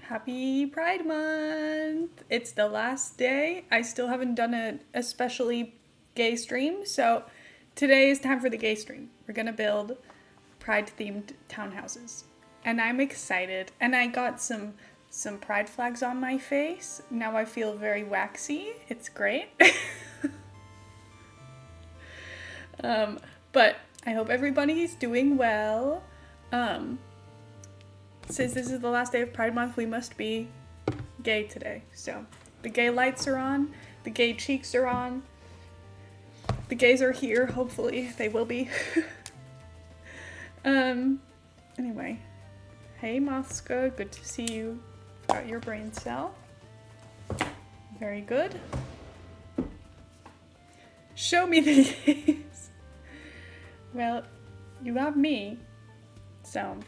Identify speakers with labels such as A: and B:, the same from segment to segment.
A: Happy Pride Month! It's the last day. I still haven't done a especially gay stream, so today is time for the gay stream. We're gonna build Pride-themed townhouses. And I'm excited. And I got some pride flags on my face. Now I feel very waxy. It's great. But I hope everybody's doing well. Since this is the last day of Pride Month, we must be gay today. So the gay lights are on, the gay cheeks are on, the gays are here, hopefully they will be. Anyway, hey Mosca, good to see you. Got your brain cell. Very good. Show me the gays. Well, you have me, so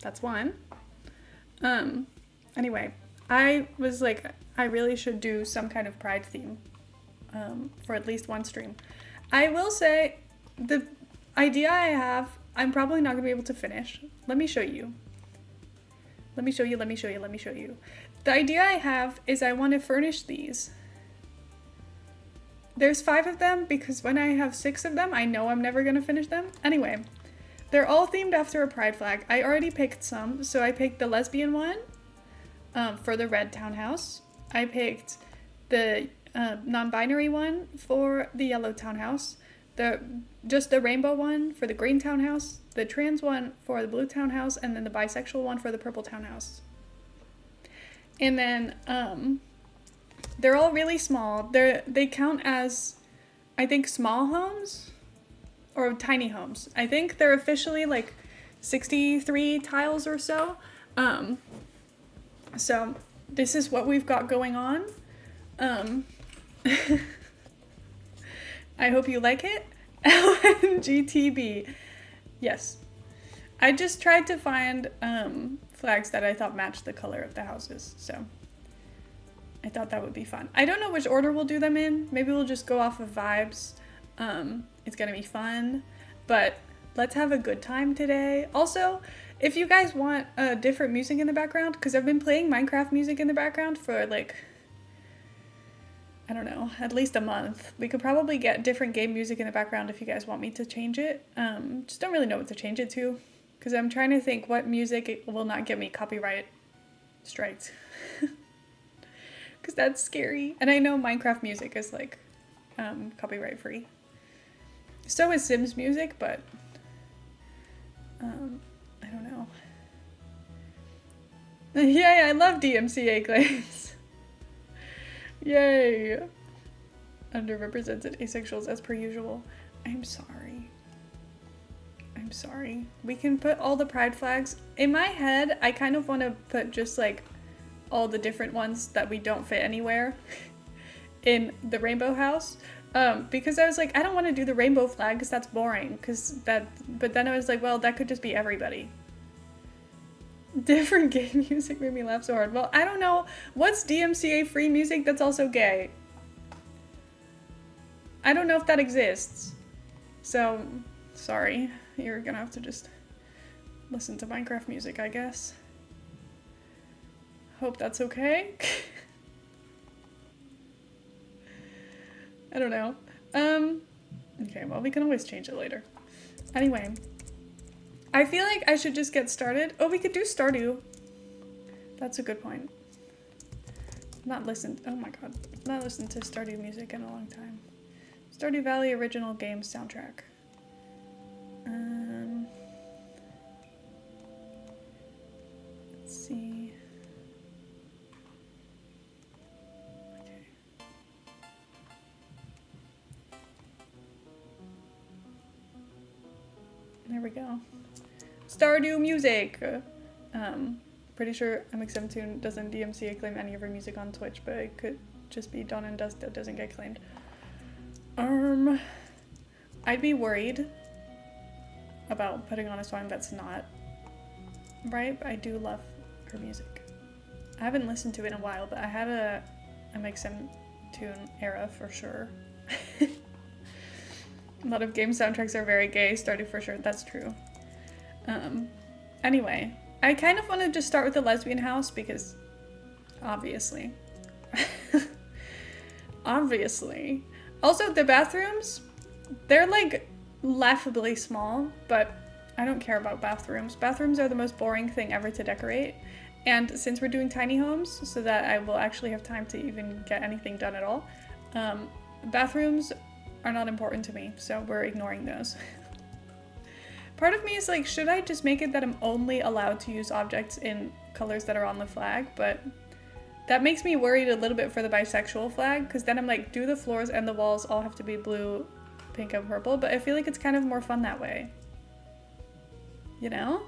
A: that's one. Anyway, I was like, I really should do some kind of pride theme, for at least one stream. I will say, the idea I have, I'm probably not gonna be able to finish. Let me show you. Let me show you. The idea I have is I want to furnish these. There's 5 of them because when I have 6 of them, I know I'm never gonna finish them. Anyway. They're all themed after a pride flag. I already picked some, so I picked the lesbian one for the red townhouse. I picked the non-binary one for the yellow townhouse. Just the rainbow one for the green townhouse. The trans one for the blue townhouse, and then the bisexual one for the purple townhouse. And then they're all really small. They count as, I think, small homes. Or tiny homes. I think they're officially like 63 tiles or so. So this is what we've got going on. I hope you like it. LNGTB. Yes. I just tried to find flags that I thought matched the color of the houses. So I thought that would be fun. I don't know which order we'll do them in. Maybe we'll just go off of vibes. It's gonna be fun, but let's have a good time today. Also, if you guys want different music in the background, because I've been playing Minecraft music in the background for like, I don't know, at least a month. We could probably get different game music in the background if you guys want me to change it. Just don't really know what to change it to, because I'm trying to think what music will not get me copyright strikes. Because that's scary. And I know Minecraft music is like copyright free. So is Sims music, but I don't know. Yay, I love DMCA claims. Yay. Underrepresented asexuals as per usual. I'm sorry. We can put all the pride flags. In my head, I kind of want to put just like all the different ones that we don't fit anywhere in the rainbow house. Because I was like, I don't want to do the rainbow flag because that's boring. But then I was like, well, that could just be everybody. Different gay music made me laugh so hard. Well, I don't know. What's DMCA free music that's also gay? I don't know if that exists. So, sorry. You're gonna have to just listen to Minecraft music, I guess. Hope that's okay. I don't know. Okay, well, we can always change it later. Anyway, I feel like I should just get started. Oh, we could do Stardew. That's a good point. Oh my god. I've not listened to Stardew music in a long time. Stardew Valley original game soundtrack. Let's see. There we go. Stardew music! Pretty sure MX17 doesn't DMCA claim any of her music on Twitch, but it could just be Dawn and Dusk that doesn't get claimed. I'd be worried about putting on a song that's not right, but I do love her music. I haven't listened to it in a while, but I had a MX17 era for sure. A lot of game soundtracks are very gay. Stardew for sure. That's true. Anyway, I kind of want to just start with the lesbian house because Obviously. Obviously. Also, the bathrooms, they're like laughably small, but I don't care about bathrooms. Bathrooms are the most boring thing ever to decorate. And since we're doing tiny homes, so that I will actually have time to even get anything done at all, bathrooms are not important to me, so we're ignoring those. Part of me is like, should I just make it that I'm only allowed to use objects in colors that are on the flag? But that makes me worried a little bit for the bisexual flag, because then I'm like, do the floors and the walls all have to be blue, pink, and purple? But I feel like it's kind of more fun that way. You know?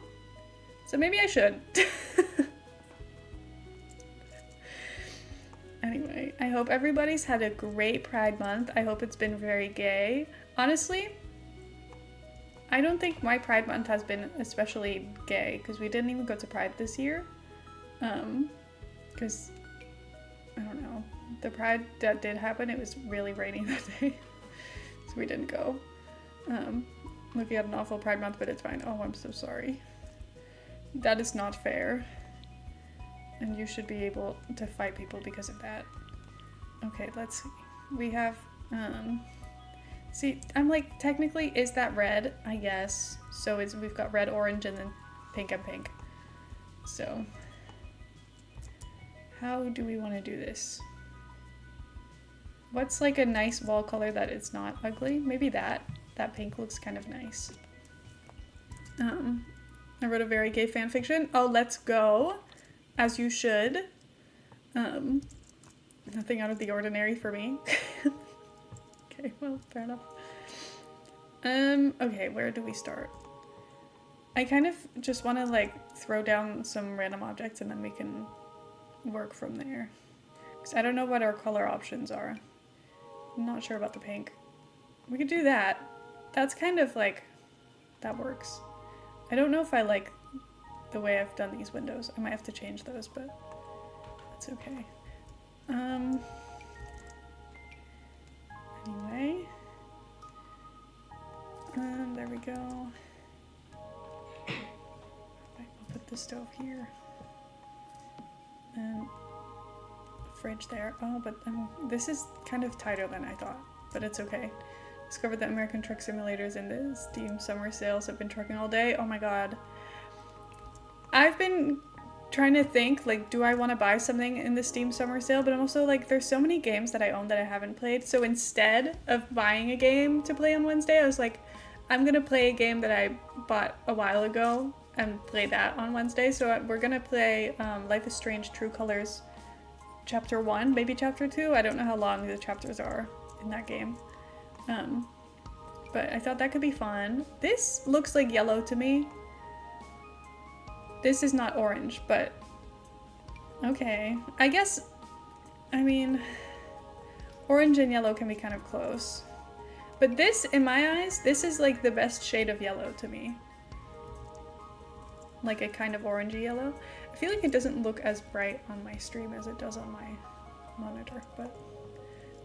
A: So maybe I should. Anyway, I hope everybody's had a great Pride Month. I hope it's been very gay. Honestly, I don't think my Pride Month has been especially gay, because we didn't even go to Pride this year. Because, I don't know, the Pride that did happen, it was really rainy that day. So we didn't go. Looking at an awful Pride Month, but it's fine. Oh, I'm so sorry. That is not fair. And you should be able to fight people because of that. Okay, let's see. We have, see, I'm like, technically, is that red? I guess. So we've got red, orange, and then pink and pink. So, how do we want to do this? What's like a nice wall color that it's not ugly? Maybe that. That pink looks kind of nice. I wrote a very gay fan fiction. Oh, let's go. As you should. Nothing out of the ordinary for me. Okay, well, fair enough. Okay, where do we start? I kind of just want to like throw down some random objects and then we can work from there. Because I don't know what our color options are. I'm not sure about the pink. We could do that. That's kind of like, that works. I don't know if I like the way I've done these windows. I might have to change those, but that's okay. Anyway. There we go. I'll put the stove here. And fridge there. Oh, but this is kind of tighter than I thought, but it's okay. Discovered that American Truck Simulators in the Steam summer sales have been trucking all day. Oh my god. I've been trying to think, like, do I want to buy something in the Steam summer sale? But I'm also like, there's so many games that I own that I haven't played. So instead of buying a game to play on Wednesday, I was like, I'm going to play a game that I bought a while ago and play that on Wednesday. So we're going to play Life is Strange True Colors Chapter 1, maybe Chapter 2. I don't know how long the chapters are in that game. But I thought that could be fun. This looks like yellow to me. This is not orange, but okay. I guess, I mean, orange and yellow can be kind of close. But this, in my eyes, this is like the best shade of yellow to me. Like a kind of orangey yellow. I feel like it doesn't look as bright on my stream as it does on my monitor, but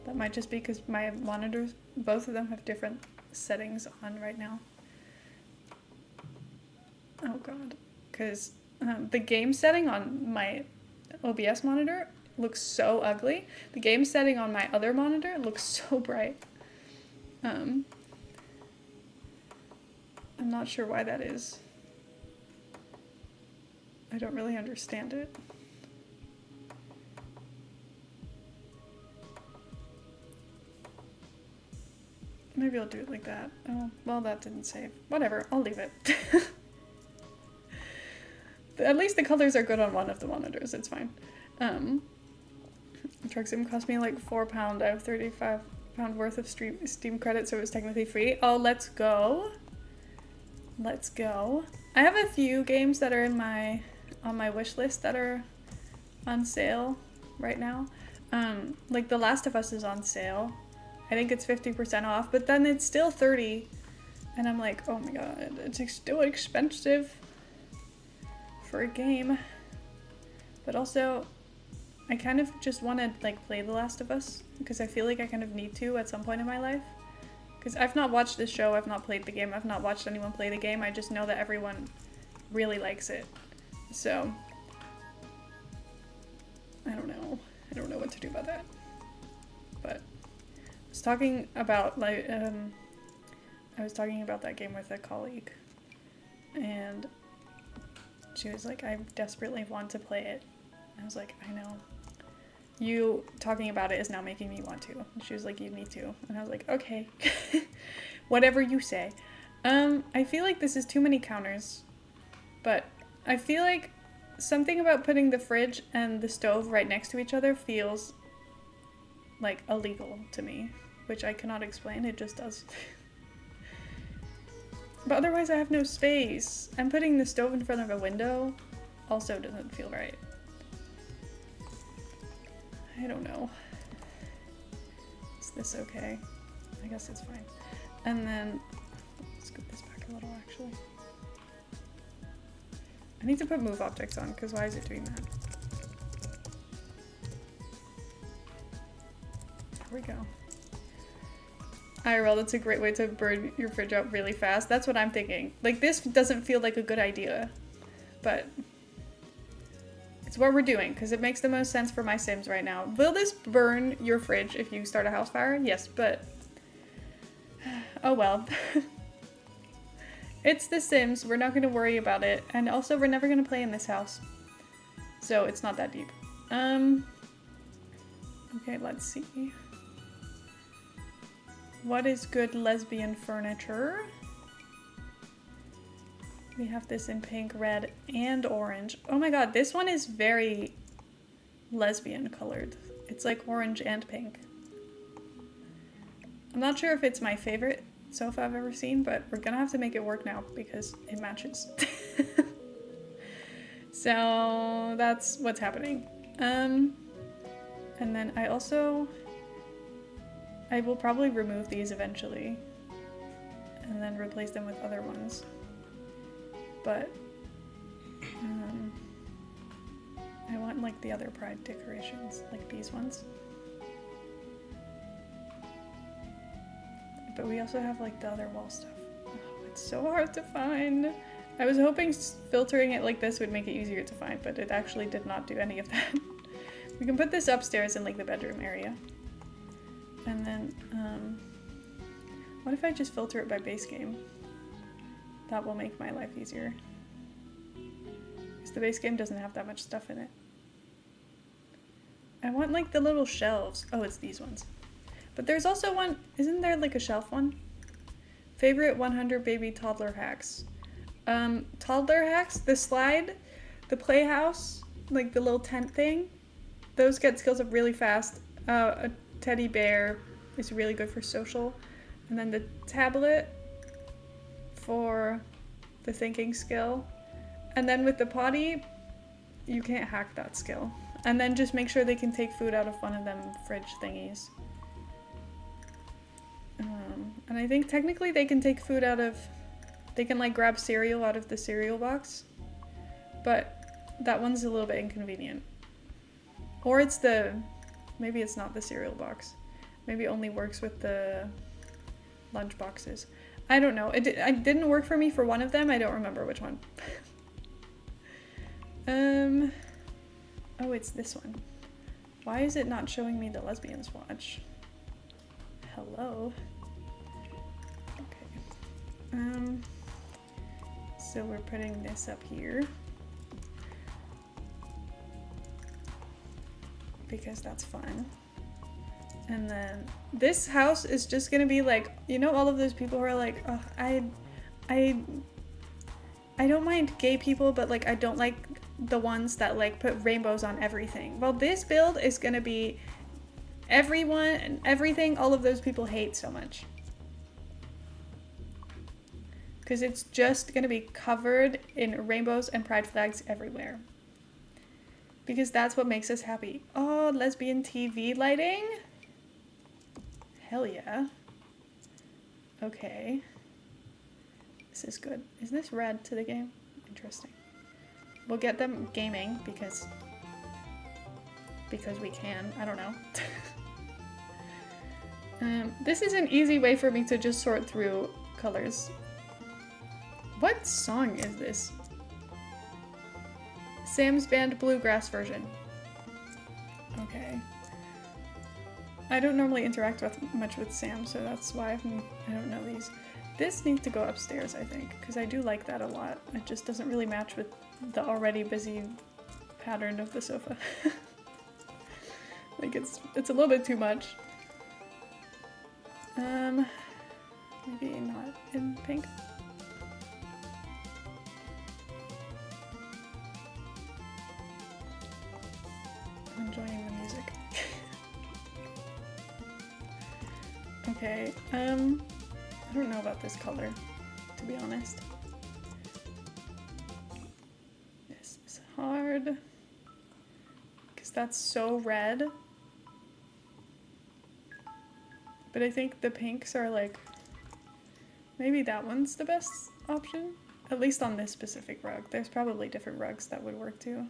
A: that might just be because my monitors, both of them have different settings on right now. Oh god. Because the game setting on my OBS monitor looks so ugly. The game setting on my other monitor looks so bright. I'm not sure why that is. I don't really understand it. Maybe I'll do it like that. Oh, well, that didn't save. Whatever, I'll leave it. At least the colors are good on one of the monitors, it's fine. Truck Sim cost me like £4. I have £35 worth of Steam credits, so it was technically free. Oh, let's go. Let's go. I have a few games that are on my wish list that are on sale right now. Like The Last of Us is on sale. I think it's 50% off, but then it's still 30. And I'm like, oh my god, it's still expensive for a game. But also, I kind of just want to like play The Last of Us because I feel like I kind of need to at some point in my life. Because I've not watched this show, I've not played the game, I've not watched anyone play the game, I just know that everyone really likes it. So, I don't know. I don't know what to do about that. But I was talking about I was talking about that game with a colleague, and she was like, I desperately want to play it. I was like, I know. You talking about it is now making me want to. And she was like, you need to. And I was like, okay. Whatever you say. I feel like this is too many counters, but I feel like something about putting the fridge and the stove right next to each other feels like illegal to me, which I cannot explain. It just does. But otherwise I have no space. And putting the stove in front of a window also doesn't feel right. I don't know. Is this okay? I guess it's fine. And then, let's scoot this back a little actually. I need to put move objects on, because why is it doing that? There we go. IRL, that's a great way to burn your fridge out really fast. That's what I'm thinking. Like, this doesn't feel like a good idea, but it's what we're doing, because it makes the most sense for my Sims right now. Will this burn your fridge if you start a house fire? Yes, but oh well. It's The Sims, we're not going to worry about it, and also we're never going to play in this house. So it's not that deep. Okay, let's see. What is good lesbian furniture? We have this in pink, red, and orange. Oh my god, this one is very lesbian colored. It's like orange and pink. I'm not sure if it's my favorite sofa I've ever seen, but we're gonna have to make it work now because it matches. So that's what's happening. And then I will probably remove these eventually and then replace them with other ones. But I want like the other pride decorations, like these ones. But we also have like the other wall stuff. Oh, it's so hard to find. I was hoping filtering it like this would make it easier to find, but it actually did not do any of that. We can put this upstairs in like the bedroom area. And then, what if I just filter it by base game? That will make my life easier. Because the base game doesn't have that much stuff in it. I want like the little shelves. Oh, it's these ones. But there's also one, isn't there like a shelf one? Favorite 100 baby toddler hacks. Toddler hacks, the slide, the playhouse, like the little tent thing, those get skills up really fast. A teddy bear is really good for social. And then the tablet for the thinking skill. And then with the potty, you can't hack that skill. And then just make sure they can take food out of one of them fridge thingies. And I think technically they can take food out of, they can like grab cereal out of the cereal box, but that one's a little bit inconvenient. Or it's the, maybe it's not the cereal box. Maybe it only works with the lunch boxes. I don't know. It didn't work for me for one of them. I don't remember which one. Oh, it's this one. Why is it not showing me the lesbian swatch? Hello. Okay. So we're putting this up here because that's fun. And then this house is just gonna be like, you know, all of those people who are like, oh, I don't mind gay people, but like I don't like the ones that like put rainbows on everything. Well, this build is gonna be everyone and everything all of those people hate so much. Because it's just gonna be covered in rainbows and pride flags everywhere. Because that's what makes us happy. Oh, lesbian TV lighting? Hell yeah. Okay. This is good. Is this red to the game? Interesting. We'll get them gaming because we can. I don't know. This is an easy way for me to just sort through colors. What song is this? Sam's Band Bluegrass version. Okay. I don't normally interact much with Sam, so that's why I don't know these. This needs to go upstairs, I think, because I do like that a lot. It just doesn't really match with the already busy pattern of the sofa. Like it's a little bit too much. Maybe not in pink. I'm enjoying the music. Okay, I don't know about this color, to be honest. This is hard, because that's so red. But I think the pinks are like, maybe that one's the best option, at least on this specific rug. There's probably different rugs that would work too.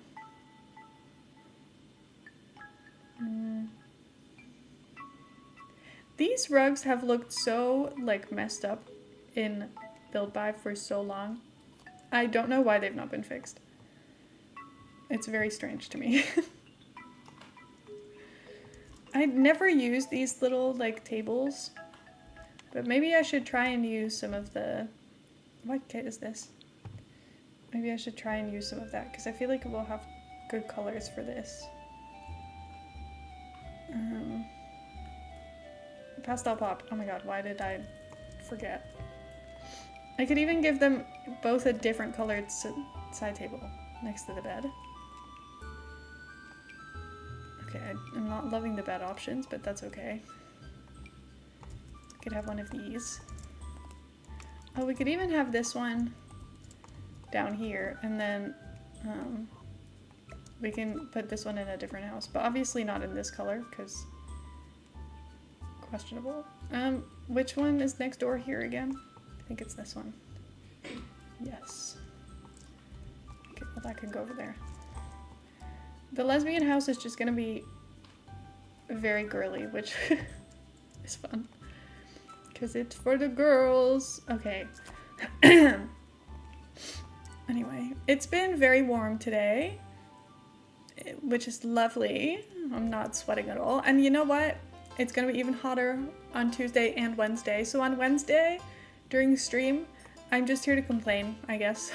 A: These rugs have looked so like messed up in Build Buy for so long. I don't know why they've not been fixed. It's very strange to me. I never use these little like tables, but maybe I should try and use some of the, what kit is this? Maybe I should try and use some of that because I feel like we'll have good colors for this. Pastel Pop. Oh my god, why did I forget? I could even give them both a different colored side table next to the bed. Okay, I'm not loving the bed options, but that's okay. I could have one of these. Oh, we could even have this one down here, and then we can put this one in a different house, but obviously not in this color, because questionable. Which one is next door here again? I think it's this one. Yes. Okay, well that can go over there. The lesbian house is just gonna be very girly, which is fun. Because it's for the girls. Okay. Anyway, it's been very warm today, which is lovely. I'm not sweating at all. And you know what? It's gonna be even hotter on Tuesday and Wednesday. So on Wednesday, during the stream, I'm just here to complain, I guess.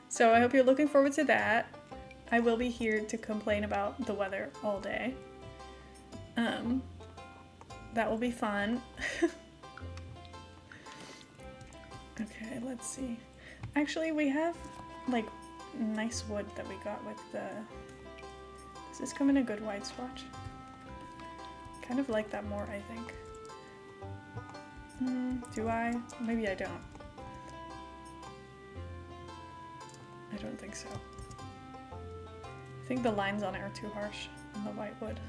A: So I hope you're looking forward to that. I will be here to complain about the weather all day. That will be fun. Okay, let's see. Actually, we have like nice wood that we got with the... Does this come in a good white swatch? Kind of like that more, I think. Do I? Maybe I don't. I don't think so. I think the lines on it are too harsh on the white wood.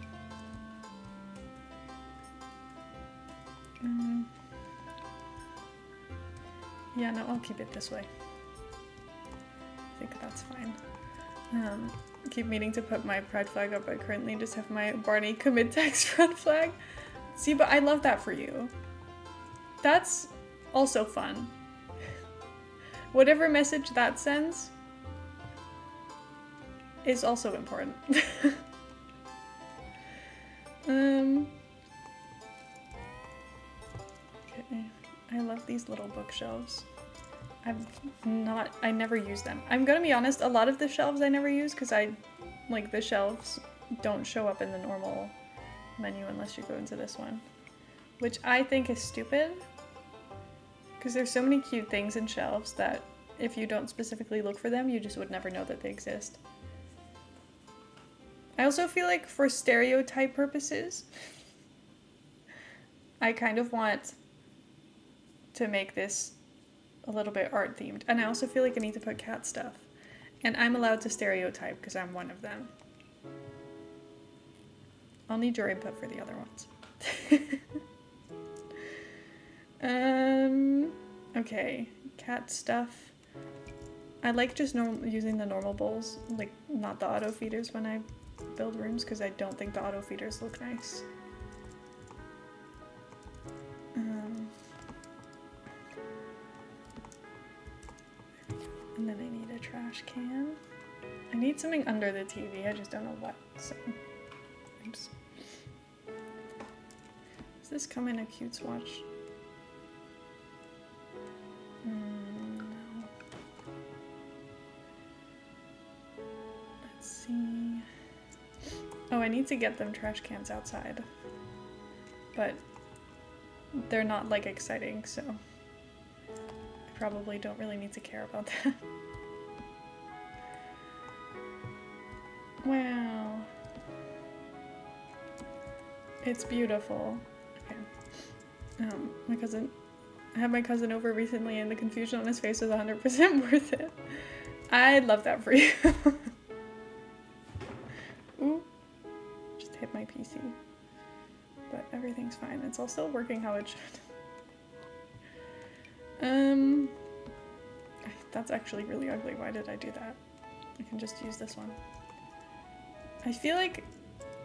A: Yeah, no, I'll keep it this way. I think that's fine. Keep meaning to put my pride flag up. I currently just have my Barney commit text front flag. See, but I love that for you. That's also fun. Whatever message that sends is also important. Okay. I love these little bookshelves. I never use them. I'm gonna be honest, a lot of the shelves I never use because the shelves don't show up in the normal menu unless you go into this one. Which I think is stupid. Because there's so many cute things in shelves that if you don't specifically look for them, you just would never know that they exist. I also feel like for stereotype purposes, I kind of want to make this a little bit art themed. And I also feel like I need to put cat stuff. And I'm allowed to stereotype because I'm one of them. I'll need your input for the other ones. Okay, cat stuff. I like just using the normal bowls, like not the auto feeders when I build rooms because I don't think the auto feeders look nice. And then I need a trash can. I need something under the TV, I just don't know what, so. Oops. Does this come in a cute swatch? No. Let's see. Oh, I need to get them trash cans outside. But they're not like exciting, so I probably don't really need to care about that. Wow. It's beautiful. Okay. I had my cousin over recently and the confusion on his face was 100% worth it. I love that for you. Ooh. Just hit my PC. But everything's fine. It's all still working how it should. That's actually really ugly. Why did I do that? I can just use this one. I feel like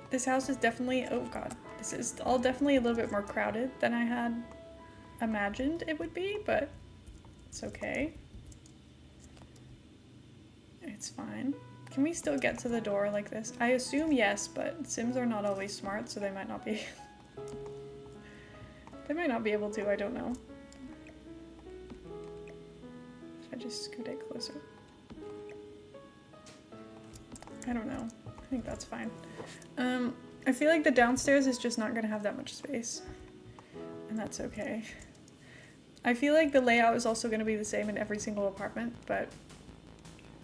A: this house is definitely, oh god, this is all definitely a little bit more crowded than I had imagined it would be, but it's okay. It's fine. Can we still get to the door like this? I assume yes, but Sims are not always smart, so they might not be. They might not be able to, I don't know. If I just scoot it closer. I don't know. I think that's fine. I feel like the downstairs is just not gonna have that much space. And that's okay. I feel like the layout is also gonna be the same in every single apartment, but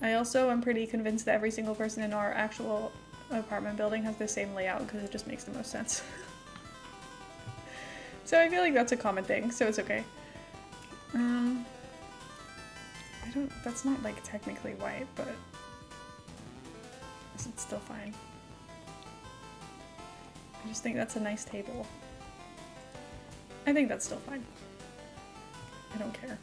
A: I also am pretty convinced that every single person in our actual apartment building has the same layout because it just makes the most sense. So I feel like that's a common thing, so it's okay. That's not like technically white, but it's still fine. I just think that's a nice table. I think that's still fine. I don't care.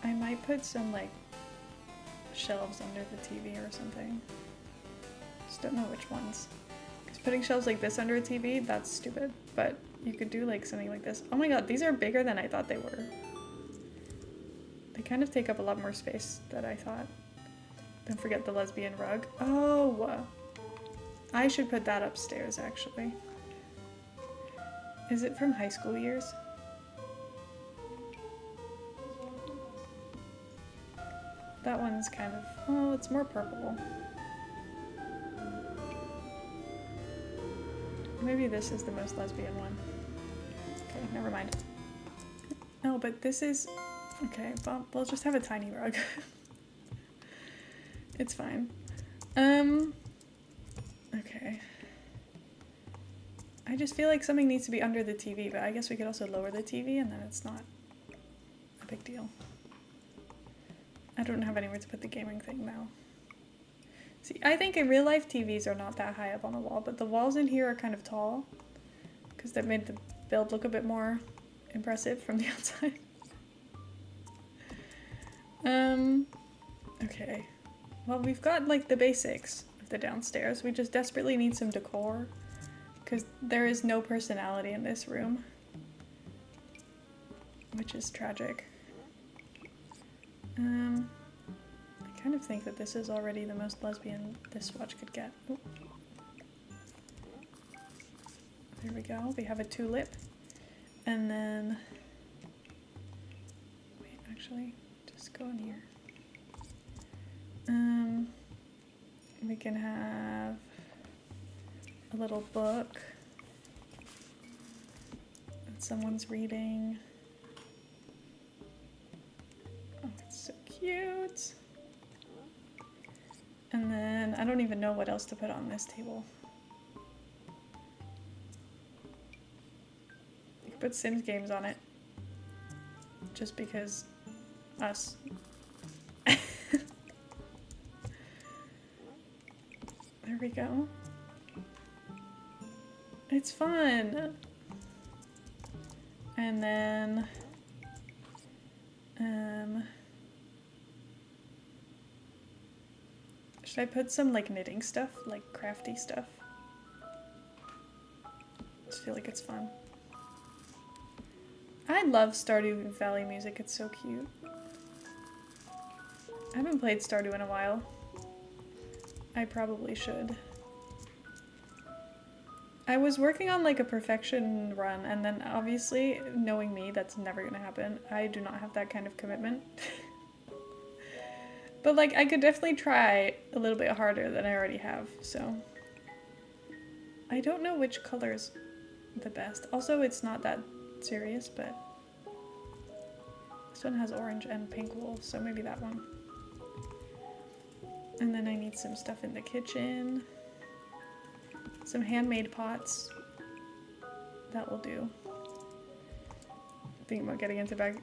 A: I might put some like shelves under the TV or something. Just don't know which ones. Because putting shelves like this under a TV, that's stupid. But you could do like something like this. Oh my god, these are bigger than I thought they were. They kind of take up a lot more space than I thought. Don't forget the lesbian rug. Oh! I should put that upstairs, actually. Is it from high school years? That one's kind of... oh, it's more purple. Maybe this is the most lesbian one. Okay, never mind. No, but this is... okay, well, we'll just have a tiny rug. It's fine. Okay. I just feel like something needs to be under the TV, but I guess we could also lower the TV and then it's not a big deal. I don't have anywhere to put the gaming thing now. See, I think in real life TVs are not that high up on the wall, but the walls in here are kind of tall because that made the build look a bit more impressive from the outside. Okay. Well, we've got like the basics of the downstairs. We just desperately need some decor because there is no personality in this room, which is tragic. I kind of think that this is already the most lesbian this swatch could get. Oh. There we go. We have a tulip. And then... wait, actually, just go in here. We can have a little book that someone's reading. Oh, it's so cute. And then I don't even know what else to put on this table. You could put Sims games on it. Just because us. There we go. It's fun. And then should I put some like knitting stuff, like crafty stuff? I just feel like it's fun. I love Stardew Valley music, it's so cute. I haven't played Stardew in a while. I probably should. I was working on like a perfection run, and then obviously, knowing me, that's never gonna happen. I do not have that kind of commitment. But like, I could definitely try a little bit harder than I already have, so. I don't know which color's the best. Also, it's not that serious, but this one has orange and pink wool, so maybe that one. And then I need some stuff in the kitchen. Some handmade pots. That will do. Thinking about getting into back.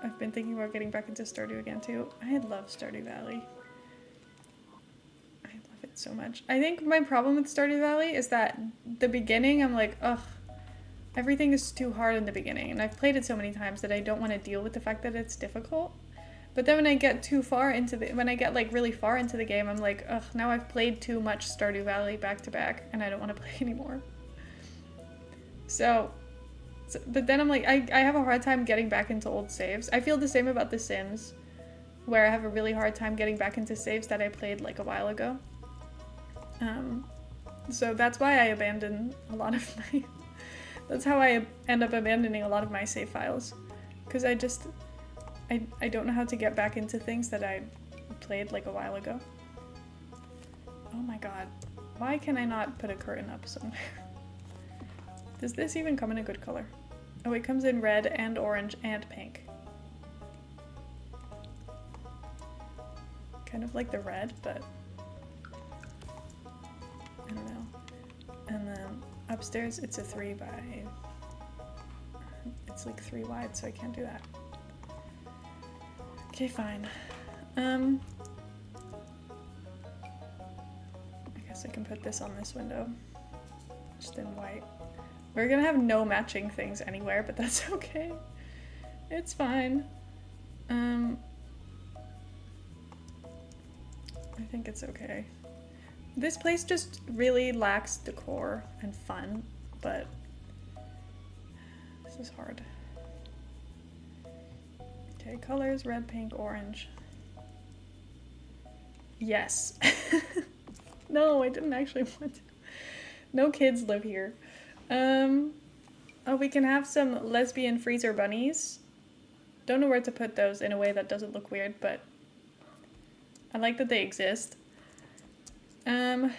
A: I've been thinking about getting back into Stardew again too. I love Stardew Valley. I love it so much. I think my problem with Stardew Valley is that the beginning, I'm like, ugh, everything is too hard in the beginning. And I've played it so many times that I don't want to deal with the fact that it's difficult. But then when I get too far into when I get like really far into the game, I'm like, ugh, now I've played too much Stardew Valley back to back and I don't want to play anymore. So but then I'm like, I have a hard time getting back into old saves. I feel the same about The Sims, where I have a really hard time getting back into saves that I played like a while ago. So that's why I abandon a lot of my... That's how I end up abandoning a lot of my save files. Because I just... I don't know how to get back into things that I played like a while ago. Oh my god. Why can I not put a curtain up somewhere? Does this even come in a good color? Oh, it comes in red and orange and pink. Kind of like the red, but I don't know. And then upstairs it's a 3 by... It's like 3 wide, so I can't do that. Okay, fine. I guess I can put this on this window. Just in white. We're gonna have no matching things anywhere, but that's okay. It's fine. I think it's okay. This place just really lacks decor and fun, but this is hard. Okay, colors, red, pink, orange. Yes. No, I didn't actually want to. No kids live here. Oh, we can have some lesbian freezer bunnies. Don't know where to put those in a way that doesn't look weird, but I like that they exist. Ooh,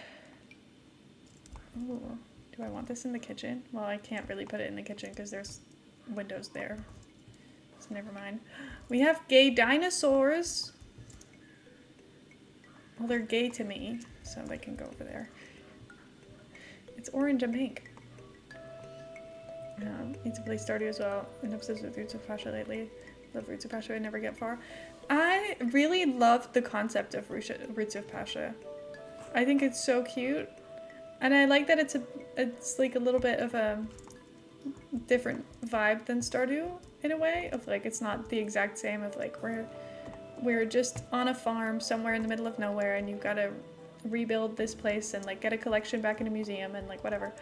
A: do I want this in the kitchen? Well, I can't really put it in the kitchen because there's windows there. So never mind. We have gay dinosaurs. Well, they're gay to me, so they can go over there. It's orange and pink. Need to play Stardew as well. I'm obsessed with Roots of Pasha lately. Love Roots of Pasha, I never get far. I really love the concept of Roots of Pasha. I think it's so cute. And I like that it's like a little bit of a different vibe than Stardew in a way. Of like, it's not the exact same of like we're just on a farm somewhere in the middle of nowhere and you've got to rebuild this place and like get a collection back in a museum and like whatever.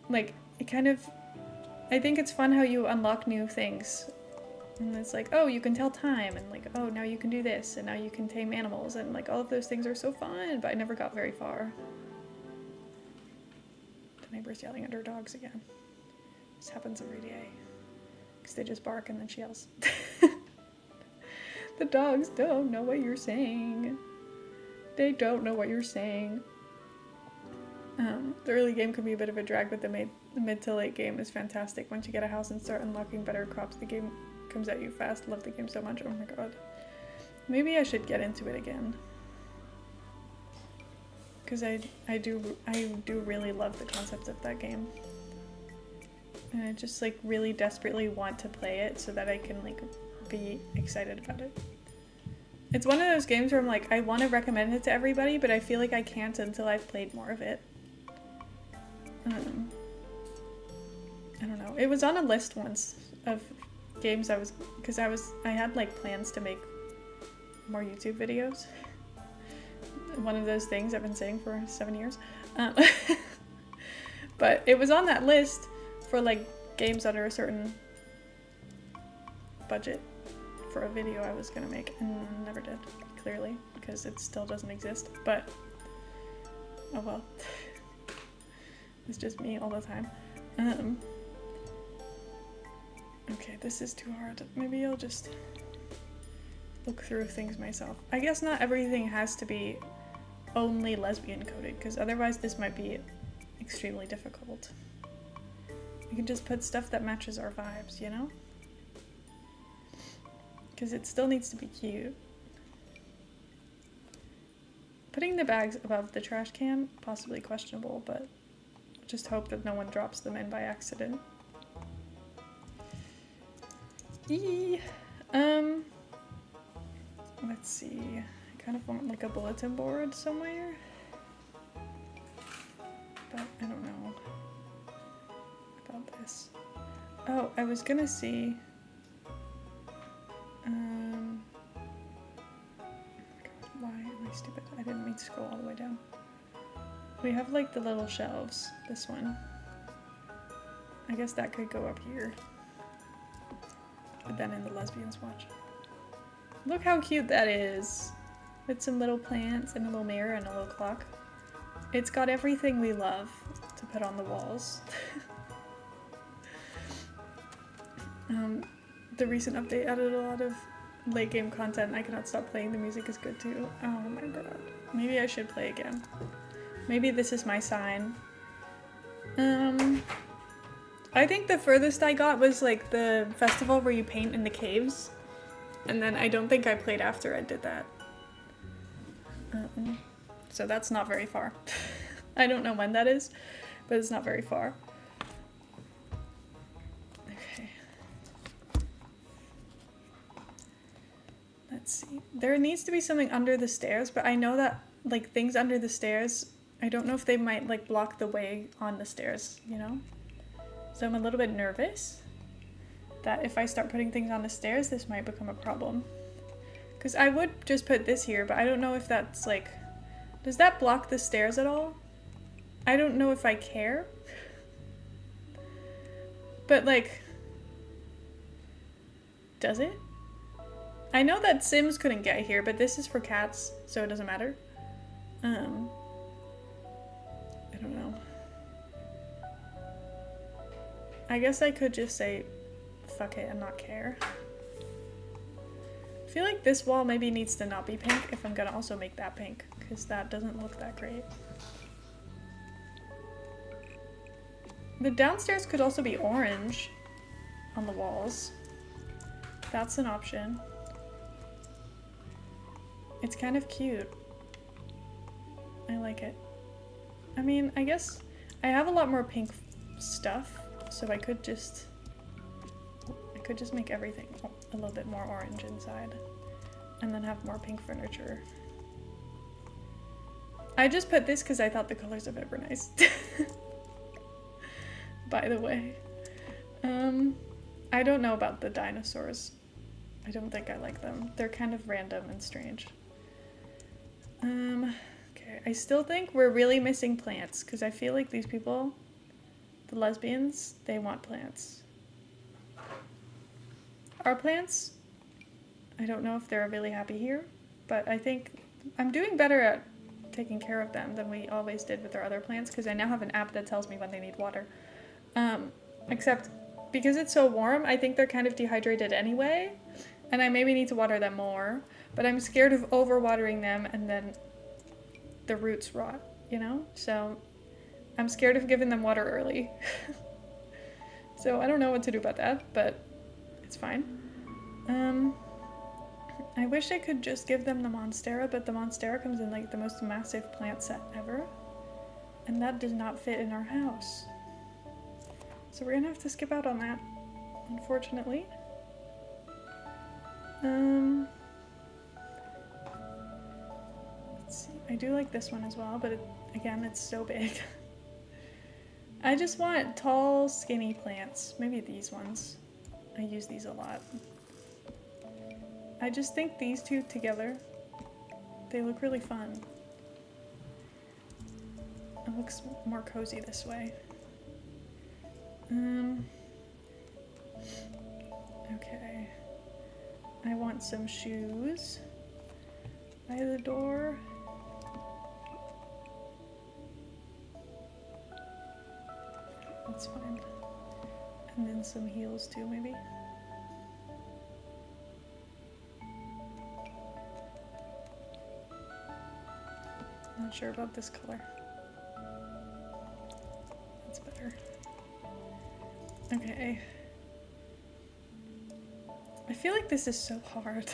A: Like, it kind of... I think it's fun how you unlock new things. And it's like, oh, you can tell time, and like, oh, now you can do this, and now you can tame animals, and like all of those things are so fun, but I never got very far. The neighbor's yelling at her dogs again. This happens every day. Because they just bark and then she yells. The dogs don't know what you're saying. They don't know what you're saying. The early game can be a bit of a drag, but the mid to late game is fantastic. Once you get a house and start unlocking better crops, the game comes at you fast. Love the game so much. Oh my god. Maybe I should get into it again. Because I do really love the concept of that game. And I just like really desperately want to play it so that I can like be excited about it. It's one of those games where I'm like, I want to recommend it to everybody, but I feel like I can't until I've played more of it. I don't know. It was on a list once of games I had like plans to make more YouTube videos. One of those things I've been saying for 7 years. But it was on that list for like games under a certain budget for a video I was gonna make and never did, clearly, because it still doesn't exist, but oh well. It's just me all the time. Okay, this is too hard. Maybe I'll just look through things myself. I guess not everything has to be only lesbian coded, because otherwise this might be extremely difficult. We can just put stuff that matches our vibes, you know? Because it still needs to be cute. Putting the bags above the trash can, possibly questionable, but just hope that no one drops them in by accident. Let's see. I kind of want like a bulletin board somewhere, but I don't know about this. Oh, I was gonna see. Oh my god, why am I stupid? I didn't mean to scroll all the way down. We have like the little shelves. This one. I guess that could go up here. But then in the lesbians watch. Look how cute that is. With some little plants and a little mirror and a little clock. It's got everything we love to put on the walls. The recent update added a lot of late game content. I cannot stop playing. The music is good too. Oh my god. Maybe I should play again. Maybe this is my sign. I think the furthest I got was like the festival where you paint in the caves. And then I don't think I played after I did that. So that's not very far. I don't know when that is, but it's not very far. Okay. Let's see. There needs to be something under the stairs, but I know that like things under the stairs, I don't know if they might like block the way on the stairs, you know? So I'm a little bit nervous that if I start putting things on the stairs, this might become a problem. Because I would just put this here, but I don't know if that's like... Does that block the stairs at all? I don't know if I care. But like... Does it? I know that Sims couldn't get here, but this is for cats, so it doesn't matter. I don't know. I guess I could just say, fuck it and not care. I feel like this wall maybe needs to not be pink if I'm gonna also make that pink, because that doesn't look that great. The downstairs could also be orange on the walls. That's an option. It's kind of cute. I like it. I mean, I guess I have a lot more pink stuff, so I could just make everything a little bit more orange inside and then have more pink furniture. I just put this because I thought the colors of it were nice. By the way. I don't know about the dinosaurs. I don't think I like them. They're kind of random and strange. Okay, I still think we're really missing plants because I feel like these people, the lesbians, they want plants. Our plants, I don't know if they're really happy here, but I think I'm doing better at taking care of them than we always did with our other plants because I now have an app that tells me when they need water. Except because it's so warm, I think they're kind of dehydrated anyway, and I maybe need to water them more, but I'm scared of overwatering them and then the roots rot, you know? So I'm scared of giving them water early. So I don't know what to do about that, but it's fine. I wish I could just give them the Monstera, but the Monstera comes in like the most massive plant set ever, and that does not fit in our house. So we're gonna have to skip out on that, unfortunately. Let's see. I do like this one as well, but again, it's so big. I just want tall, skinny plants. Maybe these ones. I use these a lot. I just think these two together, they look really fun. It looks more cozy this way. Okay. I want some shoes by the door. That's fine. And then some heels too, maybe. Not sure about this color. That's better. Okay. I feel like this is so hard.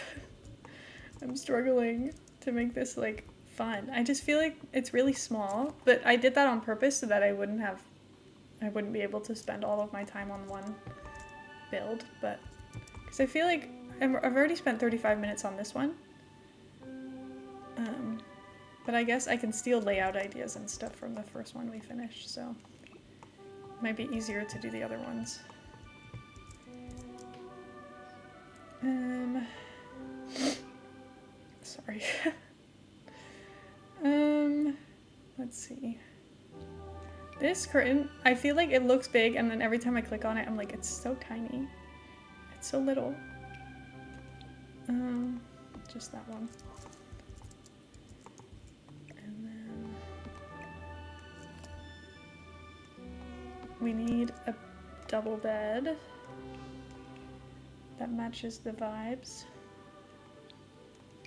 A: I'm struggling to make this like fun. I just feel like it's really small, but I did that on purpose so that I wouldn't be able to spend all of my time on one build, but because I feel like I've already spent 35 minutes on this one. But I guess I can steal layout ideas and stuff from the first one we finished, so it might be easier to do the other ones. Sorry. Let's see. This curtain, I feel like it looks big, and then every time I click on it, I'm like, it's so tiny. It's so little. Just that one. And then we need a double bed that matches the vibes.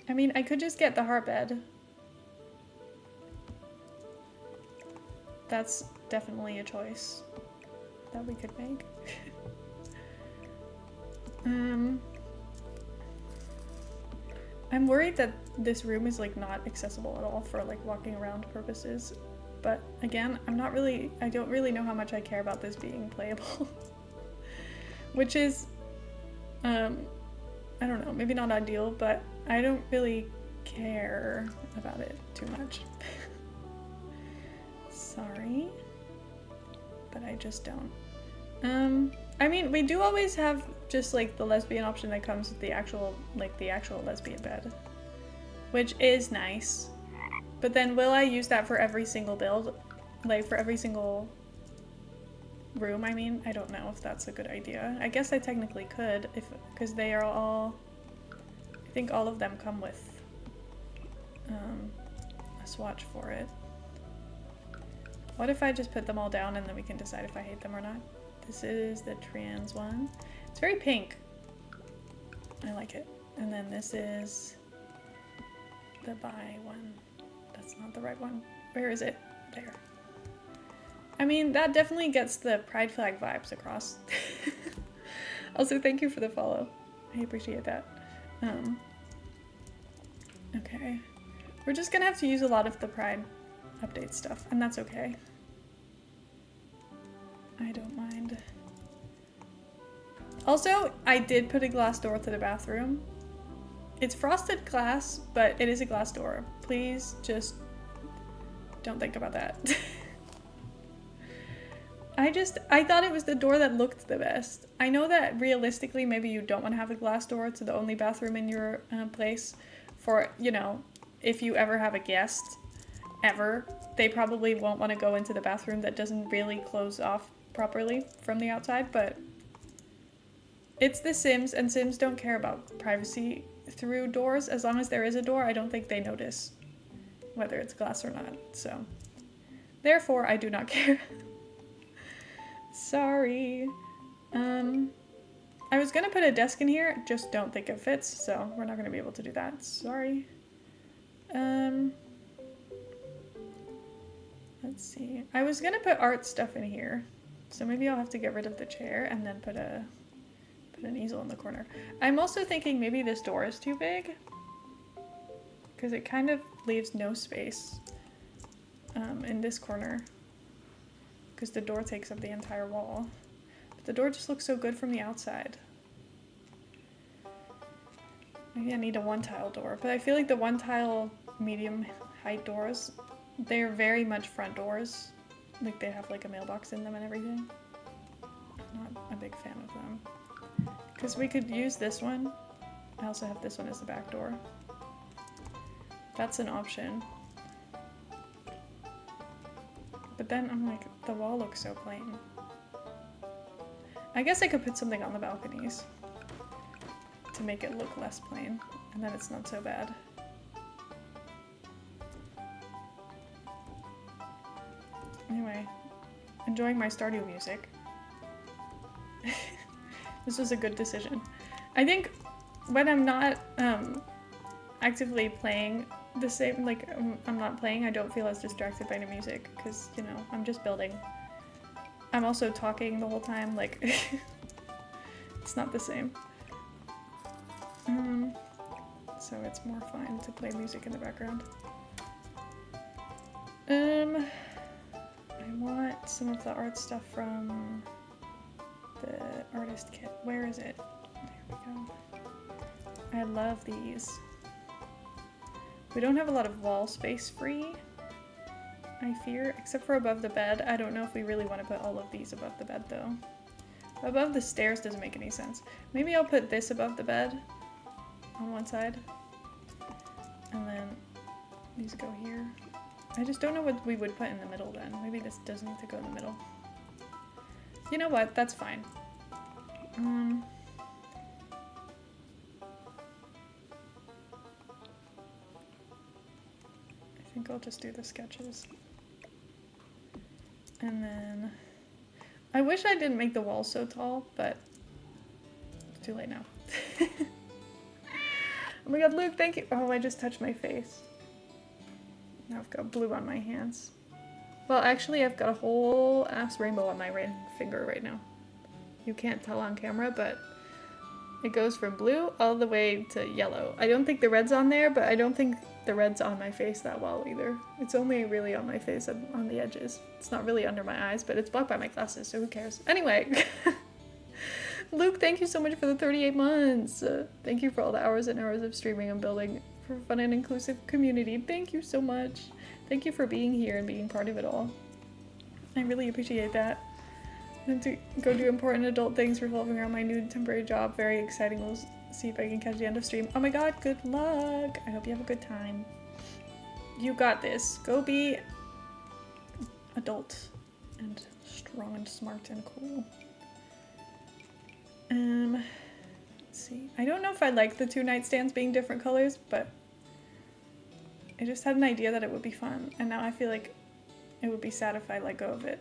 A: I mean, I could just get the heart bed. That's definitely a choice that we could make. I'm worried that this room is like not accessible at all for like walking around purposes. But again, I don't really know how much I care about this being playable. Which is, I don't know, maybe not ideal, but I don't really care about it too much. Sorry, but I just don't. I mean, we do always have just like the lesbian option that comes with the actual lesbian bed, which is nice. But then will I use that for every single build? Like for every single room, I mean? I don't know if that's a good idea. I guess I technically could, because they are all, I think all of them come with a swatch for it. What if I just put them all down and then we can decide if I hate them or not? This is the trans one. It's very pink. I like it. And then this is the bi one. That's not the right one. Where is it? There. I mean, that definitely gets the pride flag vibes across. Also, thank you for the follow. I appreciate that. Okay. We're just gonna have to use a lot of the pride update stuff, and that's okay. I don't mind. Also, I did put a glass door to the bathroom. It's frosted glass, but it is a glass door. Please just don't think about that. I thought it was the door that looked the best. I know that realistically, maybe you don't want to have a glass door to the only bathroom in your place for, you know, if you ever have a guest, ever, they probably won't want to go into the bathroom that doesn't really close off properly from the outside, but it's The Sims, and Sims don't care about privacy through doors. As long as there is a door, I don't think they notice whether it's glass or not, so therefore I do not care. Sorry. I was gonna put a desk in here, just don't think it fits, so we're not gonna be able to do that. Sorry. Let's see. I was gonna put art stuff in here, so maybe I'll have to get rid of the chair and then put an easel in the corner. I'm also thinking maybe this door is too big, because it kind of leaves no space in this corner, because the door takes up the entire wall. But the door just looks so good from the outside. Maybe I need a one-tile door, but I feel like the one-tile medium height doors, they're very much front doors. Like they have like a mailbox in them and everything. I'm not a big fan of them. Because we could use this one. I also have this one as the back door. That's an option. But then I'm like, the wall looks so plain. I guess I could put something on the balconies. to make it look less plain, and then it's not so bad. Anyway, enjoying my Stardew music. This was a good decision. I think when I'm not actively playing the same, like I'm not playing, I don't feel as distracted by the music because, you know, I'm just building. I'm also talking the whole time, like it's not the same. So it's more fun to play music in the background. I want some of the art stuff from the artist kit. Where is it? There we go. I love these. We don't have a lot of wall space free, I fear, except for above the bed. I don't know if we really want to put all of these above the bed though. Above the stairs doesn't make any sense. Maybe I'll put this above the bed on one side. And then these go here. I just don't know what we would put in the middle then. Maybe this does need to go in the middle. You know what? That's fine. I think I'll just do the sketches. And then I wish I didn't make the walls so tall, but it's too late now. Oh my god, Luke, thank you. Oh, I just touched my face. Now I've got blue on my hands. Well, actually, I've got a whole ass rainbow on my ring finger right now. You can't tell on camera, but it goes from blue all the way to yellow. I don't think the red's on there, but I don't think the red's on my face that well either. It's only really on my face and on the edges. It's not really under my eyes, but it's blocked by my glasses, so who cares? Anyway. Luke, thank you so much for the 38 months. Thank you for all the hours and hours of streaming and building for a fun and inclusive community. Thank you so much. Thank you for being here and being part of it all. I really appreciate that. I have to go do important adult things revolving around my new temporary job. Very exciting. We'll see if I can catch the end of stream. Oh my god, good luck. I hope you have a good time. You got this. Go be adult and strong and smart and cool. Let's see. I don't know if I like the two nightstands being different colors, but I just had an idea that it would be fun, and now I feel like it would be sad if I let go of it.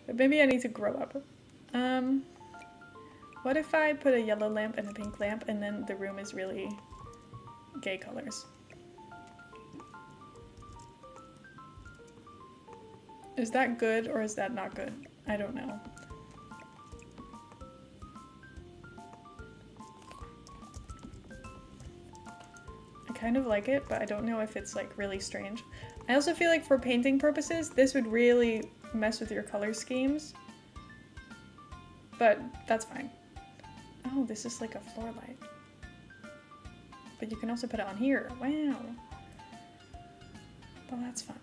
A: But maybe I need to grow up. What if I put a yellow lamp and a pink lamp, and then the room is really gay colors? Is that good or is that not good? I don't know. I kind of like it, but I don't know if it's like really strange. I also feel like for painting purposes, this would really mess with your color schemes. But that's fine. Oh, this is like a floor light. But you can also put it on here. Wow. Well, that's fun.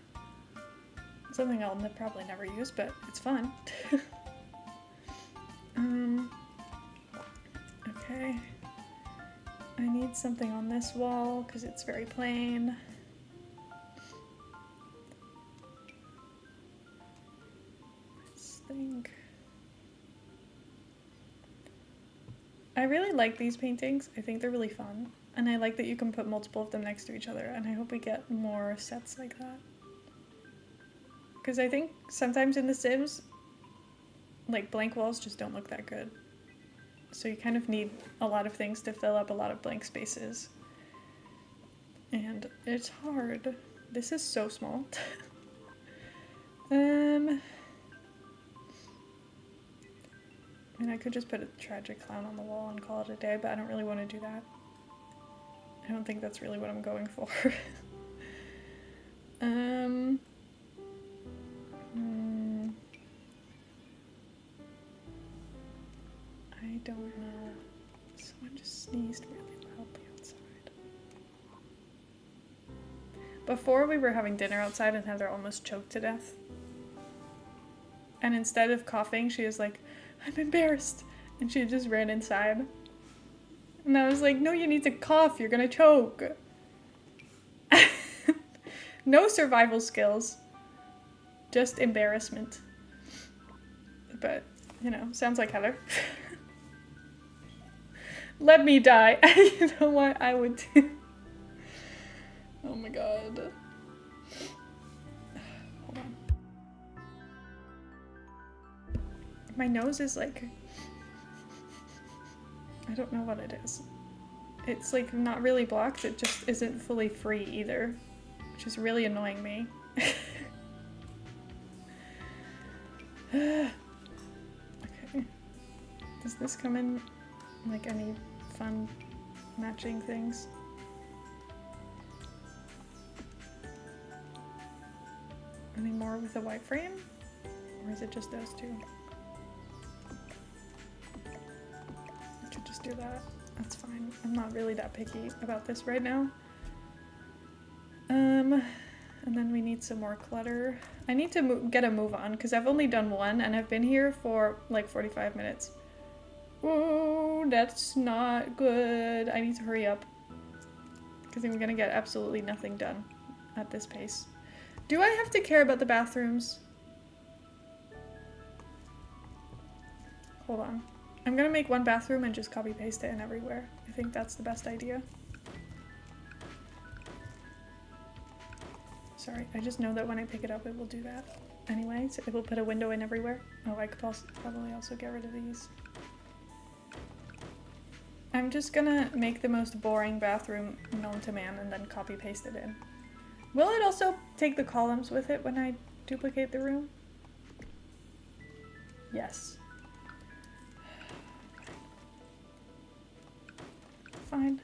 A: Something I'll probably never use, but it's fun. Okay. I need something on this wall because it's very plain. Let's think. I really like these paintings. I think they're really fun. And I like that you can put multiple of them next to each other, and I hope we get more sets like that. Because I think sometimes in The Sims, like, blank walls just don't look that good. So you kind of need a lot of things to fill up a lot of blank spaces. And it's hard. This is so small. I mean, I could just put a tragic clown on the wall and call it a day, but I don't really want to do that. I don't think that's really what I'm going for. I don't know. Someone just sneezed really loudly outside. Before we were having dinner outside and Heather almost choked to death. And instead of coughing, she was like, I'm embarrassed. And she just ran inside. And I was like, no, you need to cough. You're gonna choke. No survival skills. Just embarrassment. But, you know, sounds like Heather. Let me die. You know what I would do? Oh my god. Hold on. My nose is like... I don't know what it is. It's like not really blocked, it just isn't fully free either. Which is really annoying me. Okay. Does this come in like any fun matching things? Any more with a white frame? Or is it just those two? I could just do that. That's fine. I'm not really that picky about this right now. And then we need some more clutter. I need to get a move on because I've only done one and I've been here for like 45 minutes. Ooh, that's not good. I need to hurry up because I'm gonna get absolutely nothing done at this pace. Do I have to care about the bathrooms? Hold on. I'm gonna make one bathroom and just copy paste it in everywhere. I think that's the best idea. Sorry, I just know that when I pick it up it will do that. Anyway, so it will put a window in everywhere. Oh, I could probably also get rid of these. I'm just gonna make the most boring bathroom known to man and then copy paste it in. Will it also take the columns with it when I duplicate the room? Yes. Fine.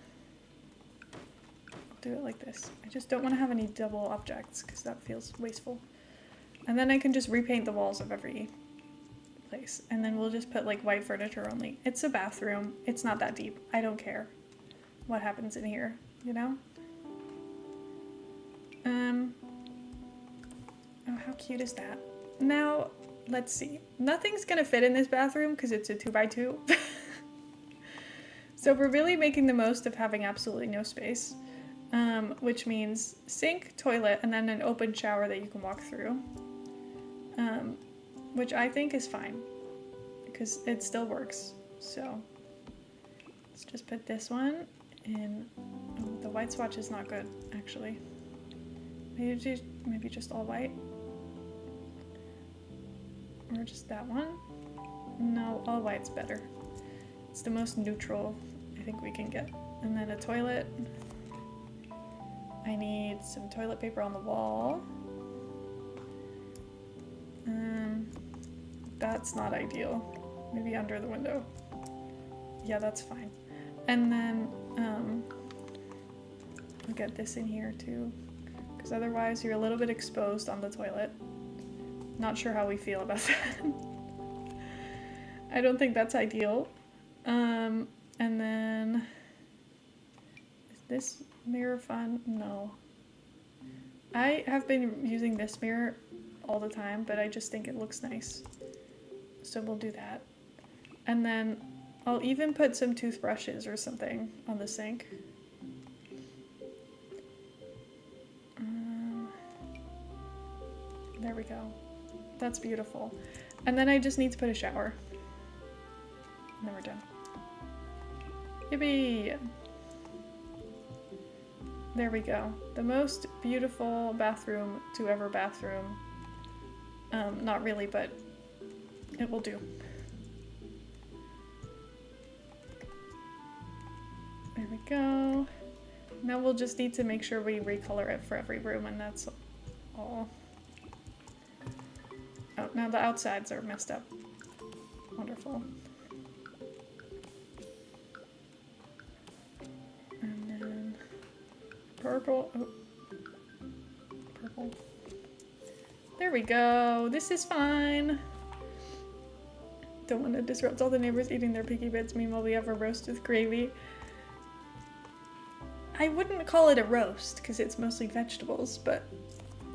A: I'll do it like this. I just don't want to have any double objects because that feels wasteful. And then I can just repaint the walls of every place. And then we'll just put like white furniture only. It's a bathroom. It's not that deep. I don't care what happens in here, you know? Oh, how cute is that? Now, let's see. Nothing's gonna fit in this bathroom because it's a 2x2. So we're really making the most of having absolutely no space, which means sink, toilet, and then an open shower that you can walk through, which I think is fine because it still works. So let's just put this one in. Oh, the white swatch is not good, actually. Maybe just all white. Or just that one. No, all white's better. It's the most neutral I think we can get. And then a toilet. I need some toilet paper on the wall. That's not ideal. Maybe under the window. Yeah, that's fine. And then I'll get this in here too, because otherwise you're a little bit exposed on the toilet. Not sure how we feel about that. I don't think that's ideal. And then, is this mirror fun? No. I have been using this mirror all the time, but I just think it looks nice. So we'll do that. And then I'll even put some toothbrushes or something on the sink. There we go. That's beautiful. And then I just need to put a shower. And then we're done. Yippee! There we go. The most beautiful bathroom to ever bathroom. Not really, but it will do. There we go. Now we'll just need to make sure we recolor it for every room, and that's all. Oh, now the outsides are messed up. Wonderful. And then purple. Oh. Purple. There we go. This is fine. Don't want to disrupt all the neighbors eating their picky bits. Meanwhile, we have a roast with gravy. I wouldn't call it a roast because it's mostly vegetables, but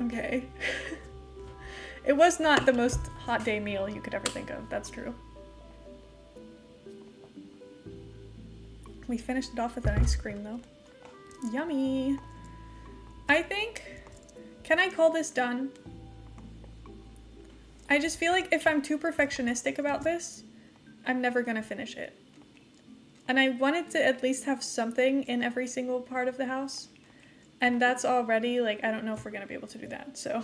A: okay. It was not the most hot day meal you could ever think of, that's true. We finished it off with an ice cream though. Yummy! I think, can I call this done? I just feel like if I'm too perfectionistic about this, I'm never gonna finish it. And I wanted to at least have something in every single part of the house. And that's already, like, I don't know if we're going to be able to do that, so.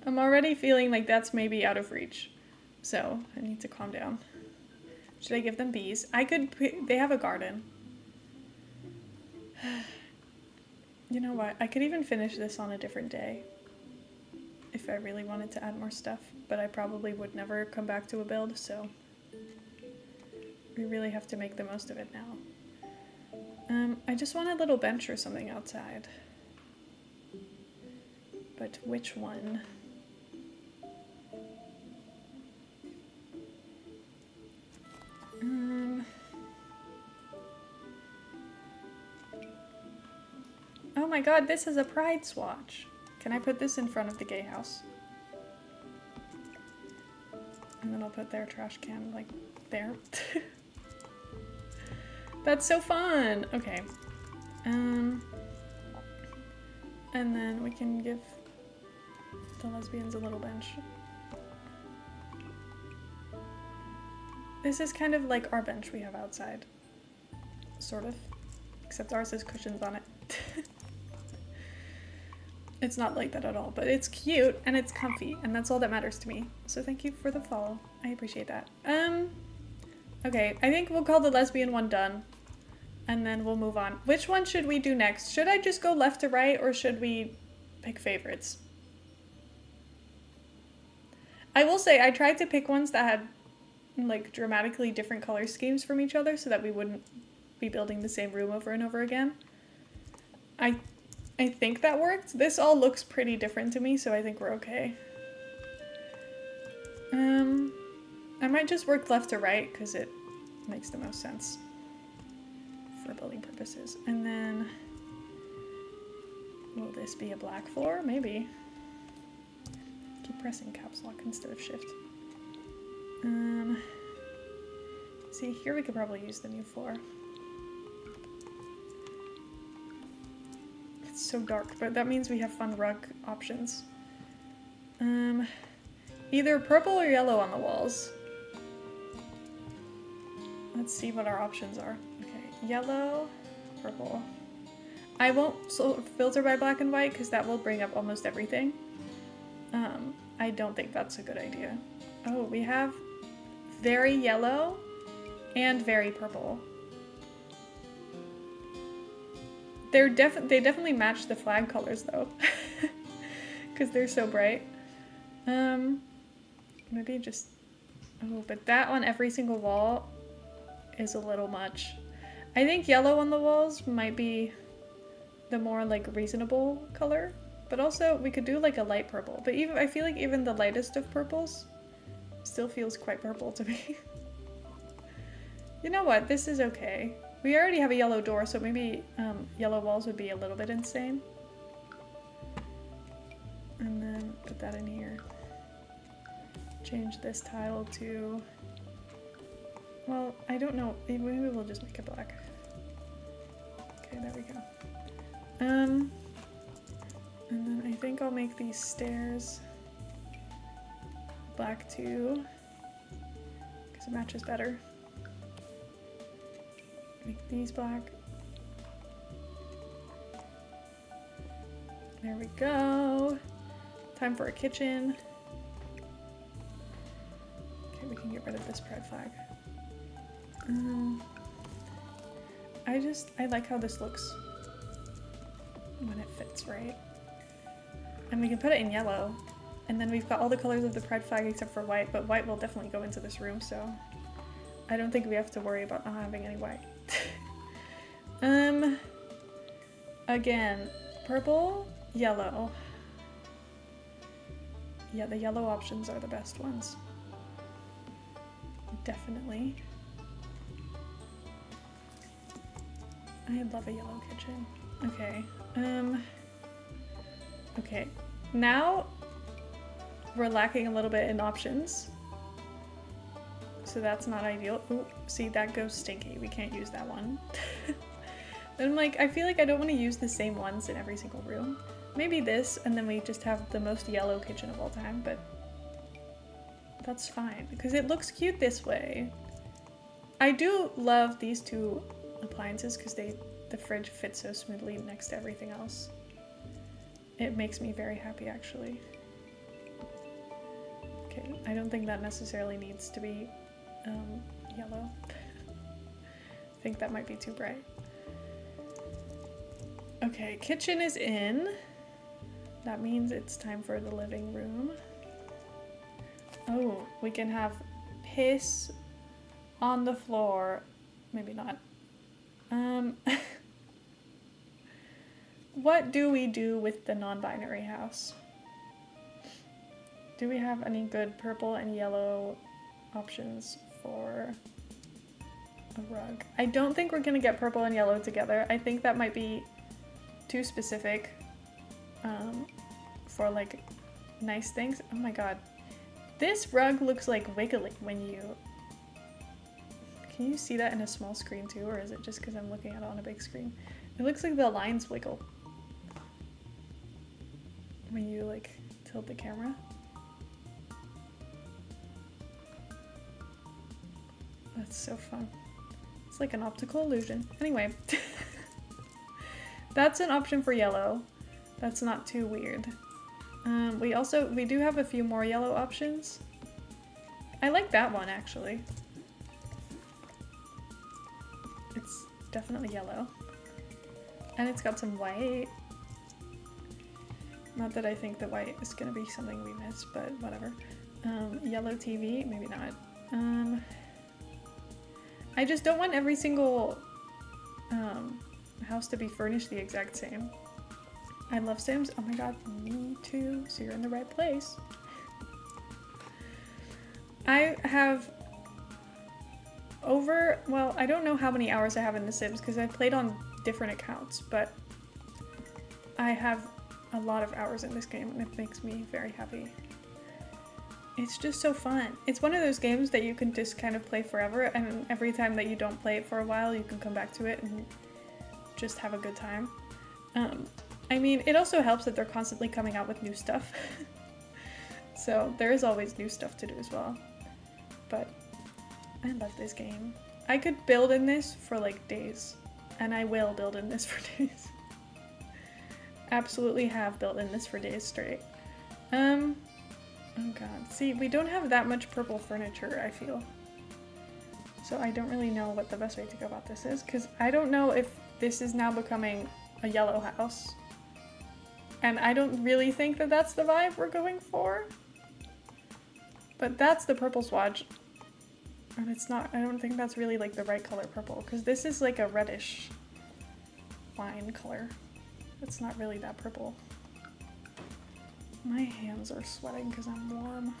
A: I'm already feeling like that's maybe out of reach. So, I need to calm down. Should I give them bees? They have a garden. You know what? I could even finish this on a different day. If I really wanted to add more stuff. But I probably would never come back to a build, so. We really have to make the most of it now. I just want a little bench or something outside. But which one? Oh my god, this is a pride swatch. Can I put this in front of the gay house? And then I'll put their trash can, like, there. That's so fun! Okay. And then we can give the lesbians a little bench. This is kind of like our bench we have outside. Sort of. Except ours has cushions on it. It's not like that at all, but it's cute and it's comfy, and that's all that matters to me. So thank you for the follow. I appreciate that. Okay, I think we'll call the lesbian one done, and then we'll move on. Which one should we do next? Should I just go left to right, or should we pick favorites? I will say, I tried to pick ones that had, like, dramatically different color schemes from each other so that we wouldn't be building the same room over and over again. I think that worked. This all looks pretty different to me, so I think we're okay. I might just work left to right because it makes the most sense for building purposes. And then, will this be a black floor? Maybe. Keep pressing caps lock instead of shift. See, here we could probably use the new floor. It's so dark, but that means we have fun rug options. Either purple or yellow on the walls. Let's see what our options are. Okay, yellow, purple. I won't filter by black and white because that will bring up almost everything. I don't think that's a good idea. Oh, we have very yellow and very purple. They definitely match the flag colors though, because they're so bright. Maybe just, oh, but that on every single wall is a little much. I think yellow on the walls might be the more like reasonable color, but also we could do like a light purple. But even I feel like even the lightest of purples still feels quite purple to me. You know what? This is okay. We already have a yellow door, so maybe yellow walls would be a little bit insane. And then put that in here. Change this tile to, well, I don't know. Maybe we'll just make it black. Okay, there we go. And then I think I'll make these stairs black too, because it matches better. Make these black. There we go. Time for a kitchen. Okay, we can get rid of this pride flag. I like how this looks when it fits, right? And we can put it in yellow. And then we've got all the colors of the pride flag except for white, but white will definitely go into this room, so I don't think we have to worry about not having any white. Again, purple, yellow. Yeah, the yellow options are the best ones. Definitely. I love a yellow kitchen. Okay. Okay. Now we're lacking a little bit in options. So that's not ideal. Ooh, see, that goes stinky. We can't use that one. Then I'm like, I feel like I don't want to use the same ones in every single room. Maybe this, and then we just have the most yellow kitchen of all time, but that's fine, because it looks cute this way. I do love these two appliances because the fridge fits so smoothly next to everything else. It makes me very happy, actually. Okay, I don't think that necessarily needs to be yellow. I think that might be too bright. Okay, kitchen is in. That means it's time for the living room. Oh, we can have piss on the floor. Maybe not. What do we do with the non-binary house? Do we have any good purple and yellow options for a rug? I don't think we're gonna get purple and yellow together. I think that might be too specific for like nice things. Oh my god. This rug looks like wiggly when you... Can you see that in a small screen too, or is it just because I'm looking at it on a big screen? It looks like the lines wiggle when you like tilt the camera. That's so fun. It's like an optical illusion. Anyway, that's an option for yellow. That's not too weird. We do have a few more yellow options. I like that one actually. It's definitely yellow. And it's got some white. Not that I think the white is gonna be something we miss, but whatever. Yellow TV, maybe not. I just don't want every single house to be furnished the exact same. I love Sims. Oh my god, me too. So you're in the right place. I have well, I don't know how many hours I have in The Sims because I've played on different accounts, but I have a lot of hours in this game and it makes me very happy. It's just so fun. It's one of those games that you can just kind of play forever, and every time that you don't play it for a while, you can come back to it and just have a good time. I mean, it also helps that they're constantly coming out with new stuff. So there is always new stuff to do as well. But I love this game. I could build in this for like days, and I will build in this for days. Absolutely have built in this for days straight. Oh god. See, we don't have that much purple furniture, I feel. So I don't really know what the best way to go about this is, because I don't know if this is now becoming a yellow house. And I don't really think that that's the vibe we're going for. But that's the purple swatch. And it's not, I don't think that's really like the right color purple, because this is like a reddish wine color. It's not really that purple. My hands are sweating because I'm warm.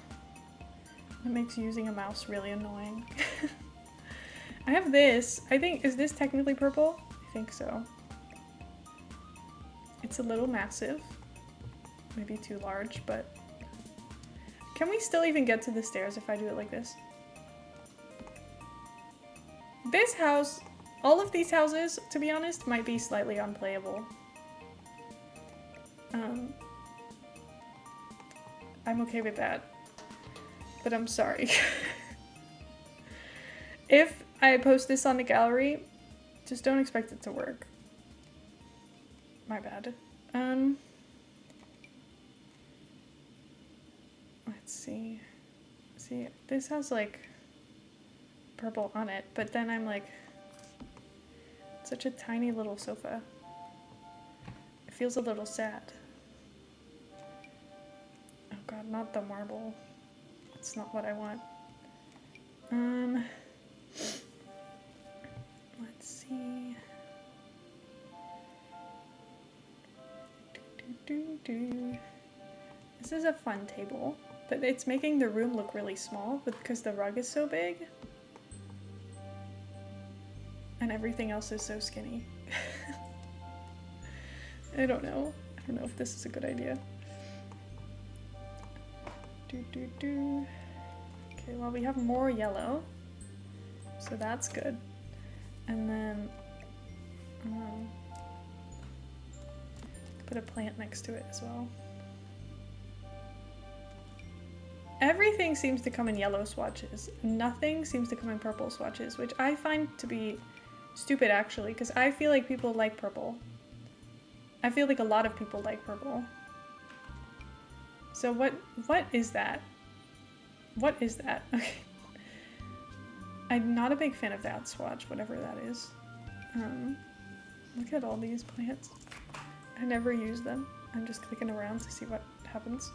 A: It makes using a mouse really annoying. I have this. I think, is this technically purple? I think so. It's a little massive. Maybe too large, but... Can we still even get to the stairs if I do it like this? This house, all of these houses, to be honest, might be slightly unplayable. I'm okay with that, but I'm sorry. If I post this on the gallery, just don't expect it to work. My bad. Let's see. See, this has like purple on it, but then I'm like, such a tiny little sofa. It feels a little sad. Oh god, not the marble. It's not what I want. Let's see. This is a fun table, but it's making the room look really small because the rug is so big. And everything else is so skinny. I don't know. I don't know if this is a good idea. Okay, well we have more yellow, so that's good. And then put a plant next to it as well. Everything seems to come in yellow swatches. Nothing seems to come in purple swatches, which I find to be stupid actually, because I feel like people like purple. I feel like a lot of people like purple. So what is that? What is that? Okay. I'm not a big fan of that swatch, whatever that is. Look at all these plants. I never use them. I'm just clicking around to see what happens.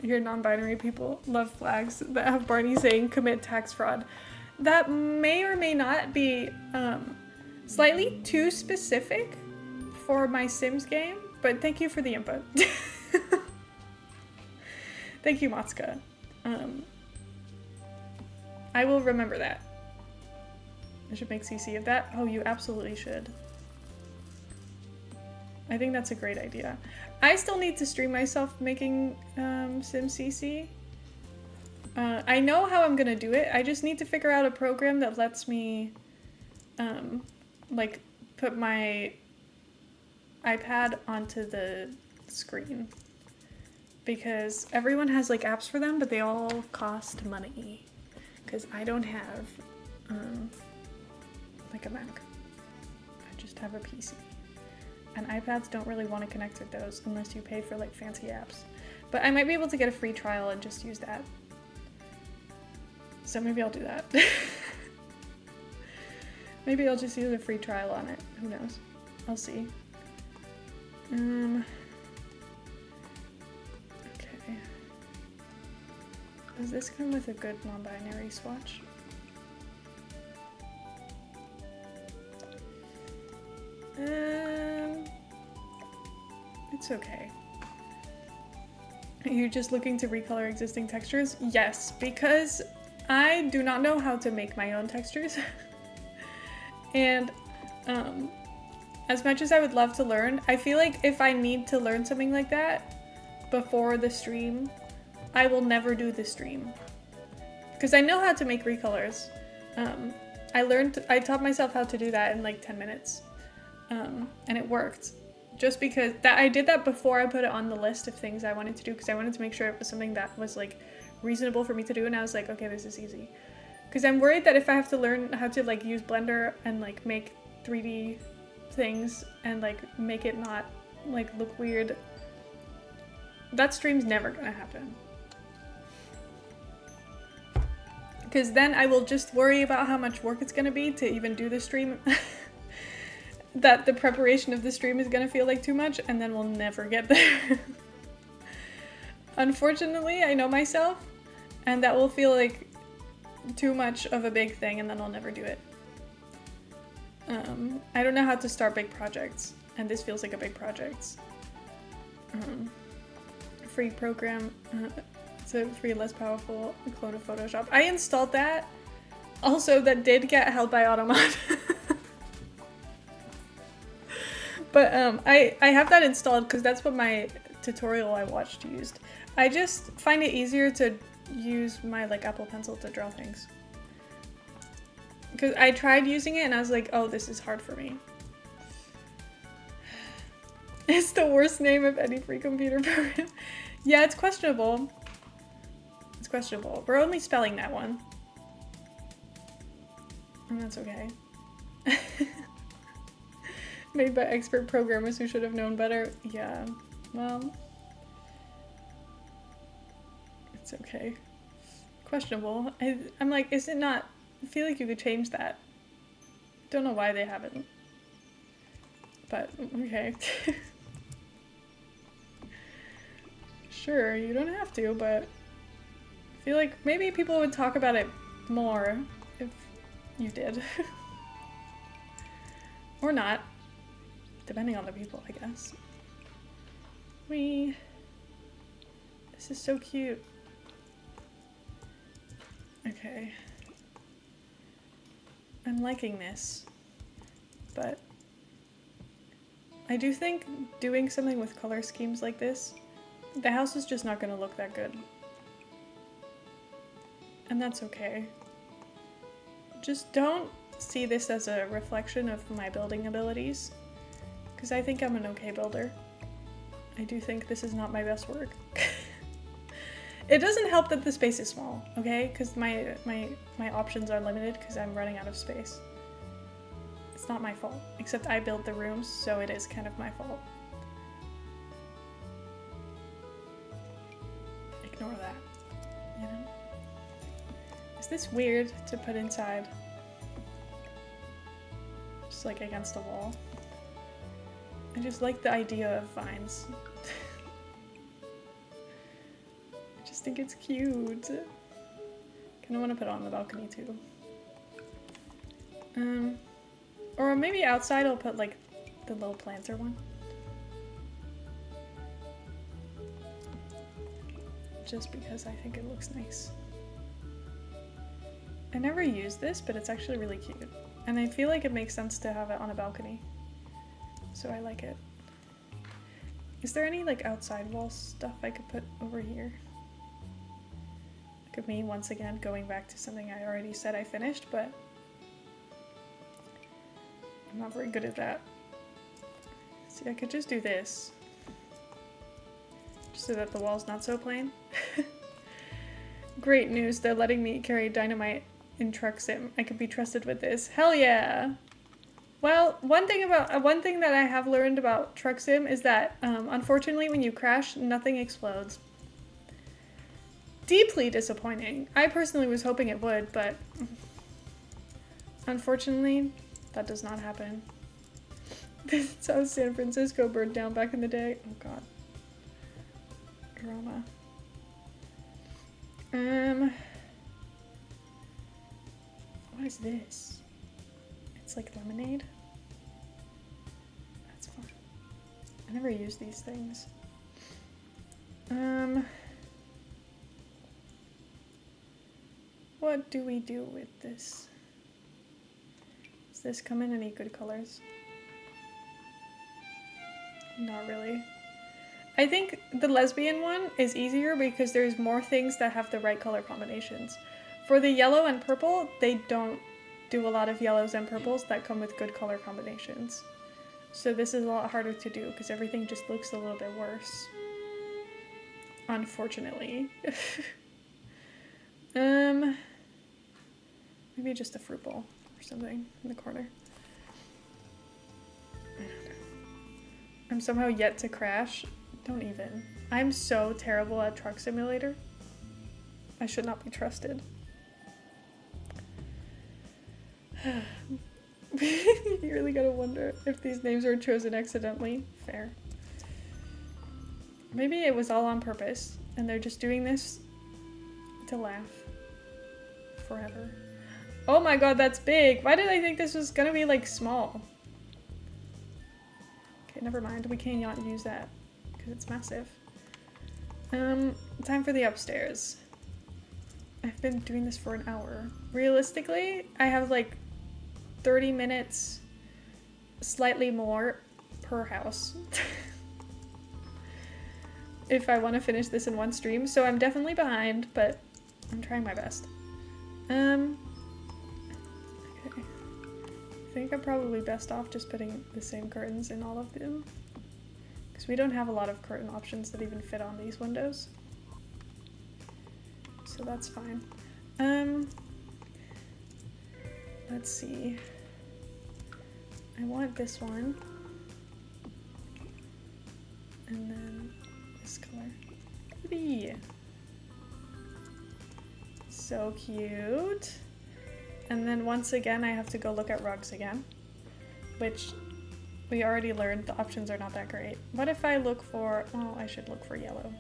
A: Your non-binary people love flags that have Barney saying commit tax fraud. That may or may not be slightly too specific for my Sims game, but thank you for the input. Thank you, Matsuka. I will remember that. I should make CC of that. Oh, you absolutely should. I think that's a great idea. I still need to stream myself making Sim CC. I know how I'm gonna do it. I just need to figure out a program that lets me like put my iPad onto the screen. Because everyone has like apps for them, but they all cost money. Because I don't have like a Mac. I just have a PC. And iPads don't really want to connect with those unless you pay for like fancy apps. But I might be able to get a free trial and just use that. So maybe I'll do that. Maybe I'll just use a free trial on it. Who knows? I'll see. Okay. Does this come with a good non-binary swatch? It's okay. Are you just looking to recolor existing textures? Yes, because I do not know how to make my own textures. And as much as I would love to learn, I feel like if I need to learn something like that before the stream, I will never do the stream. Because I know how to make recolors. I taught myself how to do that in like 10 minutes. And it worked. Just because I did that before I put it on the list of things I wanted to do, because I wanted to make sure it was something that was like reasonable for me to do, and I was like, okay, this is easy. Because I'm worried that if I have to learn how to like use Blender and like make 3D things and like make it not like look weird, that stream's never gonna happen. Because then I will just worry about how much work it's gonna be to even do the stream. That the preparation of the stream is gonna feel like too much, and then we'll never get there. Unfortunately, I know myself, and that will feel like too much of a big thing, and then I'll never do it. I don't know how to start big projects, and this feels like a big project. Free program, it's a free, less powerful clone of Photoshop. I installed that. Also, that did get held by Automod. But I have that installed because that's what my tutorial I watched used. I just find it easier to use my like Apple Pencil to draw things. Because I tried using it and I was like, oh, this is hard for me. It's the worst name of any free computer program. Yeah, it's questionable. It's questionable. We're only spelling that one. And that's okay. Made by expert programmers who should have known better. Yeah, well, it's okay. Questionable. I'm like, is it not? I feel like you could change that. Don't know why they haven't. But, okay. Sure, you don't have to, but I feel like maybe people would talk about it more if you did. Or not. Depending on the people, I guess. This is so cute. Okay. I'm liking this, but I do think doing something with color schemes like this, the house is just not gonna look that good. And that's okay. Just don't see this as a reflection of my building abilities. Because I think I'm an okay builder. I do think this is not my best work. It doesn't help that the space is small, okay? Because my options are limited because I'm running out of space. It's not my fault, except I built the rooms, so it is kind of my fault. Ignore that, you know? Is this weird to put inside? Just like against a wall. I just like the idea of vines. I just think it's cute. Kinda wanna put it on the balcony too. Or maybe outside I'll put like the little planter one. Just because I think it looks nice. I never use this, but it's actually really cute. And I feel like it makes sense to have it on a balcony. So I like it. Is there any like outside wall stuff I could put over here? Look at me once again going back to something I already said I finished, but I'm not very good at that. See, I could just do this. Just so that the wall's not so plain. Great news, they're letting me carry dynamite in Truck Sim. I could be trusted with this. Hell yeah! Well, one thing that I have learned about Truck Sim is that, unfortunately, when you crash, nothing explodes. Deeply disappointing. I personally was hoping it would, but unfortunately, that does not happen. This is how San Francisco burned down back in the day. Oh god. Drama. What is this? It's like lemonade. That's fun. I never use these things. What do we do with this? Does this come in any good colors? Not really. I think the lesbian one is easier because there's more things that have the right color combinations. For the yellow and purple, they don't do a lot of yellows and purples that come with good color combinations. So this is a lot harder to do because everything just looks a little bit worse. Unfortunately. Maybe just a fruit bowl or something in the corner. I don't know. I'm somehow yet to crash. Don't even. I'm so terrible at Truck Simulator. I should not be trusted. You really gotta wonder if these names were chosen accidentally. Fair. Maybe it was all on purpose, and they're just doing this to laugh forever. Oh my god, that's big! Why did I think this was gonna be, like, small? Okay, never mind. We can't use that, because it's massive. Time for the upstairs. I've been doing this for an hour. Realistically, I have, like, 30 minutes, slightly more, per house. If I want to finish this in one stream, so I'm definitely behind, but I'm trying my best. Okay. I think I'm probably best off just putting the same curtains in all of them, because we don't have a lot of curtain options that even fit on these windows. So that's fine. Let's see. I want this one. And then this color. Yippee! So cute. And then once again, I have to go look at rugs again, which we already learned the options are not that great. What if I look for, oh, I should look for yellow.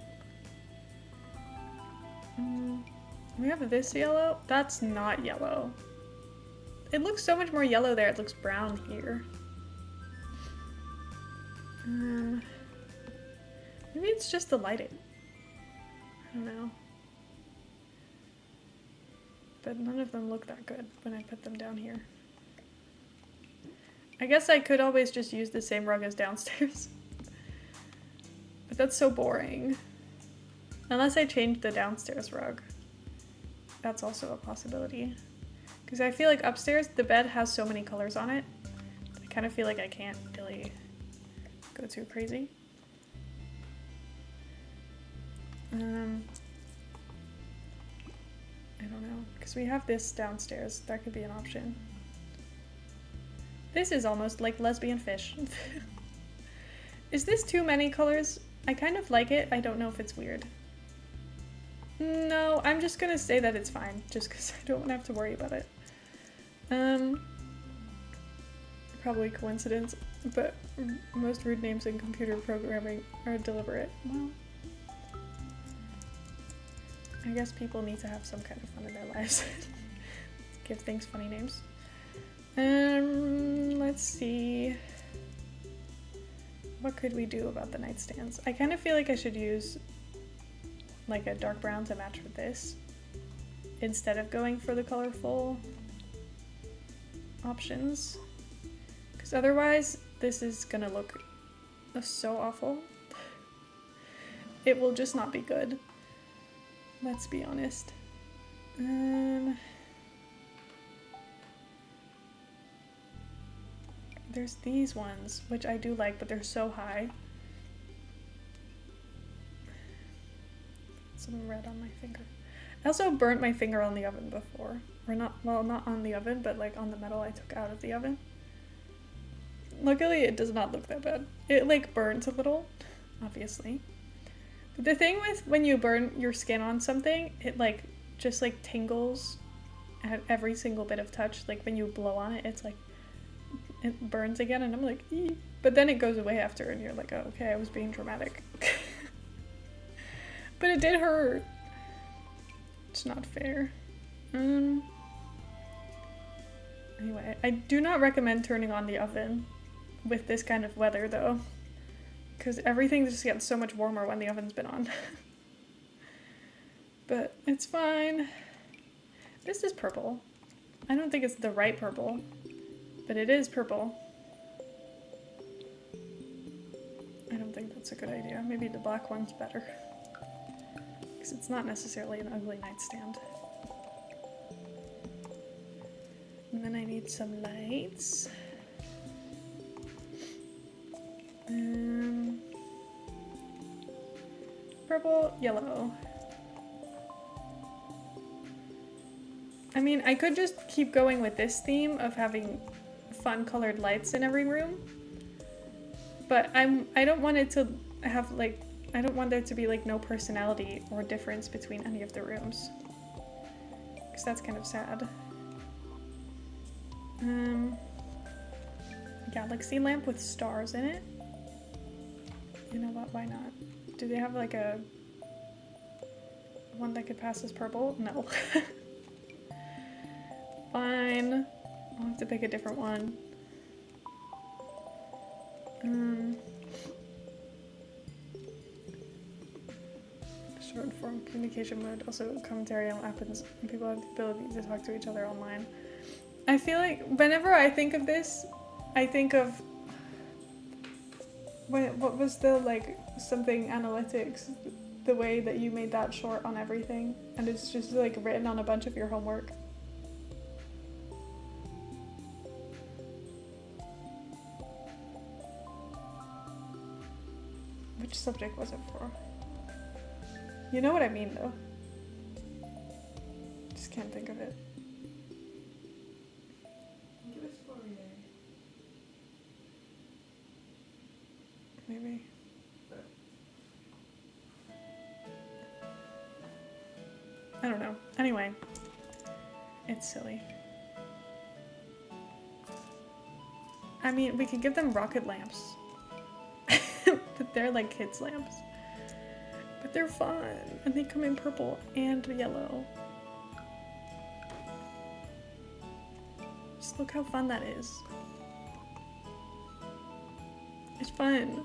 A: We have this yellow. That's not yellow. It looks so much more yellow there. It looks brown here. Maybe it's just the lighting. I don't know. But none of them look that good when I put them down here. I guess I could always just use the same rug as downstairs. But that's so boring. Unless I change the downstairs rug. That's also a possibility. Because I feel like upstairs, the bed has so many colors on it. I kind of feel like I can't really go too crazy. I don't know, because we have this downstairs. That could be an option. This is almost like lesbian fish. Is this too many colors? I kind of like it. I don't know if it's weird. No, I'm just gonna say that it's fine, just because I don't have to worry about it. Probably coincidence, but most rude names in computer programming are deliberate. Well, I guess people need to have some kind of fun in their lives. Give things funny names. Let's see. What could we do about the nightstands? I kind of feel like I should use like a dark brown to match with this instead of going for the colorful options. Because otherwise, this is gonna look so awful. It will just not be good. Let's be honest. There's these ones, which I do like, but they're so high. Some red on my finger. I also burnt my finger on the oven before. Or not, well, not on the oven, but like on the metal I took out of the oven. Luckily, it does not look that bad. It like burns a little, obviously. But the thing with when you burn your skin on something, it like just like tingles at every single bit of touch. Like when you blow on it, it's like, it burns again, and I'm like, ee. But then it goes away after, and you're like, oh, okay, I was being dramatic. But it did hurt. It's not fair. Anyway, I do not recommend turning on the oven with this kind of weather, though, because everything just gets so much warmer when the oven's been on. But it's fine. This is purple. I don't think it's the right purple, but it is purple. I don't think that's a good idea. Maybe the black one's better, because it's not necessarily an ugly nightstand. And then I need some lights. Purple, yellow. I mean, I could just keep going with this theme of having fun colored lights in every room, but I don't want it to have like, I don't want there to be like no personality or difference between any of the rooms, because that's kind of sad. Galaxy lamp with stars in it. You know what, why not? Do they have like a one that could pass as purple? No. Fine. I'll have to pick a different one. Short form communication mode, also commentary on what happens when people have the ability to talk to each other online. I feel like whenever I think of this, I think of what was the like something analytics, the way that you made that short on everything, and it's just like written on a bunch of your homework. Which subject was it for? You know what I mean, though. Just can't think of it. Maybe. I don't know. Anyway, it's silly. I mean, we could give them rocket lamps. But they're like kids' lamps. But they're fun, and they come in purple and yellow. Just look how fun that is. It's fun.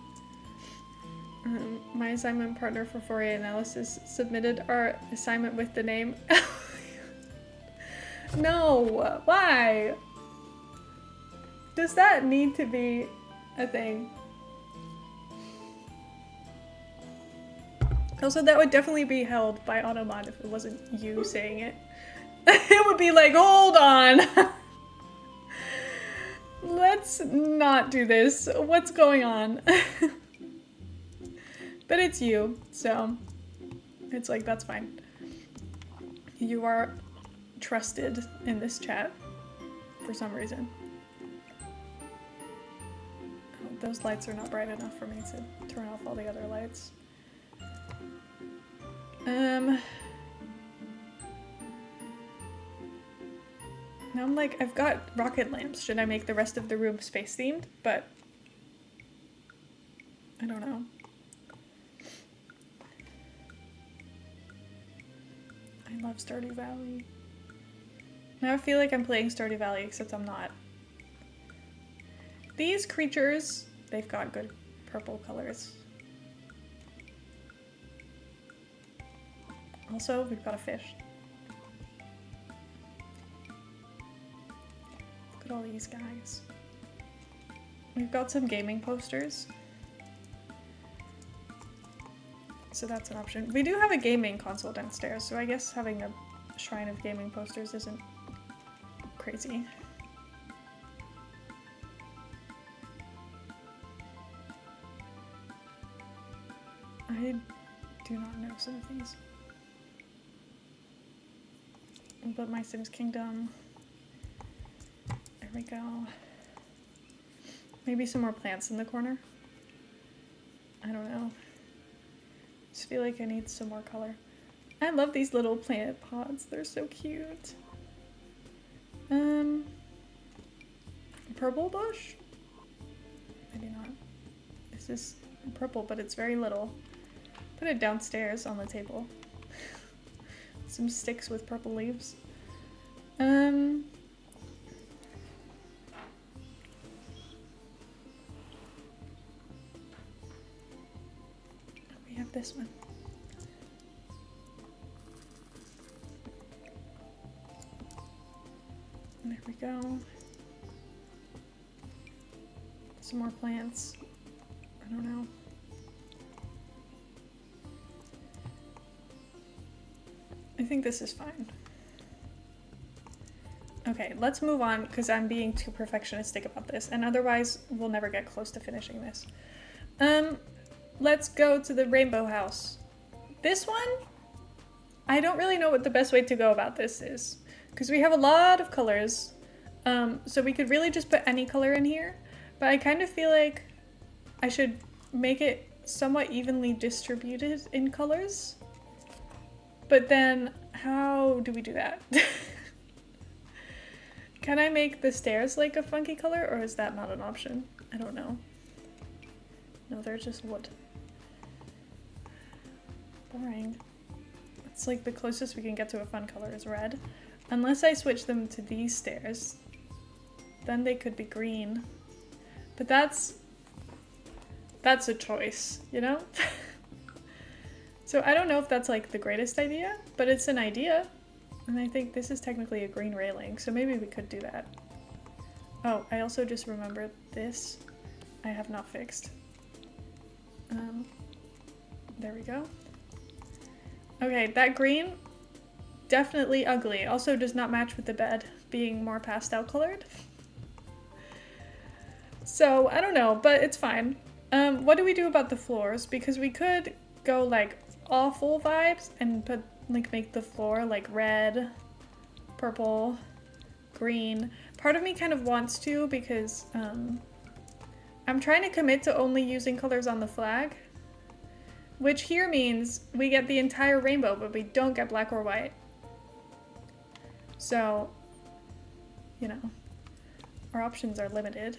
A: My assignment partner for Fourier analysis submitted our assignment with the name. No, why? Does that need to be a thing? Also, that would definitely be held by Automod if it wasn't you saying it. It would be like, hold on. Let's not do this. What's going on? But it's you, so it's like, that's fine. You are trusted in this chat for some reason. Oh, those lights are not bright enough for me to turn off all the other lights. Now I'm like, I've got rocket lamps. Should I make the rest of the room space themed? But I don't know. I love Stardew Valley. Now I feel like I'm playing Stardew Valley, except I'm not. These creatures, they've got good purple colors. Also, we've got a fish. Look at all these guys. We've got some gaming posters. So that's an option. We do have a gaming console downstairs, so I guess having a shrine of gaming posters isn't crazy. I do not know some of these. But My Sims Kingdom. There we go. Maybe some more plants in the corner. I don't know. Just feel like I need some more color. I love these little plant pods. They're so cute. Purple bush? Maybe not. This is purple, but it's very little. Put it downstairs on the table. Some sticks with purple leaves. We have this one. There we go. Some more plants. I don't know. I think this is fine. Okay, let's move on because I'm being too perfectionistic about this, and otherwise we'll never get close to finishing this. Let's go to the rainbow house. This one, I don't really know what the best way to go about this is because we have a lot of colors. So we could really just put any color in here, but I kind of feel like I should make it somewhat evenly distributed in colors. But then how do we do that? Can I make the stairs like a funky color, or is that not an option? I don't know. No, they're just wood. Boring. It's like the closest we can get to a fun color is red. Unless I switch them to these stairs, then they could be green. But that's a choice, you know? So I don't know if that's like the greatest idea, but it's an idea. And I think this is technically a green railing, so maybe we could do that. Oh, I also just remembered this I have not fixed. There we go. Okay, that green, definitely ugly. Also does not match with the bed being more pastel colored. So I don't know, but it's fine. What do we do about the floors? Because we could go like awful vibes and put like make the floor like red, purple, green. Part of me kind of wants to because I'm trying to commit to only using colors on the flag, which here means we get the entire rainbow, but we don't get black or white. So, you know, our options are limited.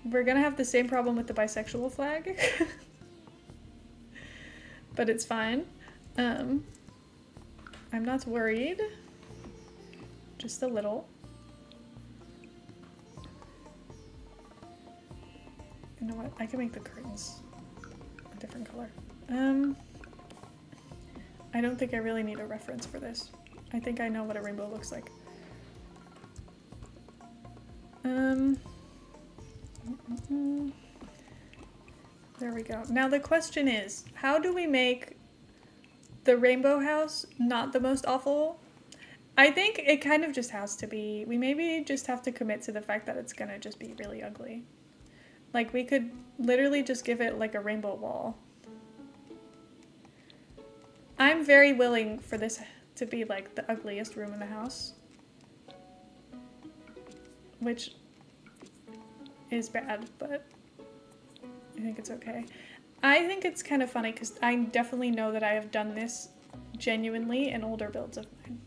A: We're gonna have the same problem with the bisexual flag. But it's fine. I'm not worried. Just a little. You know what? I can make the curtains a different color. I don't think I really need a reference for this. I think I know what a rainbow looks like. There we go. Now the question is, how do we make the rainbow house not the most awful? I think it kind of just has to be. We maybe just have to commit to the fact that it's gonna just be really ugly. Like we could literally just give it like a rainbow wall. I'm very willing for this to be like the ugliest room in the house. Which is bad, but I think it's okay. I think it's kind of funny because I definitely know that I have done this genuinely in older builds of mine.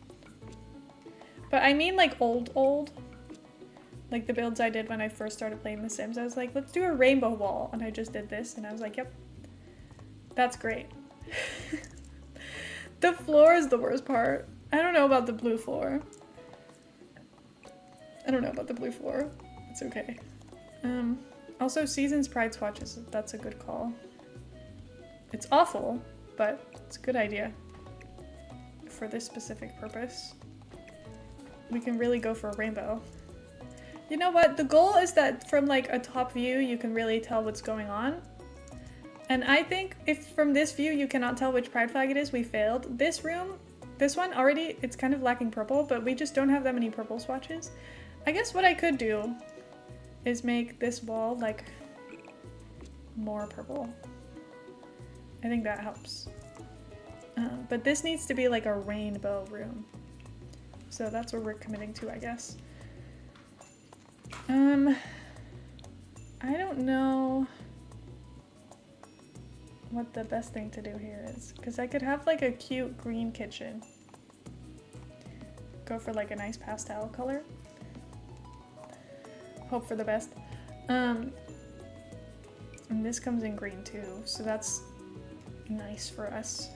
A: But I mean like old. Like the builds I did when I first started playing The Sims. I was like, let's do a rainbow wall. And I just did this and I was like, yep, that's great. The floor is the worst part. I don't know about the blue floor. It's okay. Also, Seasons Pride swatches. That's a good call. It's awful, but it's a good idea for this specific purpose. We can really go for a rainbow. You know what? The goal is that from like a top view, you can really tell what's going on. And I think if from this view you cannot tell which pride flag it is, we failed. This room, this one already, it's kind of lacking purple, but we just don't have that many purple swatches. I guess what I could do is make this wall like more purple. I think that helps. But this needs to be like a rainbow room. So that's what we're committing to, I guess. I don't know what the best thing to do here is, because I could have like a cute green kitchen. Go for like a nice pastel color. Hope for the best. And this comes in green too, so that's nice for us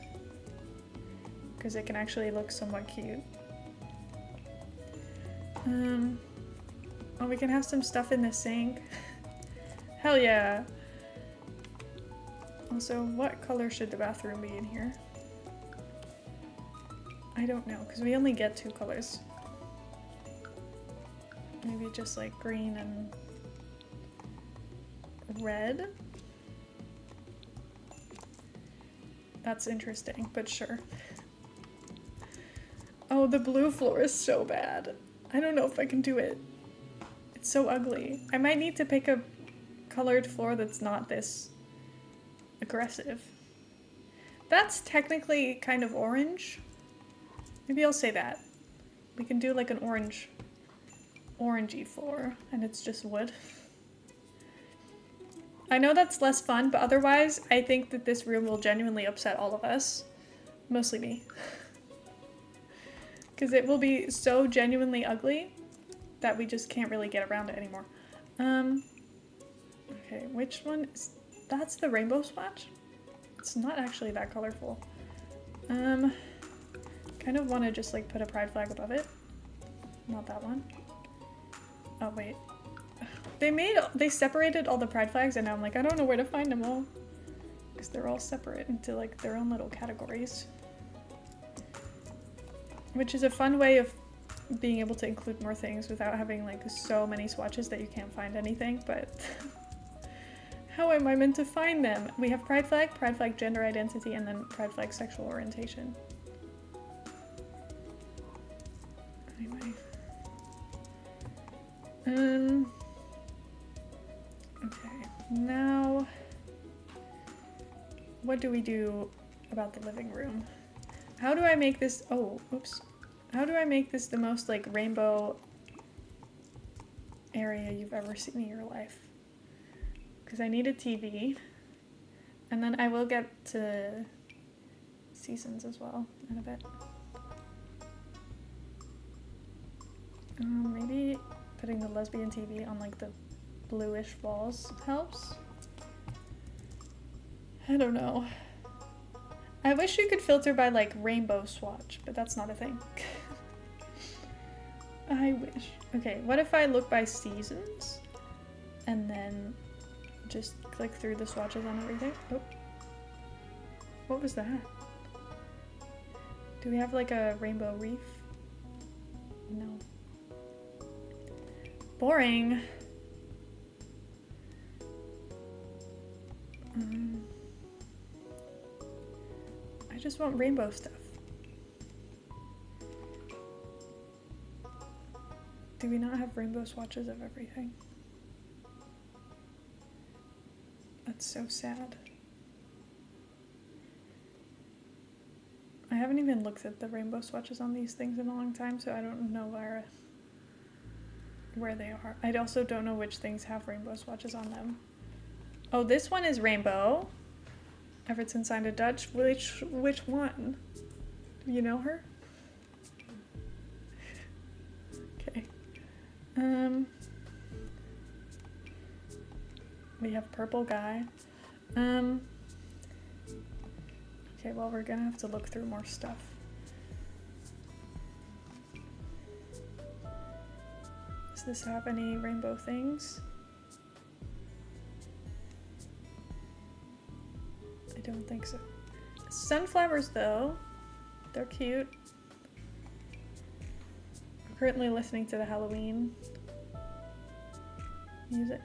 A: because it can actually look somewhat cute. Oh, we can have some stuff in the sink. Hell yeah. Also, what color should the bathroom be in here? I don't know, because we only get 2 colors. Maybe just like green and red? That's interesting, but sure. Oh, the blue floor is so bad. I don't know if I can do it. It's so ugly. I might need to pick a colored floor that's not this aggressive. That's technically kind of orange. Maybe I'll say that. We can do like an orangey floor, and it's just wood. I know that's less fun, but otherwise, I think that this room will genuinely upset all of us. Mostly me. Because it will be so genuinely ugly that we just can't really get around it anymore. Okay, which one is... That's the rainbow swatch? It's not actually that colorful. Kind of want to just like put a pride flag above it. Not that one. Oh, wait. They separated all the pride flags and now I'm like, I don't know where to find them all. Because they're all separate into like their own little categories. Which is a fun way of being able to include more things without having like so many swatches that you can't find anything, but how am I meant to find them? We have pride flag gender identity, and then pride flag sexual orientation. Anyway. Okay, now what do we do about the living room? How do I make this, oh, oops. How do I make this the most like rainbow area you've ever seen in your life? Because I need a TV. And then I will get to seasons as well in a bit. Maybe putting the lesbian TV on like the bluish walls helps. I don't know. I wish you could filter by like rainbow swatch, but that's not a thing. I wish. Okay, what if I look by seasons and then just click through the swatches on everything? Oh. What was that? Do we have like a rainbow reef? No. Boring. I just want rainbow stuff. Do we not have rainbow swatches of everything? That's so sad. I haven't even looked at the rainbow swatches on these things in a long time, so I don't know where they are. I also don't know which things have rainbow swatches on them. Oh, this one is rainbow. Everton signed a Dutch. Which one? Do you know her? Okay. We have purple guy. Okay, well, we're gonna have to look through more stuff. Does this have any rainbow things? I don't think so. Sunflowers, though, they're cute. We're currently listening to the Halloween music.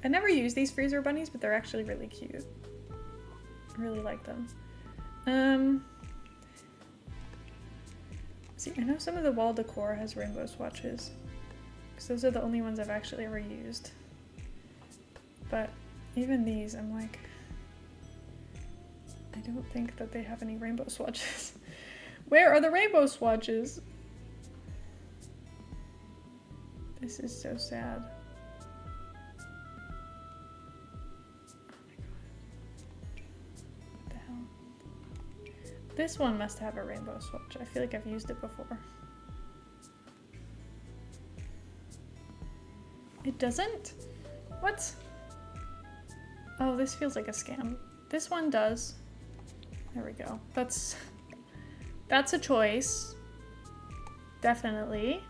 A: I never use these freezer bunnies, but they're actually really cute. I really like them. See, I know some of the wall decor has rainbow swatches, because those are the only ones I've actually ever used. But even these, I'm like, I don't think that they have any rainbow swatches. Where are the rainbow swatches? This is so sad. This one must have a rainbow swatch. I feel like I've used it before. It doesn't? What? Oh, this feels like a scam. This one does. There we go. That's a choice. Definitely.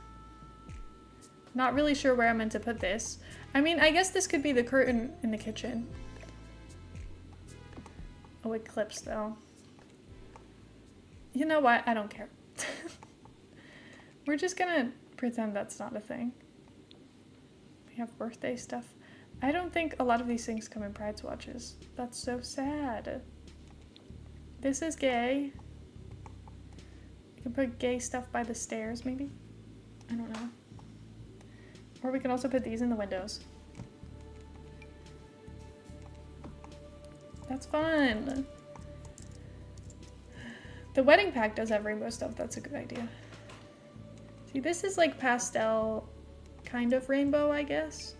A: Not really sure where I'm meant to put this. I mean, I guess this could be the curtain in the kitchen. Oh, it clips though. You know what? I don't care. We're just gonna pretend that's not a thing. We have birthday stuff. I don't think a lot of these things come in pride swatches. That's so sad. This is gay. We can put gay stuff by the stairs, maybe? I don't know. Or we can also put these in the windows. That's fun. The wedding pack does have rainbow stuff. That's a good idea. See, this is like pastel kind of rainbow, I guess.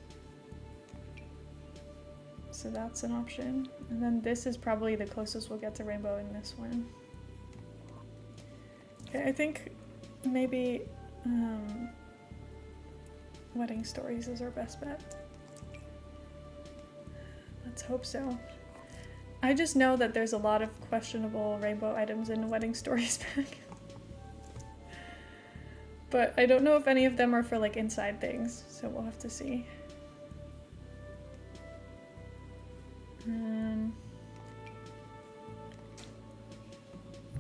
A: So that's an option. And then this is probably the closest we'll get to rainbow in this one. Okay, I think maybe Wedding Stories is our best bet. Let's hope so. I just know that there's a lot of questionable rainbow items in the Wedding Stories pack. But I don't know if any of them are for like inside things, so we'll have to see.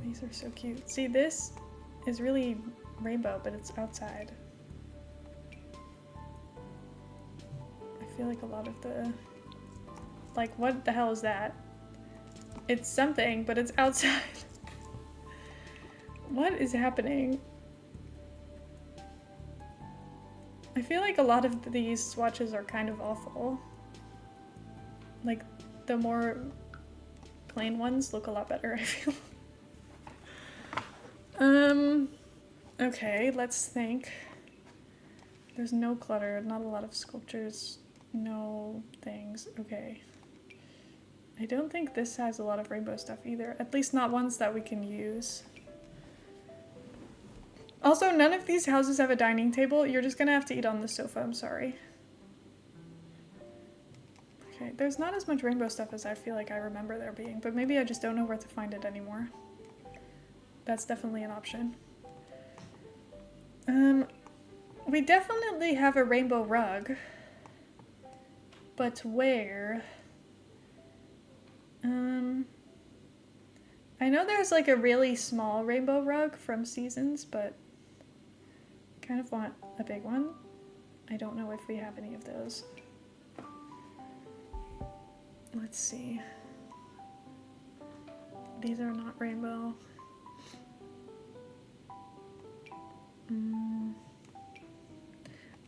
A: These are so cute. See, this is really rainbow, but it's outside. I feel like a lot of the... Like, what the hell is that? It's something, but it's outside. What is happening? I feel like a lot of these swatches are kind of awful. Like, the more plain ones look a lot better, I feel. Okay, let's think. There's no clutter, not a lot of sculptures, no things. Okay. I don't think this has a lot of rainbow stuff either. At least not ones that we can use. Also, none of these houses have a dining table. You're just gonna have to eat on the sofa, I'm sorry. Okay, there's not as much rainbow stuff as I feel like I remember there being, but maybe I just don't know where to find it anymore. That's definitely an option. We definitely have a rainbow rug. But where? I know there's like a really small rainbow rug from Seasons, but I kind of want a big one. I don't know if we have any of those. Let's see. These are not rainbow.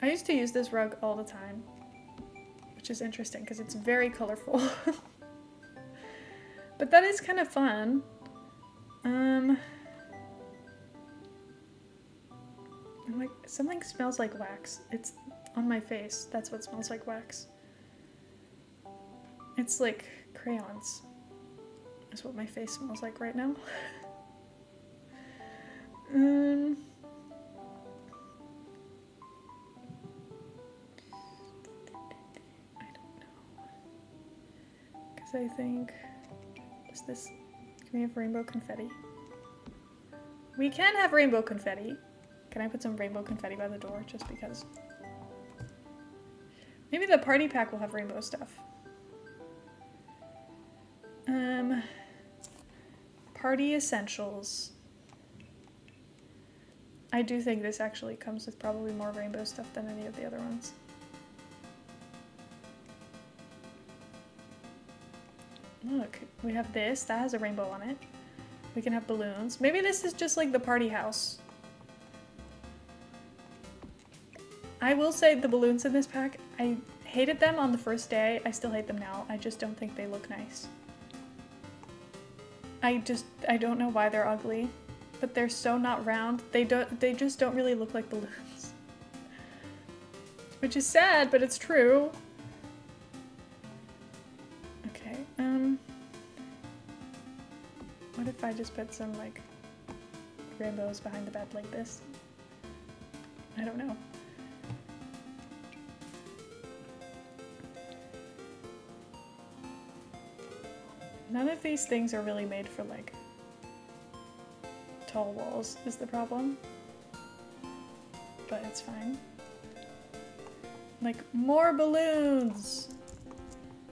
A: I used to use this rug all the time, which is interesting because it's very colorful. But that is kind of fun. I'm like, something smells like wax. It's on my face. That's what smells like wax. It's like crayons. That's what my face smells like right now. I don't know. Because I think, is this, can we have rainbow confetti? We can have rainbow confetti. Can I put some rainbow confetti by the door just because? Maybe the party pack will have rainbow stuff. Party essentials. I do think this actually comes with probably more rainbow stuff than any of the other ones. Look, we have this. That has a rainbow on it. We can have balloons. Maybe this is just like the party house. I will say the balloons in this pack, I hated them on the first day. I still hate them now. I just don't think they look nice. I don't know why they're ugly, but they're so not round. They just don't really look like balloons. Which is sad, but it's true. Okay, what if I just put some like rainbows behind the bed like this? I don't know. None of these things are really made for like tall walls is the problem, but it's fine. Like more balloons.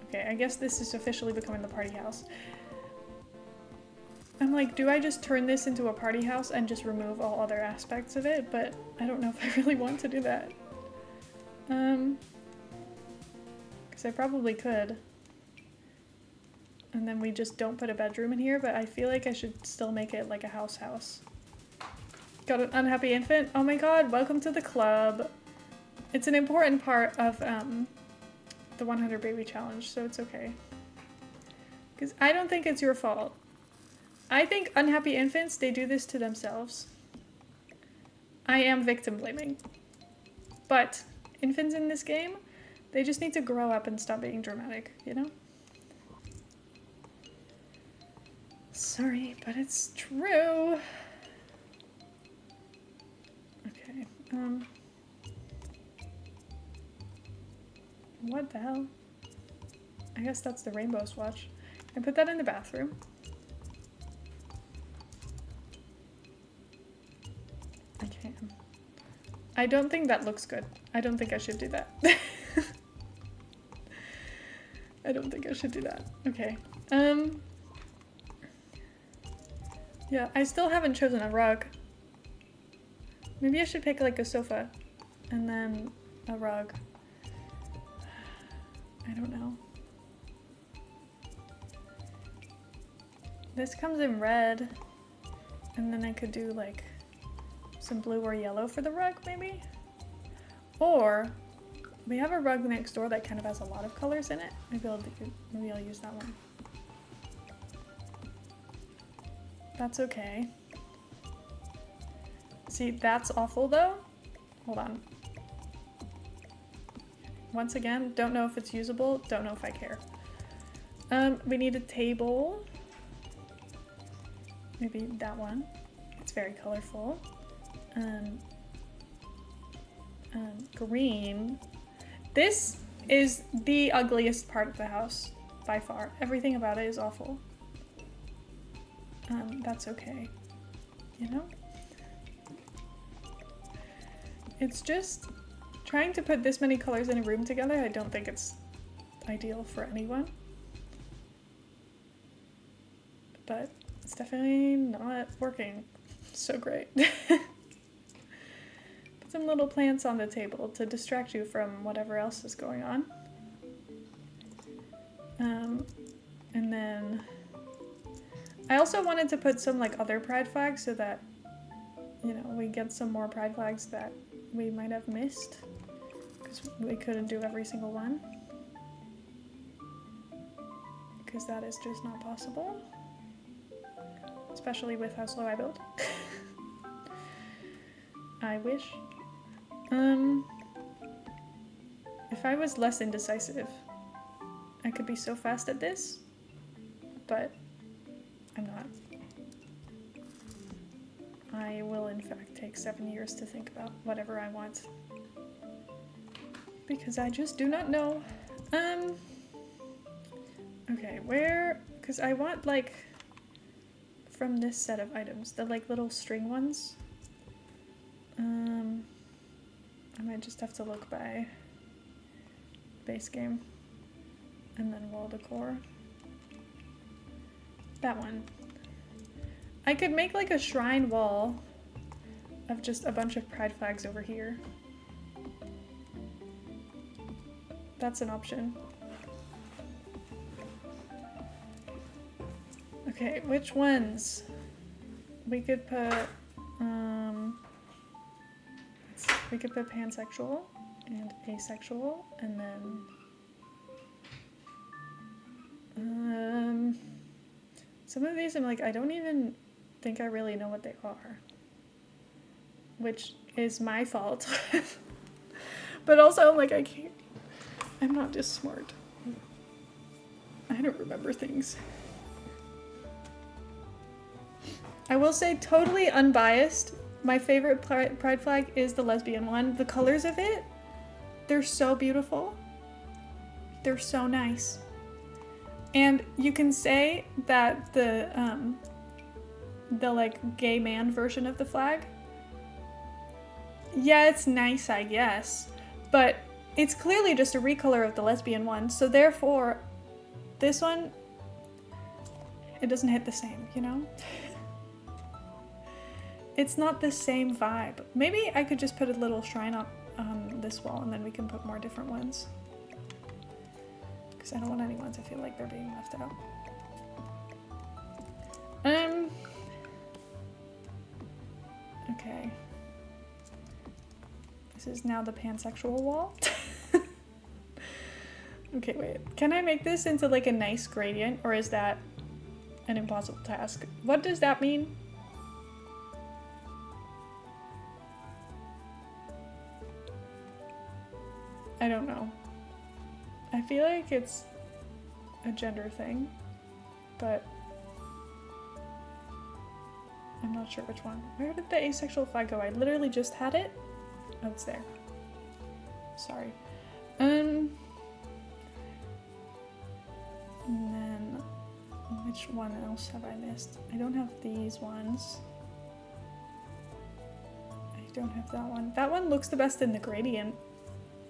A: Okay, I guess this is officially becoming the party house. I'm like, do I just turn this into a party house and just remove all other aspects of it? But I don't know if I really want to do that. Because I probably could. And then we just don't put a bedroom in here, but I feel like I should still make it like a house. Got an unhappy infant? Oh my god, welcome to the club. It's an important part of the 100 baby challenge, so it's okay. Because I don't think it's your fault. I think unhappy infants, they do this to themselves. I am victim blaming. But infants in this game, they just need to grow up and stop being dramatic, you know? Sorry, but it's true. Okay, what the hell? I guess that's the rainbow swatch. I put that in the bathroom. I can. I don't think that looks good. I don't think I should do that. I don't think I should do that. Okay. Yeah, I still haven't chosen a rug. Maybe I should pick like a sofa and then a rug. I don't know. This comes in red, and then I could do like some blue or yellow for the rug maybe? Or we have a rug next door that kind of has a lot of colors in it. Maybe I'll use that one. That's okay. See, that's awful though. Hold on. Once again, don't know if it's usable, don't know if I care. We need a table. Maybe that one. It's very colorful. Green. This is the ugliest part of the house, by far. Everything about it is awful. That's okay, you know? It's just trying to put this many colors in a room together. I don't think it's ideal for anyone. But it's definitely not working so great. Put some little plants on the table to distract you from whatever else is going on. And then I also wanted to put some like other pride flags so that, you know, we get some more pride flags that we might have missed because we couldn't do every single one. because that is just not possible. Especially with how slow I build. I wish. If I was less indecisive, I could be so fast at this, but I'm not. I will in fact take 7 years to think about whatever I want. Because I just do not know. Okay, where, because I want like, from this set of items, the like little string ones. I might just have to look by base game and then wall decor. That one. I could make like a shrine wall of just a bunch of pride flags over here. That's an option. Okay, which ones? We could put, we could put pansexual and asexual, and then, some of these I'm like, I don't even think I really know what they are, which is my fault. But also I'm like, I'm not just smart. I don't remember things. I will say, totally unbiased, my favorite pride flag is the lesbian one. The colors of it, they're so beautiful. They're so nice. And you can say that the like gay man version of the flag, yeah, it's nice, I guess, but it's clearly just a recolor of the lesbian one. So therefore, this one, it doesn't hit the same, you know? It's not the same vibe. Maybe I could just put a little shrine up on this wall and then we can put more different ones. Because I don't want anyone to feel like they're being left out. Okay. This is now the pansexual wall. Okay, wait. Can I make this into like a nice gradient, or is that an impossible task? What does that mean? I don't know. I feel like it's a gender thing, but I'm not sure which one. Where did the asexual flag go? I literally just had it. Oh, it's there. Sorry. And then which one else have I missed? I don't have these ones. I don't have that one. That one looks the best in the gradient.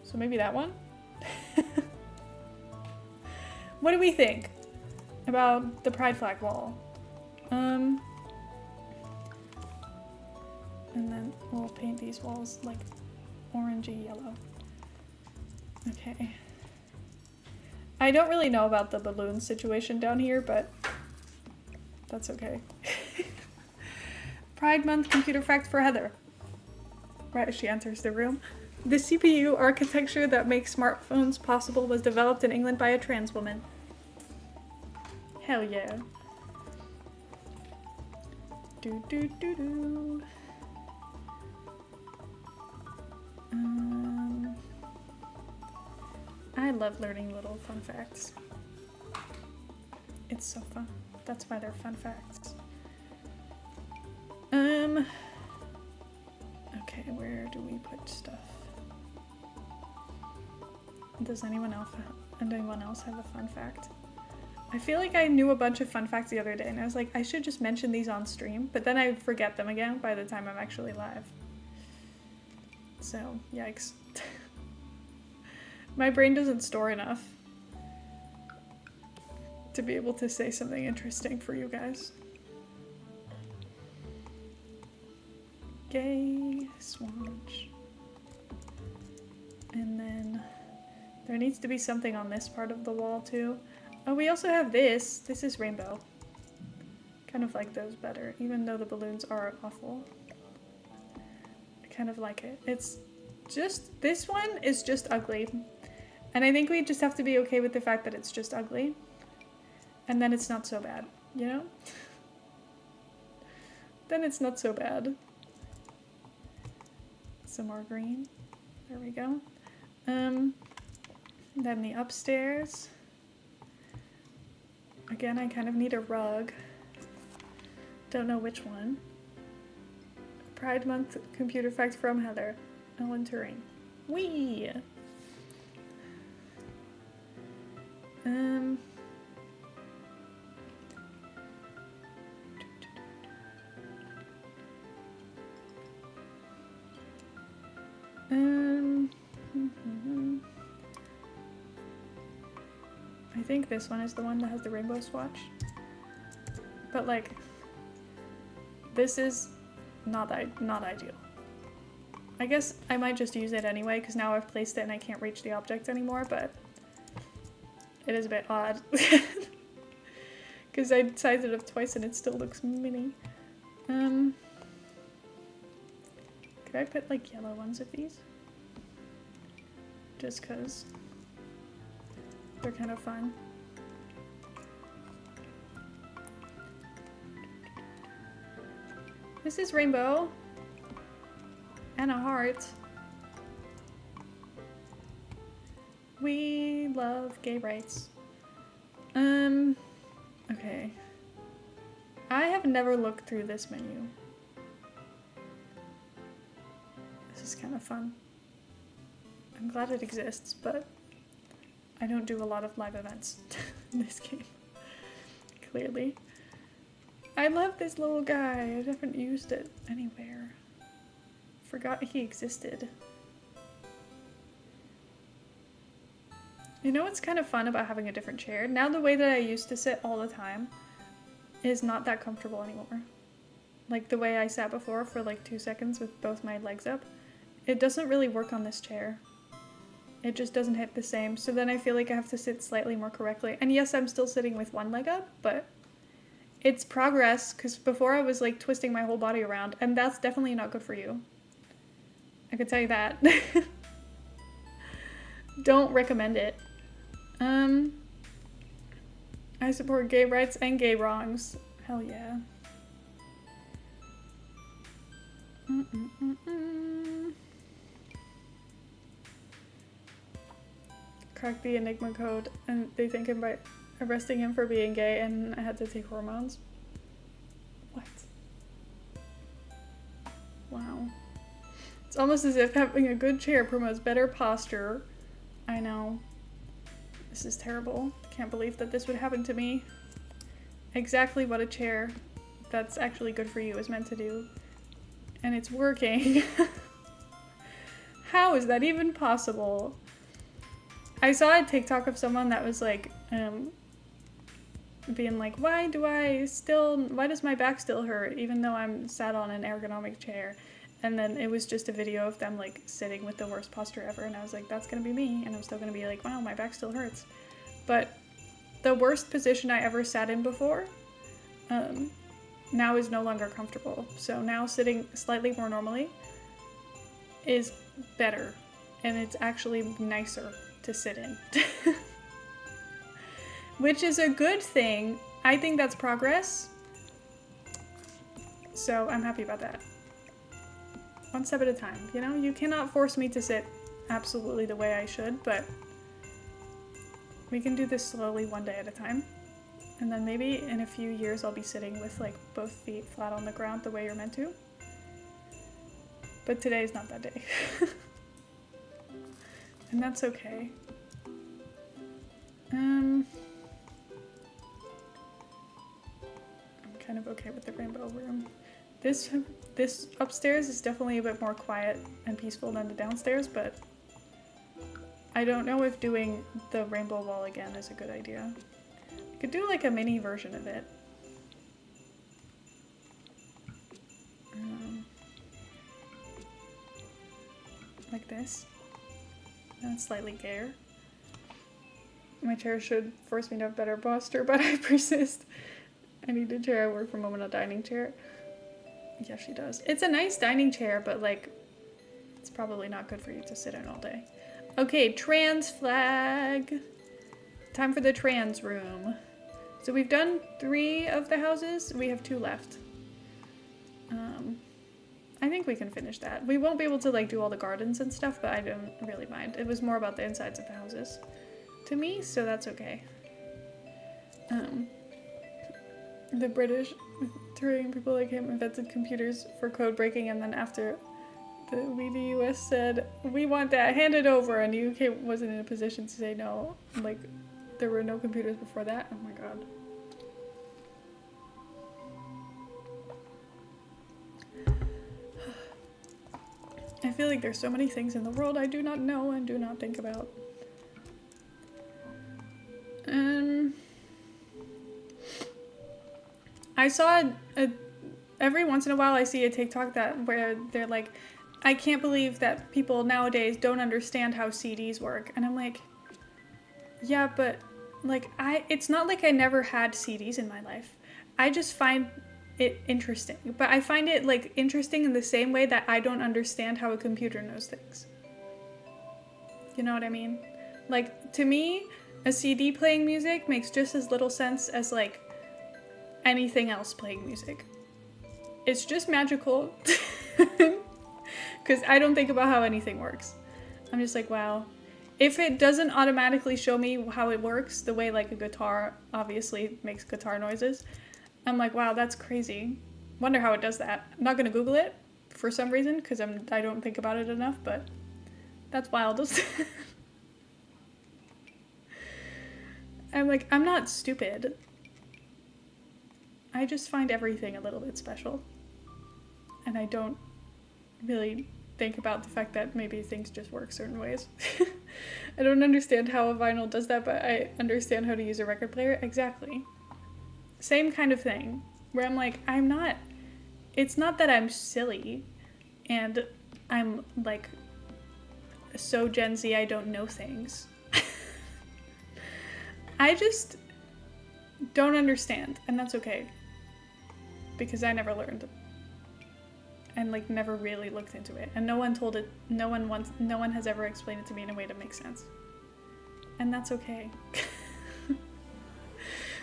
A: So maybe that one? What do we think about the pride flag wall? And then we'll paint these walls like orangey yellow. Okay. I don't really know about the balloon situation down here, but that's okay. Pride Month computer fact for Heather. Right as she enters the room. The CPU architecture that makes smartphones possible was developed in England by a trans woman. Hell yeah. Do do do do. I love learning little fun facts. It's so fun. That's why they're fun facts. Okay, where do we put stuff? Does anyone else have a fun fact? I feel like I knew a bunch of fun facts the other day and I was like, I should just mention these on stream, but then I forget them again by the time I'm actually live. So, yikes. My brain doesn't store enough to be able to say something interesting for you guys. Gay swatch. And then there needs to be something on this part of the wall too. Oh, we also have this. This is rainbow. Kind of like those better, even though the balloons are awful. I kind of like it. It's just, this one is just ugly. And I think we just have to be okay with the fact that it's just ugly. And then it's not so bad, you know? Then it's not so bad. Some more green. There we go. Then the upstairs. Again, I kind of need a rug. Don't know which one. Pride Month computer fact from Heather. Ellen Turing. Whee! I think this one is the one that has the rainbow swatch. But like, this is not ideal. I guess I might just use it anyway because now I've placed it and I can't reach the object anymore, but it is a bit odd. Because I sized it up twice and it still looks mini. Could I put like yellow ones of these? Just because they're kind of fun. This is rainbow. And a heart. We love gay rights. Okay. I have never looked through this menu. This is kind of fun. I'm glad it exists, but I don't do a lot of live events in this game. Clearly. I love this little guy. I haven't used it anywhere. Forgot he existed. You know what's kind of fun about having a different chair? Now the way that I used to sit all the time is not that comfortable anymore. Like the way I sat before for like 2 seconds with both my legs up. It doesn't really work on this chair. It just doesn't hit the same. So then I feel like I have to sit slightly more correctly. And yes, I'm still sitting with one leg up, but it's progress because before I was like twisting my whole body around and that's definitely not good for you. I can tell you that. Don't recommend it. I support gay rights and gay wrongs. Hell yeah. Cracked the Enigma code and they think I'm arresting him for being gay and I had to take hormones. What? Wow. It's almost as if having a good chair promotes better posture. I know. This is terrible. Can't believe that this would happen to me. Exactly what a chair that's actually good for you is meant to do. And it's working. How is that even possible? I saw a TikTok of someone that was like, being like, why does my back still hurt even though I'm sat on an ergonomic chair? And then it was just a video of them like sitting with the worst posture ever. And I was like, that's gonna be me. And I'm still gonna be like, wow, my back still hurts. But the worst position I ever sat in before, now is no longer comfortable. So now sitting slightly more normally is better. And it's actually nicer to sit in. Which is a good thing. I think that's progress. So I'm happy about that. One step at a time, you know? You cannot force me to sit absolutely the way I should, but we can do this slowly one day at a time. And then maybe in a few years I'll be sitting with like both feet flat on the ground the way you're meant to. But today is not that day. And that's okay. I'm kind of okay with the rainbow room. This upstairs is definitely a bit more quiet and peaceful than the downstairs, but I don't know if doing the rainbow wall again is a good idea. Could do like a mini version of it. Like this. And slightly gayer. My chair should force me to have better posture, but I persist. I need a chair. I work from home in a dining chair. Yeah, she does. It's a nice dining chair, but like, it's probably not good for you to sit in all day. Okay, trans flag. Time for the trans room. So we've done 3 of the houses. We have 2 left. I think we can finish that. We won't be able to like do all the gardens and stuff, but I don't really mind. It was more about the insides of the houses to me, so that's okay. The British, Turing people like him, invented computers for code breaking, and then after the US said, we want that, hand it over, and the UK wasn't in a position to say no. Like, there were no computers before that. Oh my god. I feel like there's so many things in the world I do not know and do not think about. I saw every once in a while I see a TikTok where they're like, I can't believe that people nowadays don't understand how CDs work. And I'm like, yeah, but like it's not like I never had CDs in my life. I just find it interesting. But I find it like interesting in the same way that I don't understand how a computer knows things. You know what I mean? Like, to me, a CD playing music makes just as little sense as like anything else playing music. It's just magical. Because I don't think about how anything works. I'm just like, wow. If it doesn't automatically show me how it works, the way like a guitar obviously makes guitar noises, I'm like, wow, that's crazy. Wonder how it does that. I'm not gonna Google it for some reason because I don't think about it enough, but that's wild. I'm like, I'm not stupid. I just find everything a little bit special. And I don't really think about the fact that maybe things just work certain ways. I don't understand how a vinyl does that, but I understand how to use a record player. Exactly. Same kind of thing. Where I'm like, it's not that I'm silly and I'm like so Gen Z I don't know things. I just don't understand, and that's okay. Because I never learned. And like never really looked into it. And no one has ever explained it to me in a way that makes sense. And that's okay.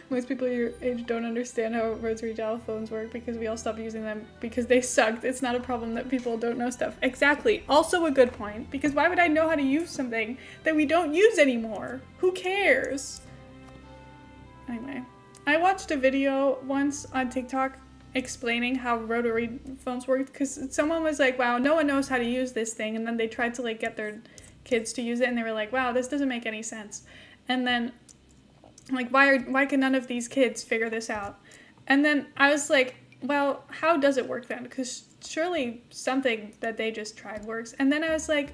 A: Most people your age don't understand how rotary dial phones work because we all stopped using them because they sucked. It's not a problem that people don't know stuff. Exactly. Also a good point, because why would I know how to use something that we don't use anymore? Who cares? Anyway, I watched a video once on TikTok explaining how rotary phones worked because someone was like, wow, no one knows how to use this thing, and then they tried to like get their kids to use it and they were like, wow, this doesn't make any sense. And then like, why can none of these kids figure this out? And then I was like, well, how does it work then? Because surely something that they just tried works. And then I was like,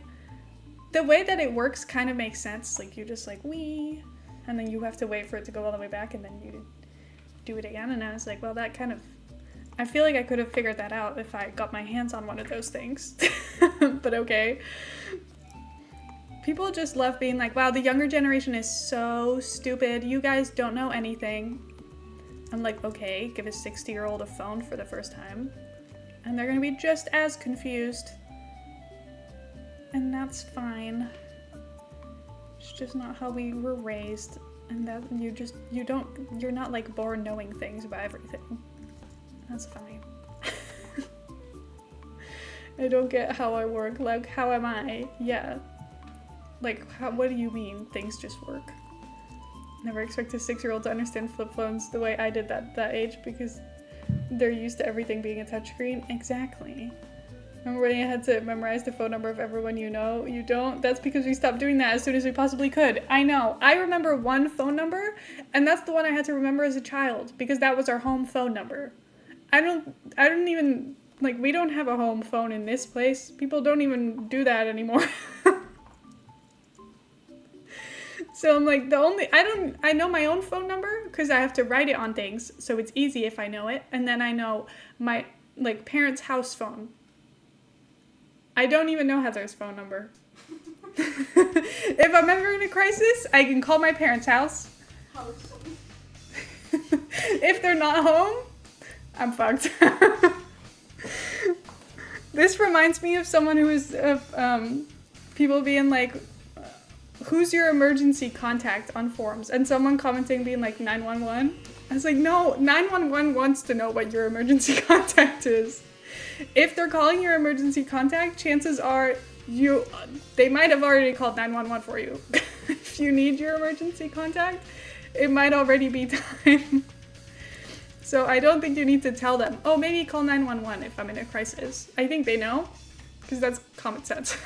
A: the way that it works kind of makes sense. Like, you just like, wee, and then you have to wait for it to go all the way back, and then you do it again. And I was like, well, that kind of, I feel like I could have figured that out if I got my hands on one of those things. But okay. People just love being like, wow, the younger generation is so stupid. You guys don't know anything. I'm like, okay, give a 60-year-old a phone for the first time, and they're gonna be just as confused. And that's fine. It's just not how we were raised. And that you're not like born knowing things about everything. That's fine. I don't get how I work. Like, how am I? Yeah. Like, what do you mean things just work? Never expect a 6-year-old to understand flip phones the way I did that age because they're used to everything being a touchscreen. Exactly. Remember when you had to memorize the phone number of everyone you know? You don't? That's because we stopped doing that as soon as we possibly could. I know. I remember one phone number, and that's the one I had to remember as a child because that was our home phone number. I don't even, like, we don't have a home phone in this place. People don't even do that anymore. So I'm like, I know my own phone number because I have to write it on things, so it's easy if I know it. And then I know my, like, parents' house phone. I don't even know Heather's phone number. If I'm ever in a crisis, I can call my parents' house. If they're not home, I'm fucked. This reminds me of someone who was, people being like, who's your emergency contact on forums? And someone commenting being like 911. I was like, no, 911 wants to know what your emergency contact is. If they're calling your emergency contact, chances are they might have already called 911 for you. If you need your emergency contact, it might already be time. So I don't think you need to tell them, oh, maybe call 911 if I'm in a crisis. I think they know, because that's common sense.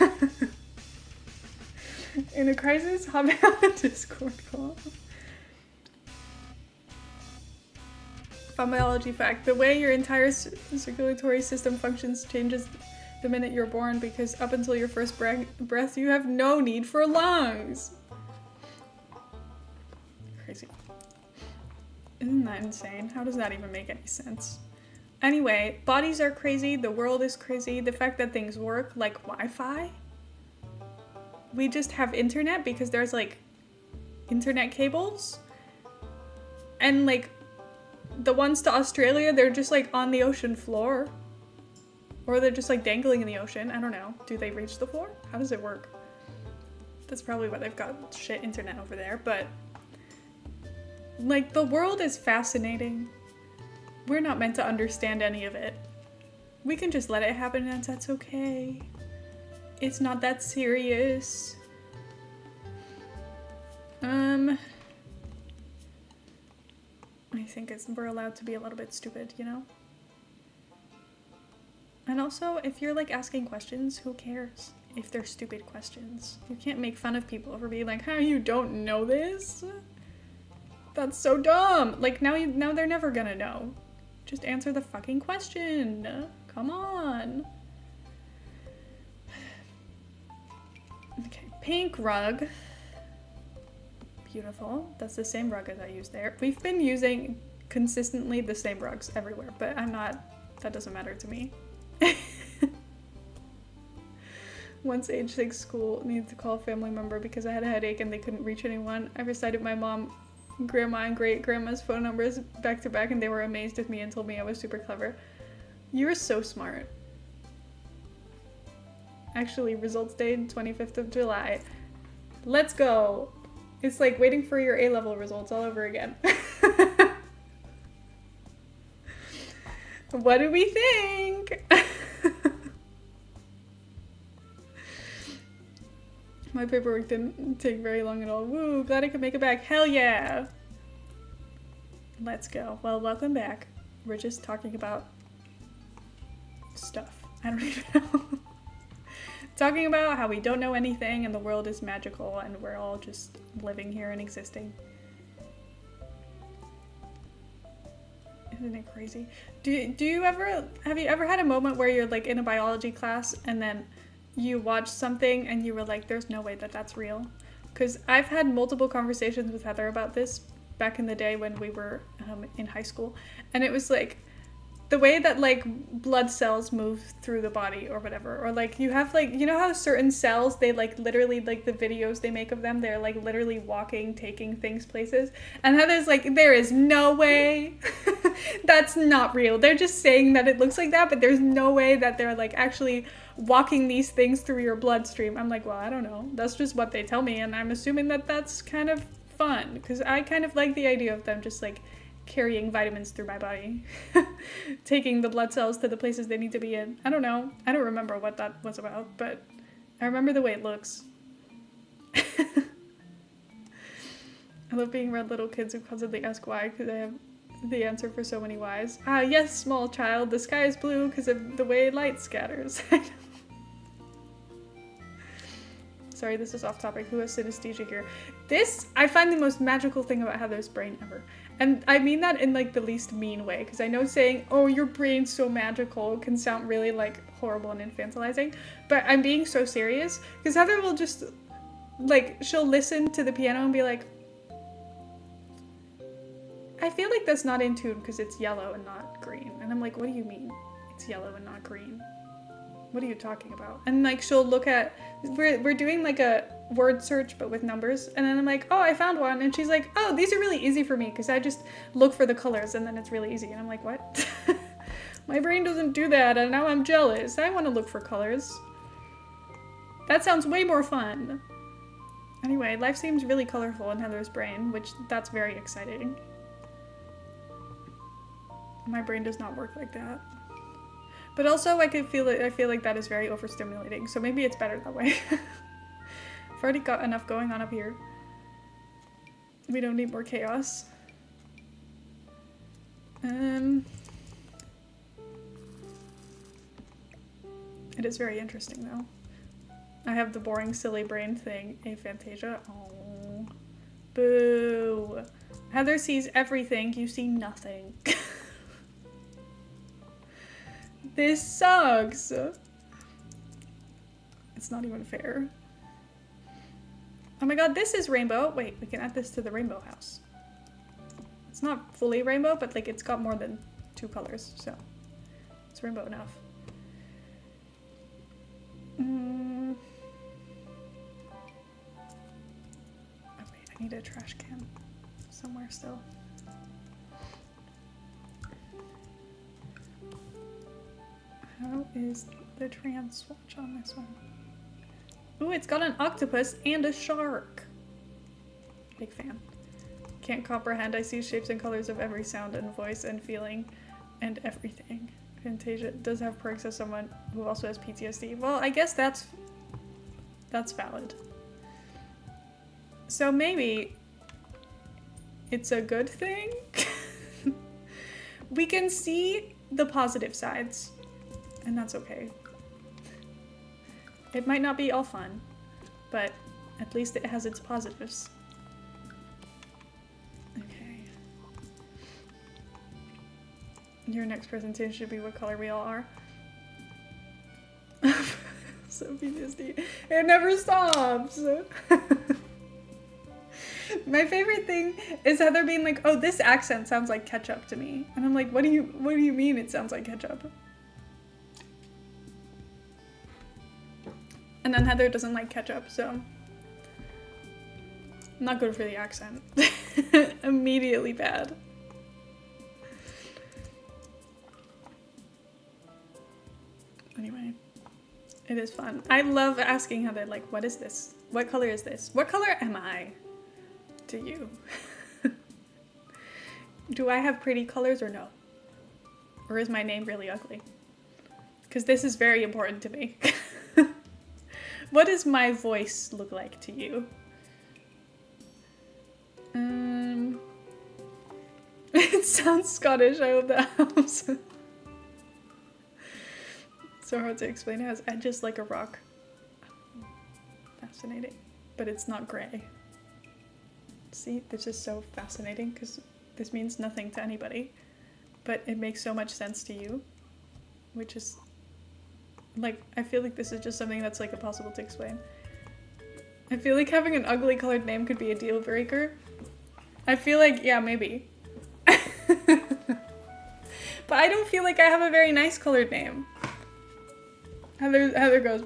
A: In a crisis, hop out a Discord call. Fun biology fact. The way your entire circulatory system functions changes the minute you're born, because up until your first breath, you have no need for lungs. Crazy. Isn't that insane? How does that even make any sense? Anyway, bodies are crazy, the world is crazy, the fact that things work like Wi-Fi. We just have internet because there's like internet cables. And like the ones to Australia, they're just like on the ocean floor. Or they're just like dangling in the ocean. I don't know. Do they reach the floor? How does it work? That's probably why they've got shit internet over there, but like the world is fascinating. We're not meant to understand any of it. We can just let it happen and that's okay. It's not that serious. I think we're allowed to be a little bit stupid, you know? And also, if you're like asking questions, who cares if they're stupid questions? You can't make fun of people for being like, how you don't know this? That's so dumb. Like now they're never gonna know. Just answer the fucking question. Come on. Okay, pink rug. Beautiful. That's the same rug as I used there. We've been using consistently the same rugs everywhere, but that doesn't matter to me. Once age 6 school needed to call a family member because I had a headache and they couldn't reach anyone. I recited my mom, grandma, and great grandma's phone numbers back to back and they were amazed with me and told me I was super clever. You're so smart. Actually, results date 25th of July. Let's go. It's like waiting for your A-level results all over again. What do we think? My paperwork didn't take very long at all. Woo, glad I could make it back. Hell yeah. Let's go. Well, welcome back. We're just talking about stuff. I don't even know. Talking about how we don't know anything and the world is magical and we're all just living here and existing. Isn't it crazy? Have you ever had a moment where you're like in a biology class and then you watch something and you were like, there's no way that that's real? Because I've had multiple conversations with Heather about this back in the day when we were in high school. And it was like, the way that like blood cells move through the body or whatever, or like you have like, you know how certain cells, they like literally, like the videos they make of them, they're like literally walking, taking things places. And Heather's like, there is no way. That's not real. They're just saying that it looks like that, but there's no way that they're like actually walking these things through your bloodstream. I'm like, well, I don't know. That's just what they tell me. And I'm assuming that that's kind of fun because I kind of like the idea of them just like carrying vitamins through my body, taking the blood cells to the places they need to be in. I don't know. I don't remember what that was about, but I remember the way it looks. I love being around little kids who constantly ask why, because I have the answer for so many whys. Ah, yes, small child, the sky is blue because of the way light scatters. Sorry, this is off topic. Who has synesthesia here? This, I find the most magical thing about Heather's brain ever. And I mean that in like the least mean way, because I know saying, oh, your brain's so magical can sound really like horrible and infantilizing, but I'm being so serious, because Heather will just, like, she'll listen to the piano and be like, I feel like that's not in tune because it's yellow and not green. And I'm like, what do you mean it's yellow and not green? What are you talking about? And like she'll look at, we're doing like a word search but with numbers, and then I'm like, oh, I found one, and she's like, oh, these are really easy for me because I just look for the colors and then it's really easy. And I'm like, what? My brain doesn't do that, and now I'm jealous. I want to look for colors. That sounds way more fun. Anyway, life seems really colorful in Heather's brain, which that's very exciting. My brain does not work like that. But also I feel like that is very overstimulating, so maybe it's better that way. I've already got enough going on up here. We don't need more chaos. It is very interesting though. I have the boring silly brain thing, aphantasia. Oh, boo. Heather sees everything, you see nothing. This sucks. It's not even fair. Oh my god, this is rainbow. Wait, we can add this to the rainbow house. It's not fully rainbow, but like it's got more than 2 colors, so it's rainbow enough. Oh wait, I need a trash can somewhere still. How is the trans swatch on this one? Ooh, it's got an octopus and a shark. Big fan. Can't comprehend. I see shapes and colors of every sound and voice and feeling and everything. Fantasia does have perks as someone who also has PTSD. Well, I guess that's valid. So maybe it's a good thing. We can see the positive sides. And that's okay. It might not be all fun, but at least it has its positives. Okay. Your next presentation should be what color we all are. So PTSD. It never stops! My favorite thing is Heather being like, oh, this accent sounds like ketchup to me. And I'm like, what do you mean it sounds like ketchup? And then Heather doesn't like ketchup, so not good for the accent. Immediately bad. Anyway, it is fun. I love asking Heather, like, what is this? What color is this? What color am I to you? Do I have pretty colors or no? Or is my name really ugly? Because this is very important to me. What does my voice look like to you? It sounds Scottish, I hope that helps. So hard to explain. It has edges like a rock. Fascinating. But it's not gray. See, this is so fascinating because this means nothing to anybody. But it makes so much sense to you. Which is... like, I feel like this is just something that's, like, impossible to explain. I feel like having an ugly colored name could be a deal breaker. I feel like, yeah, maybe. But I don't feel like I have a very nice colored name. Heather goes...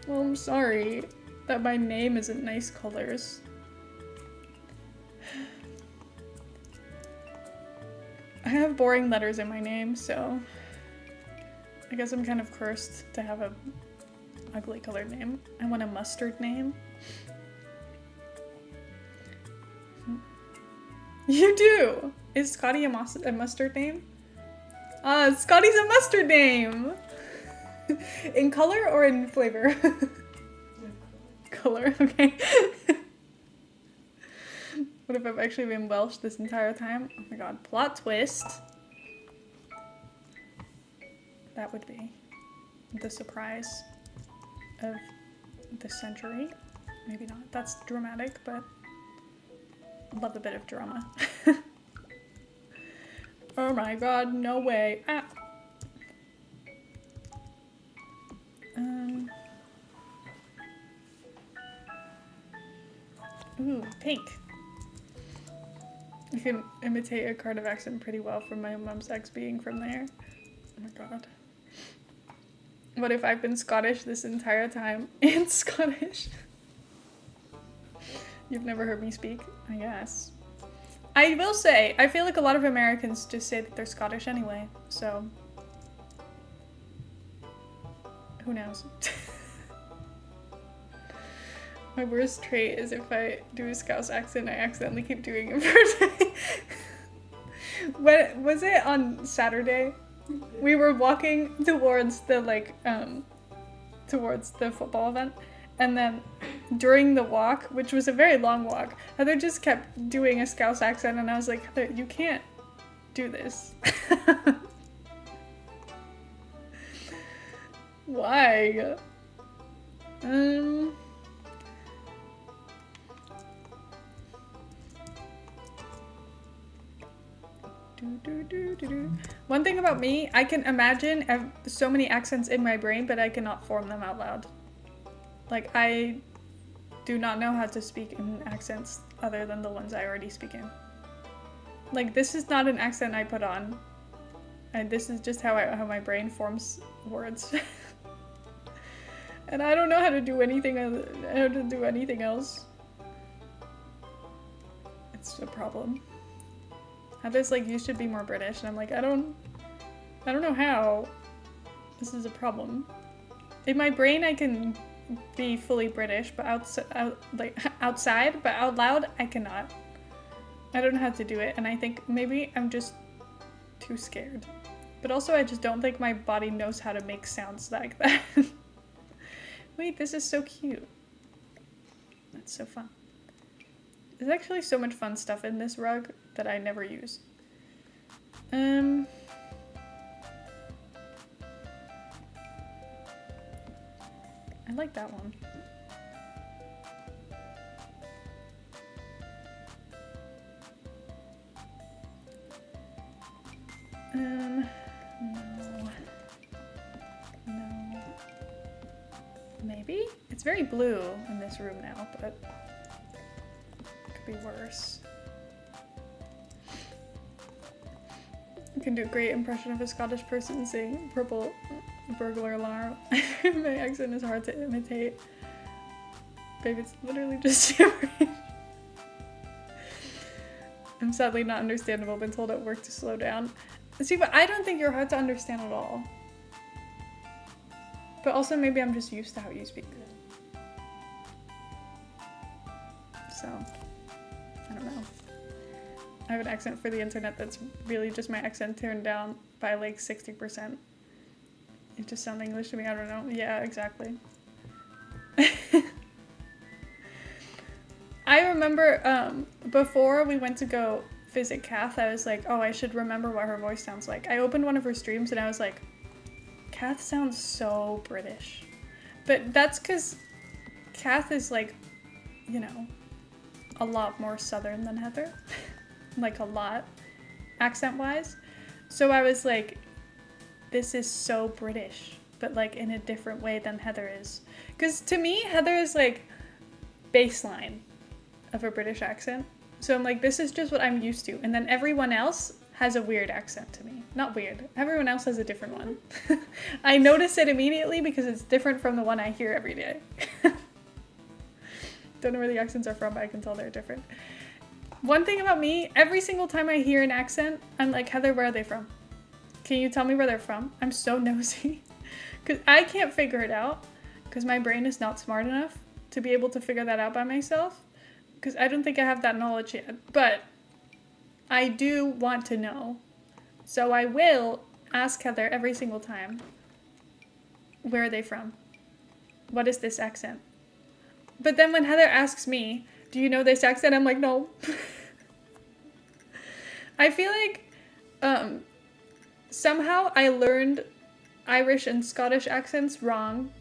A: Well, I'm sorry that my name isn't nice colors. I have boring letters in my name, so I guess I'm kind of cursed to have a ugly colored name. I want a mustard name. You do! Is Scotty a mustard name? Scotty's a mustard name! In color or in flavor? Color, okay. What if I've actually been Welsh this entire time? Oh my god, plot twist. That would be the surprise of the century. Maybe not. That's dramatic, but I love a bit of drama. Oh my god, no way. Ah. Ooh, pink. You can imitate a Cardiff accent pretty well from my mum's ex being from there. Oh my god. What if I've been Scottish this entire time and Scottish? You've never heard me speak, I guess. I will say, I feel like a lot of Americans just say that they're Scottish anyway, so who knows? My worst trait is if I do a Scouse accent, I accidentally keep doing it for a day. When was it on Saturday? We were walking towards the towards the football event, and then during the walk, which was a very long walk, Heather just kept doing a Scouse accent, and I was like, Heather, you can't do this. Why? One thing about me, I can imagine so many accents in my brain, but I cannot form them out loud. Like, I do not know how to speak in accents other than the ones I already speak in. Like, this is not an accent I put on. And this is just how my brain forms words. And I don't know how to do anything else. It's a problem. Heather's like, you should be more British, and I'm like, I don't know how. This is a problem. In my brain, I can be fully British, but outside, but out loud, I cannot. I don't know how to do it, and I think maybe I'm just too scared. But also, I just don't think my body knows how to make sounds like that. Wait, this is so cute. That's so fun. There's actually so much fun stuff in this rug that I never use. I like that one. No. Maybe? It's very blue in this room now, but it could be worse. I can do a great impression of a Scottish person saying purple burglar alarm. My accent is hard to imitate. Babe, it's literally just gibberish. I'm sadly not understandable, been told at work to slow down. See, but I don't think you're hard to understand at all. But also maybe I'm just used to how you speak. So, I don't know. I have an accent for the internet that's really just my accent turned down by like 60%. It just sounds English to me, I don't know. Yeah, exactly. I remember before we went to go visit Kath, I was like, oh, I should remember what her voice sounds like. I opened one of her streams and I was like, Kath sounds so British. But that's because Kath is like, you know, a lot more southern than Heather. Like a lot, accent-wise. So I was like, this is so British, but like in a different way than Heather is. Because to me, Heather is like baseline of a British accent. So I'm like, this is just what I'm used to. And then everyone else has a weird accent to me. Not weird. Everyone else has a different one. I notice it immediately because it's different from the one I hear every day. Don't know where the accents are from, but I can tell they're different. One thing about me, every single time I hear an accent, I'm like, Heather, where are they from? Can you tell me where they're from? I'm so nosy. Because I can't figure it out. Because my brain is not smart enough to be able to figure that out by myself. Because I don't think I have that knowledge yet. But I do want to know. So I will ask Heather every single time, where are they from? What is this accent? But then when Heather asks me, do you know this accent? I'm like, no. I feel like somehow I learned Irish and Scottish accents wrong.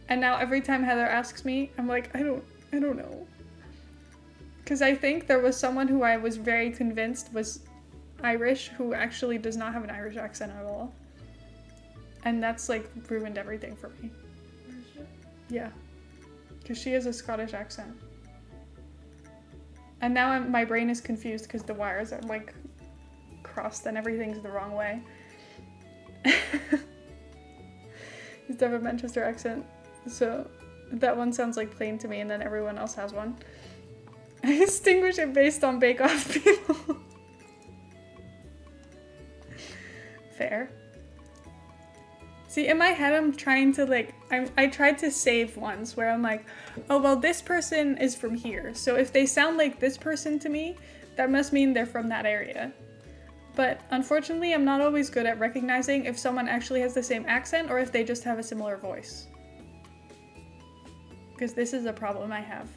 A: And now every time Heather asks me, I'm like, I don't know. Because I think there was someone who I was very convinced was Irish who actually does not have an Irish accent at all. And that's like ruined everything for me. Yeah. Because she has a Scottish accent. And now my brain is confused because the wires are like crossed and everything's the wrong way. He's have a Manchester accent. So that one sounds like plain to me and then everyone else has one. I distinguish it based on Bake Off people. Fair. See, in my head I'm trying to like I tried to save ones where I'm like, oh, well, this person is from here. So if they sound like this person to me, that must mean they're from that area. But unfortunately, I'm not always good at recognizing if someone actually has the same accent or if they just have a similar voice. Because this is a problem I have.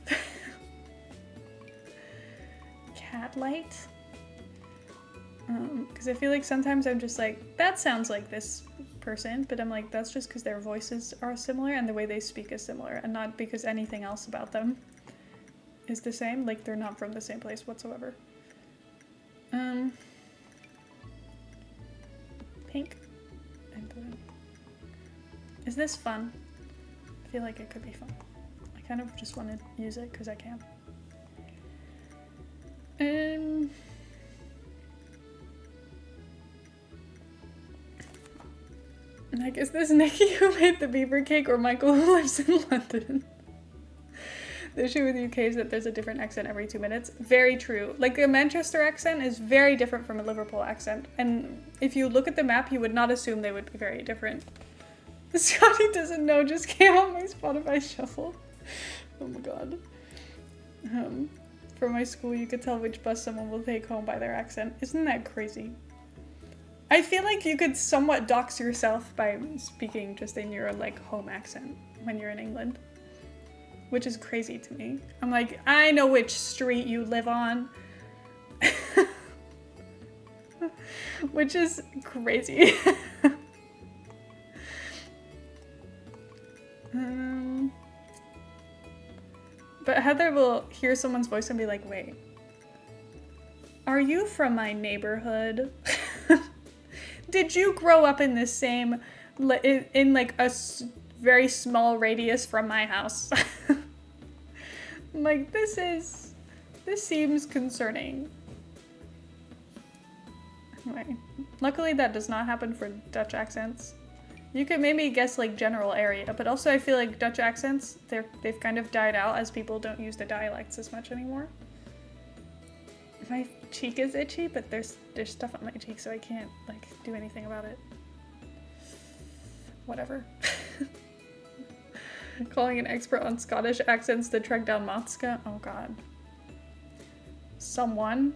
A: Cat light? Because I feel like sometimes I'm just like, that sounds like this person, but I'm like, that's just because their voices are similar and the way they speak is similar, and not because anything else about them is the same. Like, they're not from the same place whatsoever. Pink and blue. Is this fun? I feel like it could be fun. I kind of just want to use it because I can. Like, is this Nikki who made the beaver cake or Michael who lives in London? The issue with UK is that there's a different accent every 2 minutes. Very true. Like, a Manchester accent is very different from a Liverpool accent. And if you look at the map, you would not assume they would be very different. Scotty doesn't know just came on my Spotify shuffle. Oh my god. For my school, you could tell which bus someone will take home by their accent. Isn't that crazy? I feel like you could somewhat dox yourself by speaking just in your, like, home accent when you're in England. Which is crazy to me. I'm like, I know which street you live on. Which is crazy. But Heather will hear someone's voice and be like, wait, are you from my neighborhood? Did you grow up in the same, in like a very small radius from my house? I'm like, this seems concerning. Anyway, luckily that does not happen for Dutch accents. You could maybe guess like general area, but also I feel like Dutch accents, they've kind of died out as people don't use the dialects as much anymore. My cheek is itchy, but there's stuff on my cheek, so I can't like do anything about it. Whatever. Calling an expert on Scottish accents to track down Matska. Oh god. Someone.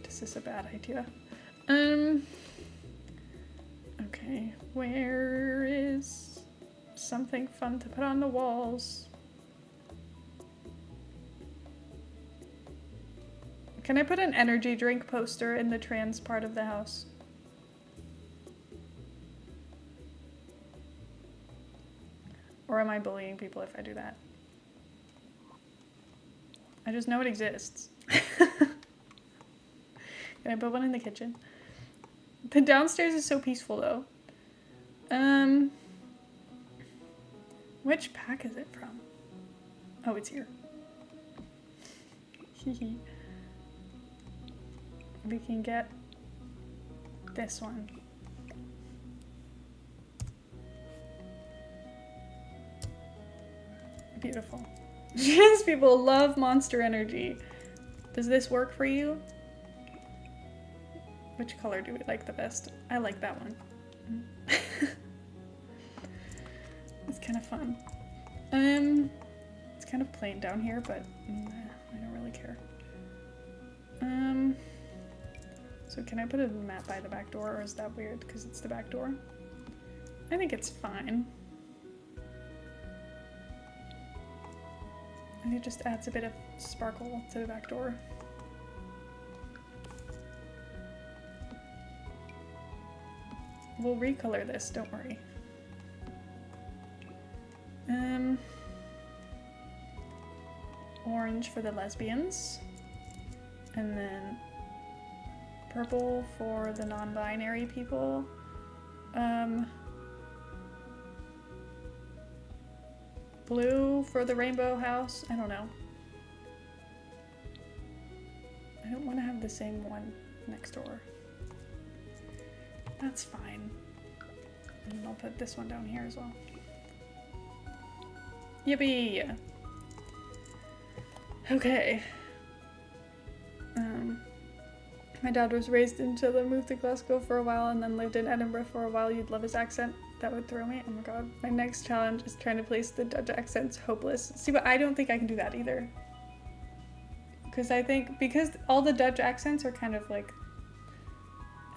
A: This is a bad idea. Okay, where is something fun to put on the walls? Can I put an energy drink poster in the trans part of the house? Or am I bullying people if I do that? I just know it exists. Can I put one in the kitchen? The downstairs is so peaceful though. Which pack is it from? Oh, it's here. Hehe. We can get this one. Beautiful. Yes, people love Monster Energy. Does this work for you? Which color do we like the best? I like that one. It's kind of fun. It's kind of plain down here, but I don't really care. So can I put a mat by the back door, or is that weird because it's the back door? I think it's fine. And it just adds a bit of sparkle to the back door. We'll recolor this, don't worry. Orange for the lesbians. And then purple for the non-binary people. Blue for the rainbow house. I don't know. I don't want to have the same one next door. That's fine. And I'll put this one down here as well. Yippee! Okay. My dad was raised in Chile, moved to Glasgow for a while, and then lived in Edinburgh for a while. You'd love his accent. That would throw me. Oh my god. My next challenge is trying to place the Dutch accents hopeless. See, but I don't think I can do that either. Because I think, because all the Dutch accents are kind of like,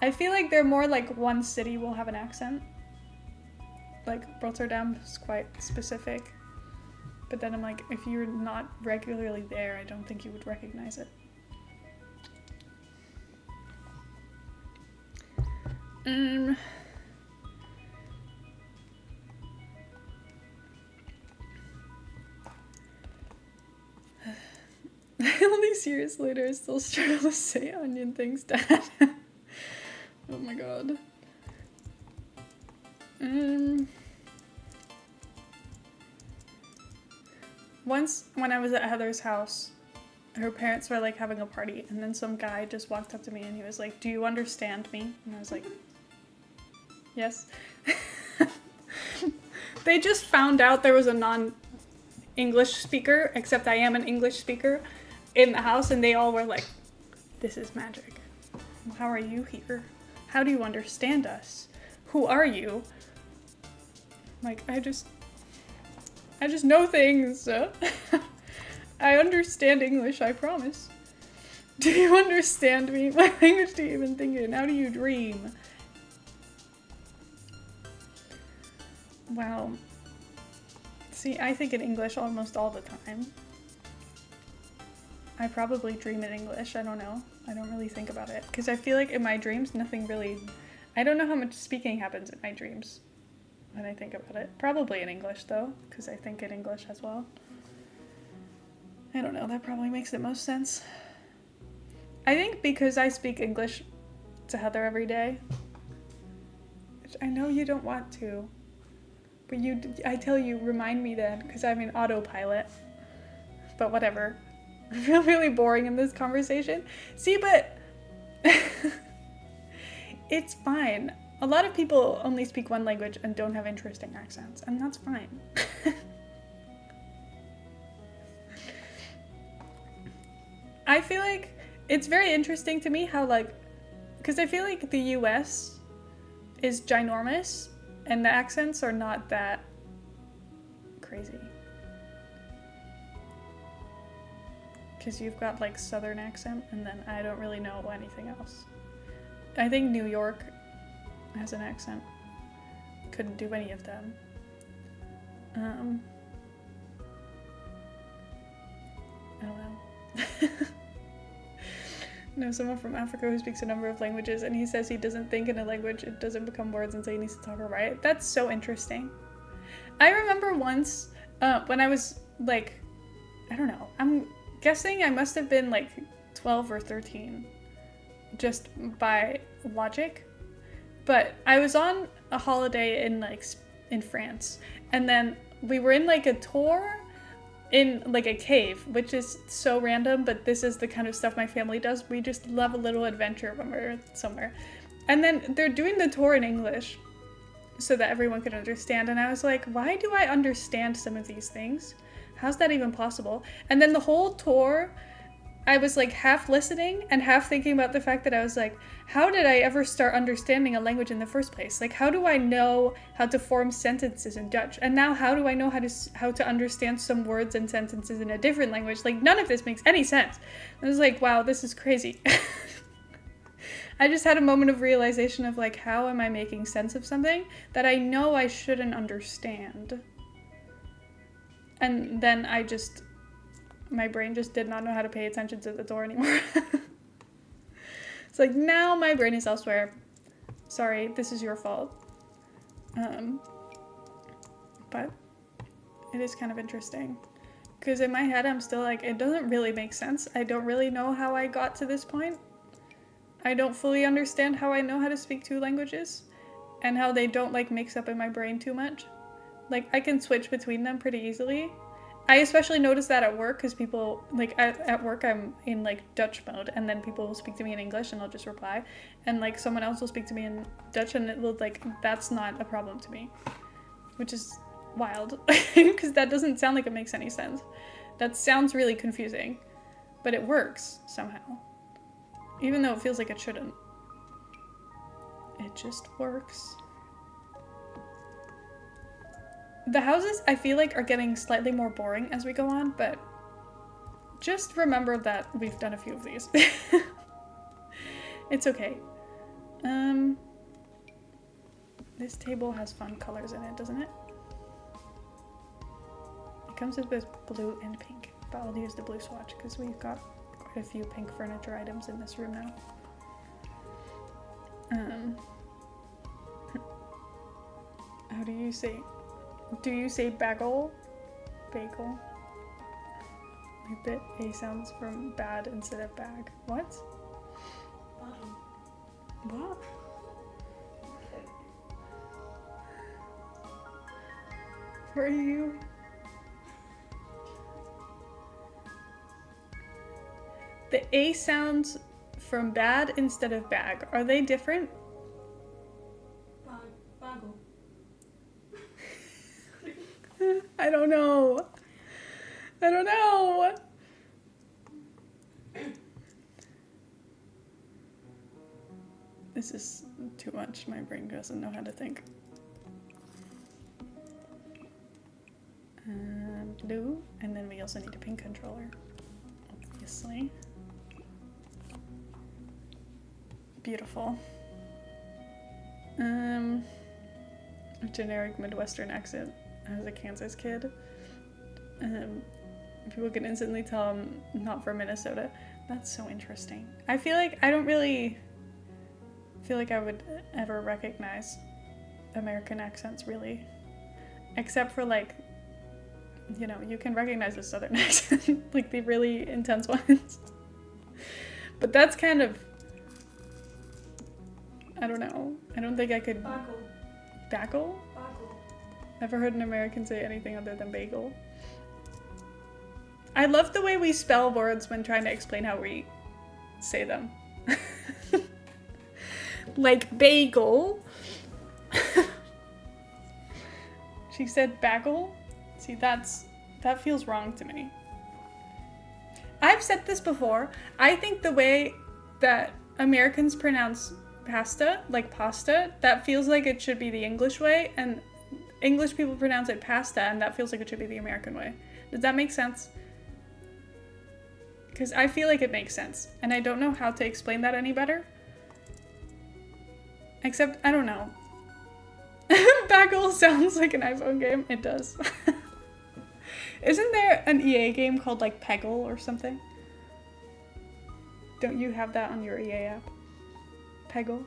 A: I feel like they're more like one city will have an accent. Like Rotterdam is quite specific. But then I'm like, if you're not regularly there, I don't think you would recognize it. All these years later, I still struggle to say onion things, Dad. Oh my god. Once, when I was at Heather's house, her parents were like having a party, and then some guy just walked up to me and he was like, "Do you understand me?" And I was like, "Yes." They just found out there was a non-English speaker, except I am an English speaker, in the house, and they all were like, "This is magic. How are you here? How do you understand us? Who are you?" Like, I just know things. I understand English, I promise. Do you understand me? What language do you even think in? How do you dream? Wow. See, I think in English almost all the time. I probably dream in English, I don't know. I don't really think about it. Because I feel like in my dreams, nothing really... I don't know how much speaking happens in my dreams when I think about it. Probably in English, though, because I think in English as well. I don't know, that probably makes the most sense. I think because I speak English to Heather every day, which I know you don't want to, but I tell you, remind me then, because I'm in autopilot. But whatever. I feel really boring in this conversation. See, but it's fine. A lot of people only speak one language and don't have interesting accents, and that's fine. I feel like it's very interesting to me how, like, because I feel like the US is ginormous and the accents are not that crazy. Because you've got like Southern accent and then I don't really know anything else. I think New York has an accent. Couldn't do any of them. I don't know. No, someone from Africa who speaks a number of languages, and he says he doesn't think in a language, it doesn't become words until he needs to talk or write. That's so interesting. I remember once, when I was like, I don't know, I'm guessing I must have been like 12 or 13, just by logic. But I was on a holiday in France, and then we were in like a tour in like a cave, which is so random, but this is the kind of stuff my family does. We just love a little adventure when we're somewhere. And then they're doing the tour in English so that everyone could understand. And I was like, why do I understand some of these things? How's that even possible? And then the whole tour, I was like half listening and half thinking about the fact that I was like, how did I ever start understanding a language in the first place? Like, how do I know how to form sentences in Dutch? And now how do I know how to understand some words and sentences in a different language? Like, none of this makes any sense. I was like, wow, this is crazy. I just had a moment of realization of like, how am I making sense of something that I know I shouldn't understand? And then my brain just did not know how to pay attention to the door anymore. It's like, now my brain is elsewhere. Sorry, this is your fault. But it is kind of interesting. Because in my head, I'm still like, it doesn't really make sense. I don't really know how I got to this point. I don't fully understand how I know how to speak two languages. And how they don't like mix up in my brain too much. Like, I can switch between them pretty easily. I especially notice that at work, because people, like, at work I'm in, like, Dutch mode, and then people will speak to me in English, and I'll just reply, and, like, someone else will speak to me in Dutch, and it will, like, that's not a problem to me, which is wild, because that doesn't sound like it makes any sense. That sounds really confusing, but it works, somehow, even though it feels like it shouldn't. It just works. The houses, I feel like, are getting slightly more boring as we go on, but just remember that we've done a few of these. It's okay. This table has fun colors in it, doesn't it? It comes with both blue and pink, but I'll use the blue swatch because we've got quite a few pink furniture items in this room now. How do you say bagel? Bagel? Like the A sounds from bad instead of bag. What?
B: Bottom.
A: What? Where are you? The A sounds from bad instead of bag. Are they different?
B: Bagel.
A: I don't know. I don't know. This is too much. My brain doesn't know how to think. Blue, and then we also need a pink controller, obviously. Beautiful. A generic Midwestern accent as a Kansas kid. People can instantly tell I'm not from Minnesota. That's so interesting. I feel like I don't really feel like I would ever recognize American accents, really. Except for, like, you know, you can recognize the Southern accent, like the really intense ones. But that's kind of, I don't know. I don't think I could.
B: Bagel.
A: Bagel?
B: Bagel.
A: Never heard an American say anything other than bagel. I love the way we spell words when trying to explain how we say them. Like bagel. She said bagel. See, that feels wrong to me. I've said this before. I think the way that Americans pronounce pasta, like pasta, that feels like it should be the English way, and English people pronounce it pasta, and that feels like it should be the American way. Does that make sense? Because I feel like it makes sense, and I don't know how to explain that any better. Except, I don't know. Bagel sounds like an iPhone game. It does. Isn't there an EA game called, like, Peggle or something? Don't you have that on your EA app? Peggle?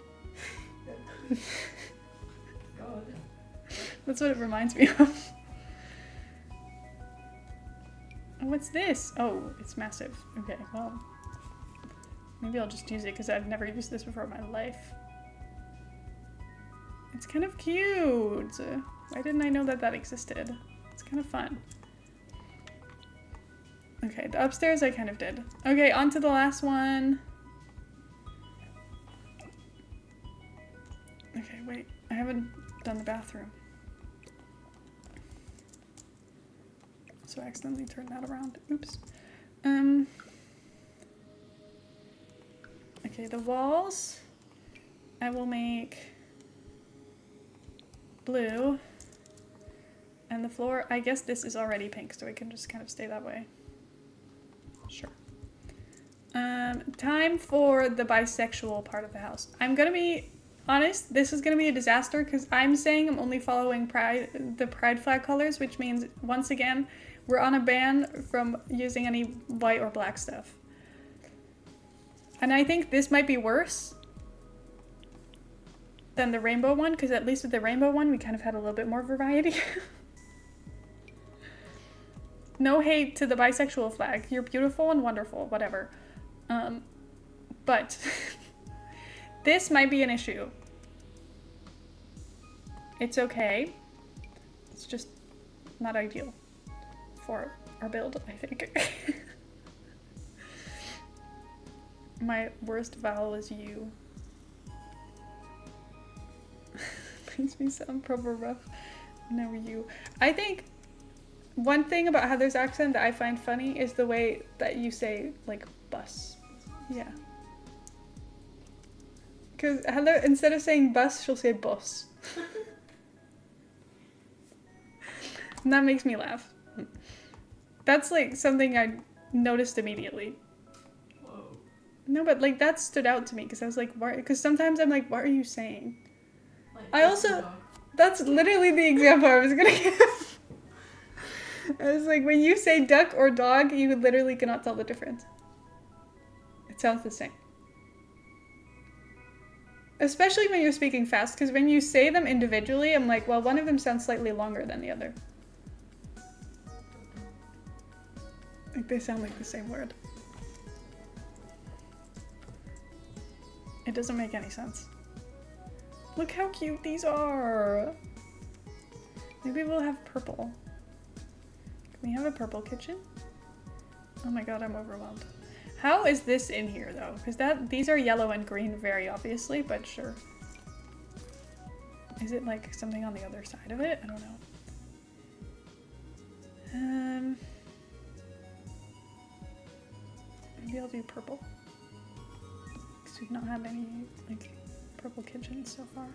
B: God.
A: That's what it reminds me of. What's this? Oh, it's massive. Okay, well, maybe I'll just use it because I've never used this before in my life. It's kind of cute. Why didn't I know that that existed? It's kind of fun. Okay, the upstairs I kind of did. Okay, on to the last one. Okay, wait. I haven't done the bathroom. So I accidentally turned that around. Oops. Okay, the walls I will make blue. And the floor, I guess this is already pink, so it can just kind of stay that way. Sure. Time for the bisexual part of the house. I'm gonna be honest, this is gonna be a disaster because I'm saying I'm only following the pride flag colors, which means, once again, we're on a ban from using any white or black stuff. And I think this might be worse than the rainbow one, because at least with the rainbow one, we kind of had a little bit more variety. No hate to the bisexual flag. You're beautiful and wonderful, whatever. But this might be an issue. It's okay. It's just not ideal for our build, I think. My worst vowel is U. Makes me sound proper rough. No, you. I think one thing about Heather's accent that I find funny is the way that you say, like, bus. Yeah. Because Heather, instead of saying bus, she'll say bus. And that makes me laugh. That's like something I noticed immediately.
B: Whoa.
A: No, but like that stood out to me because I was like, what? Because sometimes I'm like, what are you saying?
B: Like,
A: I
B: duck
A: also-
B: and dog.
A: That's literally the example I was gonna give. I was like, when you say duck or dog, you literally cannot tell the difference. It sounds the same. Especially when you're speaking fast, because when you say them individually, I'm like, well, one of them sounds slightly longer than the other. Like they sound like the same word. It doesn't make any sense. Look how cute these are. Maybe we'll have purple. Can we have a purple kitchen? Oh my god, I'm overwhelmed. How is this in here though? Because these are yellow and green very obviously, but sure. Is it like something on the other side of it? I don't know. Maybe I'll do purple. Because we've not had any like purple kitchens so far.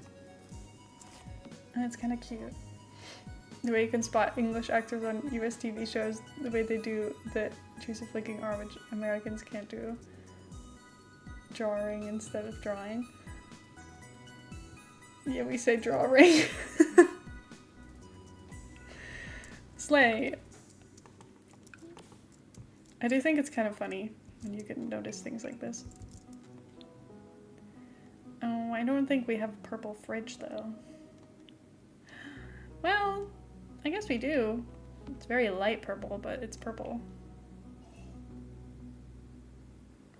A: And it's kind of cute. The way you can spot English actors on US TV shows, the way they do the choose a flicking R, which Americans can't do. Drawing instead of drawing. Yeah, we say drawing. Slay. I do think it's kind of funny when you can notice things like this. Oh, I don't think we have a purple fridge though. Well, I guess we do. It's very light purple, but it's purple.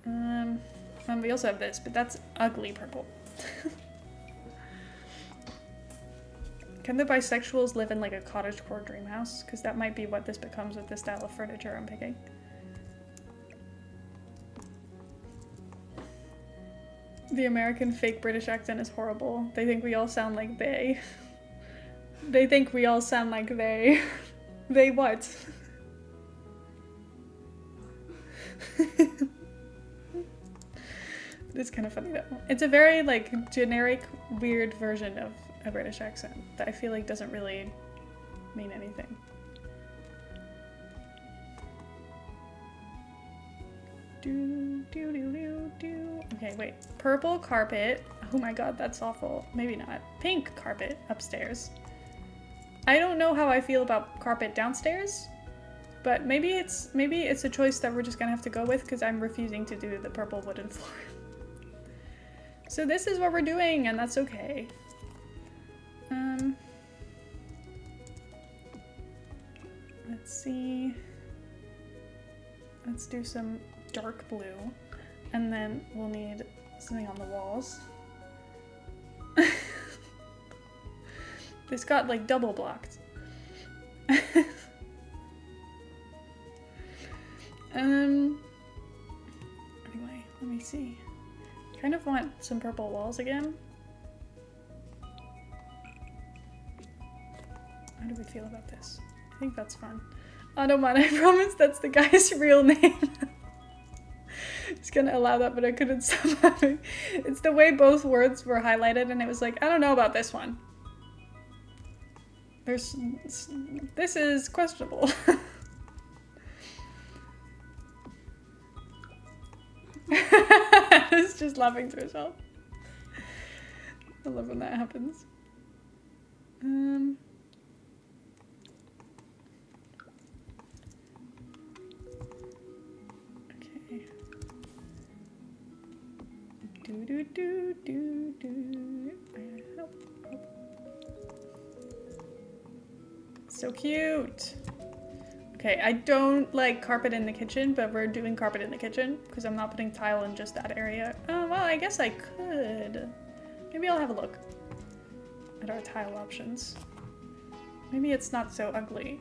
A: And we also have this, but that's ugly purple. Can the bisexuals live in like a cottagecore dream house? Because that might be what this becomes with the style of furniture I'm picking. The American fake British accent is horrible. They think we all sound like they. They think we all sound like they. They what? It's kind of funny though. It's a very like generic, weird version of a British accent that I feel like doesn't really mean anything. Okay, wait. Purple carpet. Oh my god, that's awful. Maybe not. Pink carpet upstairs. I don't know how I feel about carpet downstairs, but maybe it's a choice that we're just gonna have to go with because I'm refusing to do the purple wooden floor. So this is what we're doing, and that's okay. Let's see. Let's do some dark blue, and then we'll need something on the walls. This got like double blocked. Anyway, let me see. Kind of want some purple walls again. How do we feel about this? I think that's fun. Automan, I promise that's the guy's real name. I was gonna allow that, but I couldn't stop laughing. It's the way both words were highlighted, and it was like, I don't know about this one. This is questionable. It's just laughing to herself. I love when that happens. Okay. Help. So cute. Okay, I don't like carpet in the kitchen, but we're doing carpet in the kitchen because I'm not putting tile in just that area. Oh, well, I guess I could. Maybe I'll have a look at our tile options. Maybe it's not so ugly.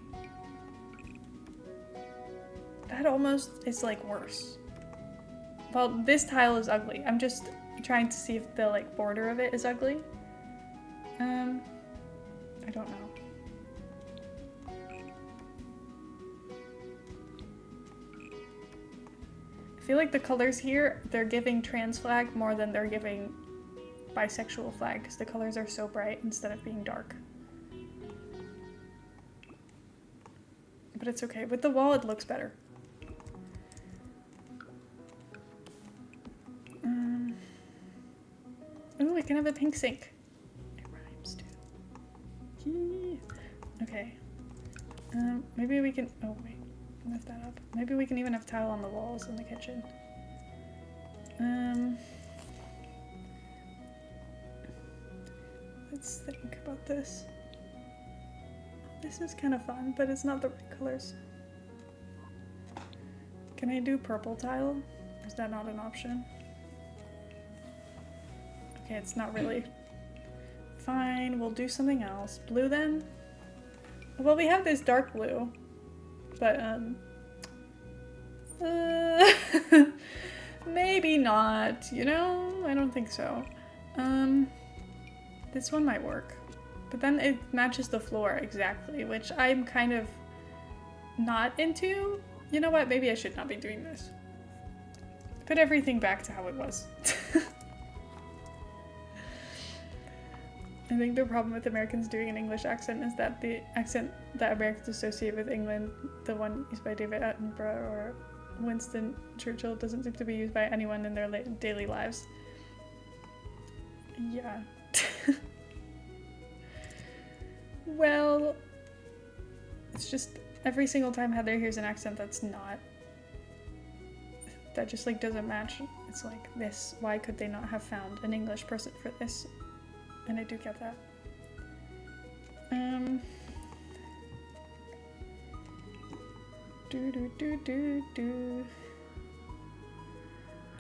A: That almost is like worse. Well, this tile is ugly. I'm just trying to see if the like border of it is ugly. I don't know. I feel like the colors here, they're giving trans flag more than they're giving bisexual flag because the colors are so bright instead of being dark. But it's okay. With the wall, it looks better. Ooh, we can have a pink sink. It rhymes too. Yee. Okay. Maybe we can, oh wait, lift that up. Maybe we can even have tile on the walls in the kitchen. Let's think about this. This is kind of fun, but it's not the right colors. Can I do purple tile? Is that not an option? Okay, it's not really. Fine, we'll do something else. Blue then? Well, we have this dark blue, but maybe not, you know? I don't think so. This one might work, but then it matches the floor exactly, which I'm kind of not into. You know what? Maybe I should not be doing this. Put everything back to how it was. I think the problem with Americans doing an English accent is that the accent that Americans associate with England, the one used by David Attenborough or Winston Churchill, doesn't seem to be used by anyone in their daily lives. Yeah. Well, it's just every single time Heather hears an accent that's not, that just like doesn't match. It's like this, why could they not have found an English person for this? And I do get that.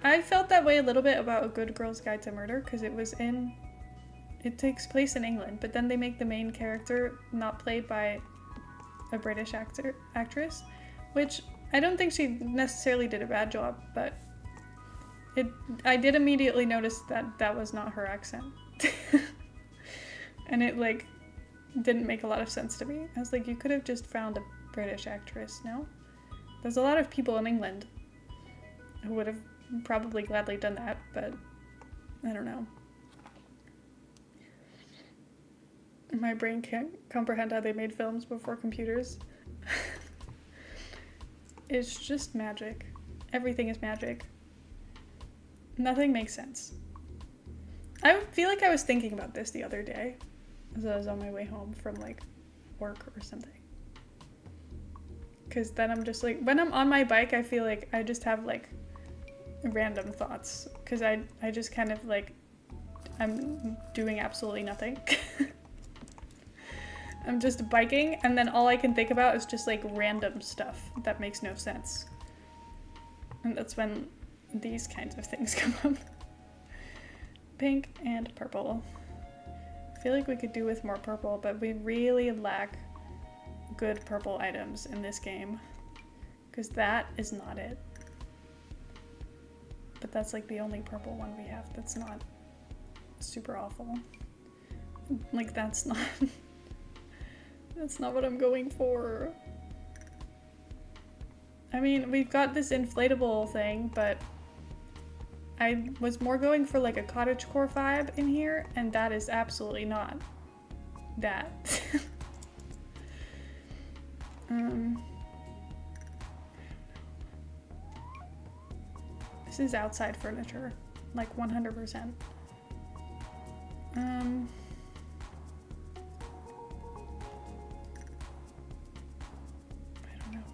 A: I felt that way a little bit about A Good Girl's Guide to Murder because it takes place in England, but then they make the main character not played by a British actress, which I don't think she necessarily did a bad job, but I did immediately notice that that was not her accent. And it like didn't make a lot of sense to me. I was like, you could have just found a British actress, no? There's a lot of people in England who would have probably gladly done that, but I don't know. My brain can't comprehend how they made films before computers. It's just magic. Everything is magic. Nothing makes sense. I feel like I was thinking about this the other day as I was on my way home from like work or something. Because then I'm just like, when I'm on my bike, I feel like I just have like random thoughts. Because I just kind of like, I'm doing absolutely nothing. I'm just biking, and then all I can think about is just like random stuff that makes no sense. And that's when these kinds of things come up. Pink and purple. I feel like we could do with more purple, but we really lack good purple items in this game. Because that is not it. But that's like the only purple one we have that's not super awful. Like that's not... That's not what I'm going for. I mean, we've got this inflatable thing, but I was more going for like a cottagecore vibe in here, and that is absolutely not that. This is outside furniture, like 100%.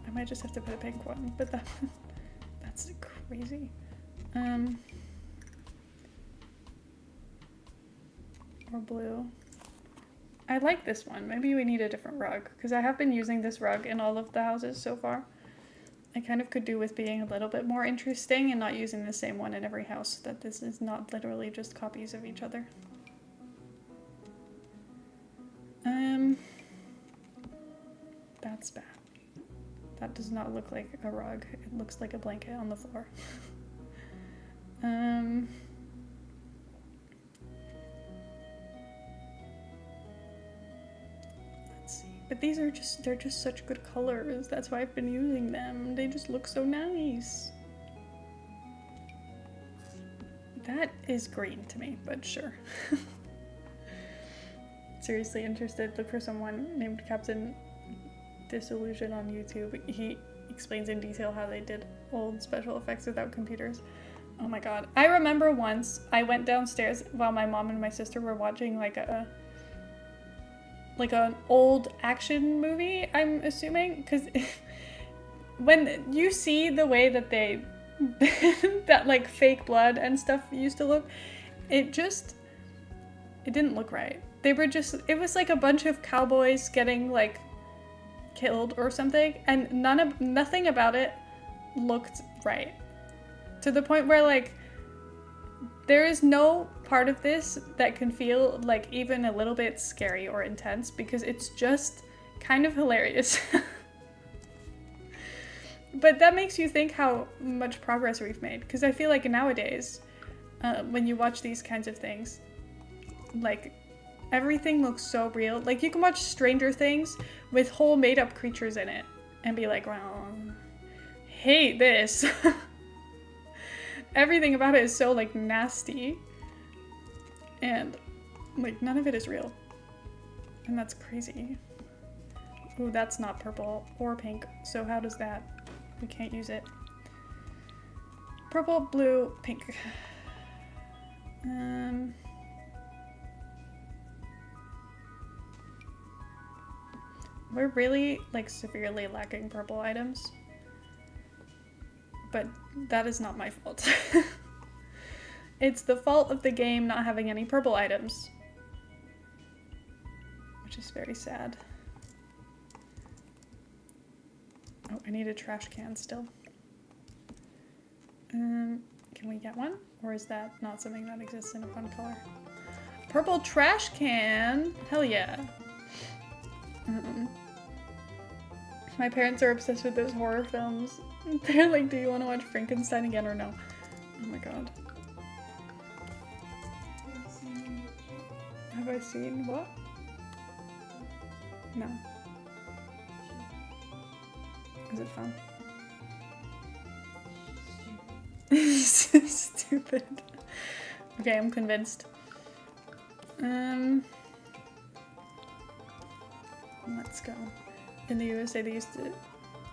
A: I might just have to put a pink one, but that's crazy. Or blue. I like this one. Maybe we need a different rug, because I have been using this rug in all of the houses so far. I kind of could do with being a little bit more interesting and not using the same one in every house, so that this is not literally just copies of each other. That's bad. That does not look like a rug. It looks like a blanket on the floor. Let's see. But these are they're just such good colors. That's why I've been using them. They just look so nice. That is green to me, but sure. Seriously interested, look for someone named Captain Disillusion on YouTube. He explains in detail how they did old special effects without computers. Oh my god. I remember once I went downstairs while my mom and my sister were watching like an old action movie, I'm assuming, because when you see the way that they that like fake blood and stuff used to look, it didn't look right. They were just, it was like a bunch of cowboys getting like killed or something, and nothing about it looked right. To the point where like there is no part of this that can feel like even a little bit scary or intense, because it's just kind of hilarious. But that makes you think how much progress we've made, because I feel like nowadays, when you watch these kinds of things, like everything looks so real. Like you can watch Stranger Things with whole made-up creatures in it and be like, well, hate this. Everything about it is so like nasty, and like none of it is real, and that's crazy. Ooh, that's not purple or pink, so how does that? We can't use it. Purple, blue, pink. We're really like severely lacking purple items, but that is not my fault. It's the fault of the game not having any purple items, which is very sad. Oh, I need a trash can still. Can we get one? Or is that not something that exists in a fun color? Purple trash can! Hell yeah. My parents are obsessed with those horror films. They're like, do you want to watch Frankenstein again or no? Oh my god. Have I seen what? No. Is it fun? Stupid. Okay, I'm convinced. Let's go. In the USA, there used to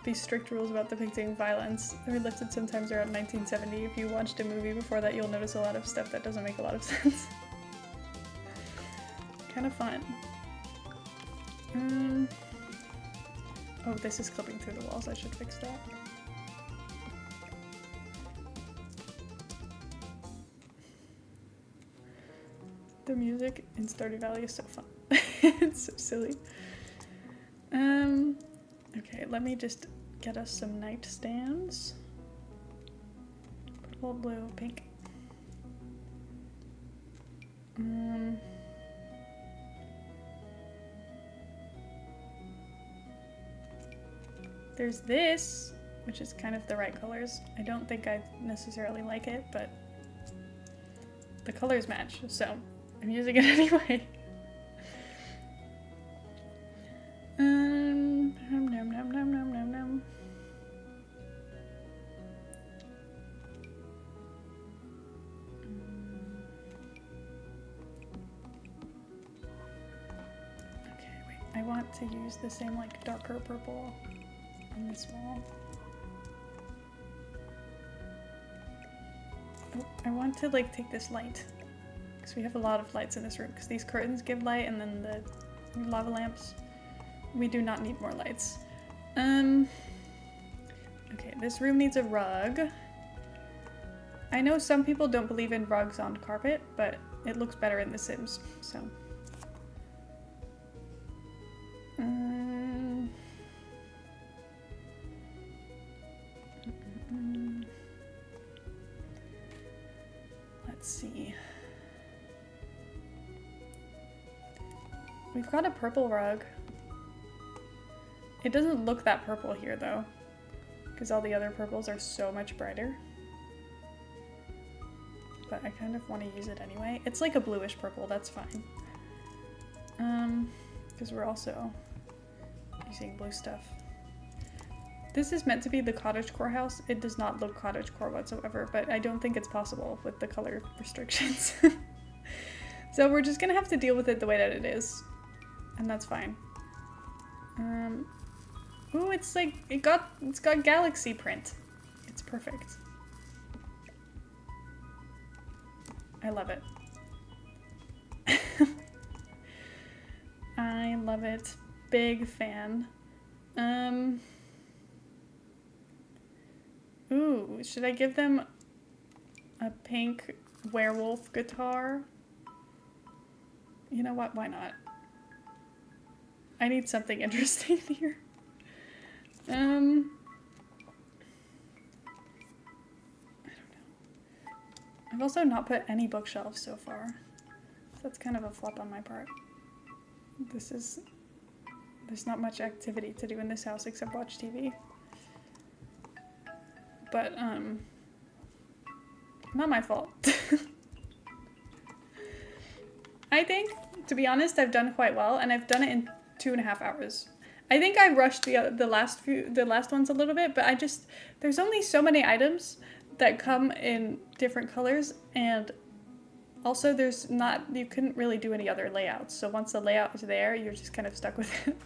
A: be strict rules about depicting violence. They were lifted sometimes around 1970. If you watched a movie before that, you'll notice a lot of stuff that doesn't make a lot of sense. Kind of fun. Oh, this is clipping through the walls. I should fix that. The music in Stardew Valley is so fun. It's so silly. Okay, let me just get us some nightstands. Purple, blue, pink. There's this, which is kind of the right colors. I don't think I necessarily like it, but the colors match, so I'm using it anyway. Nom, nom, nom, nom, nom, nom. Okay, wait. I want to use the same like darker purple on this wall. Oh, I want to like take this light, because we have a lot of lights in this room, because these curtains give light, and then the lava lamps. We do not need more lights. Okay, this room needs a rug. I know some people don't believe in rugs on carpet, but it looks better in The Sims, so. Let's see. We've got a purple rug. It doesn't look that purple here though, because all the other purples are so much brighter. But I kind of want to use it anyway. It's like a bluish purple, that's fine. Because we're also using blue stuff. This is meant to be the cottagecore house. It does not look cottagecore whatsoever, but I don't think it's possible with the color restrictions. So we're just gonna have to deal with it the way that it is, and that's fine. it's like, it's got galaxy print. It's perfect. I love it. I love it. Big fan. Ooh, should I give them a pink werewolf guitar? You know what? Why not? I need something interesting here. I don't know. I've also not put any bookshelves so far. So that's kind of a flop on my part. There's not much activity to do in this house except watch TV. But, not my fault. I think, to be honest, I've done quite well, and I've done it in 2.5 hours. I think I rushed the last ones a little bit, but there's only so many items that come in different colors, and also you couldn't really do any other layouts. So once the layout is there, you're just kind of stuck with it.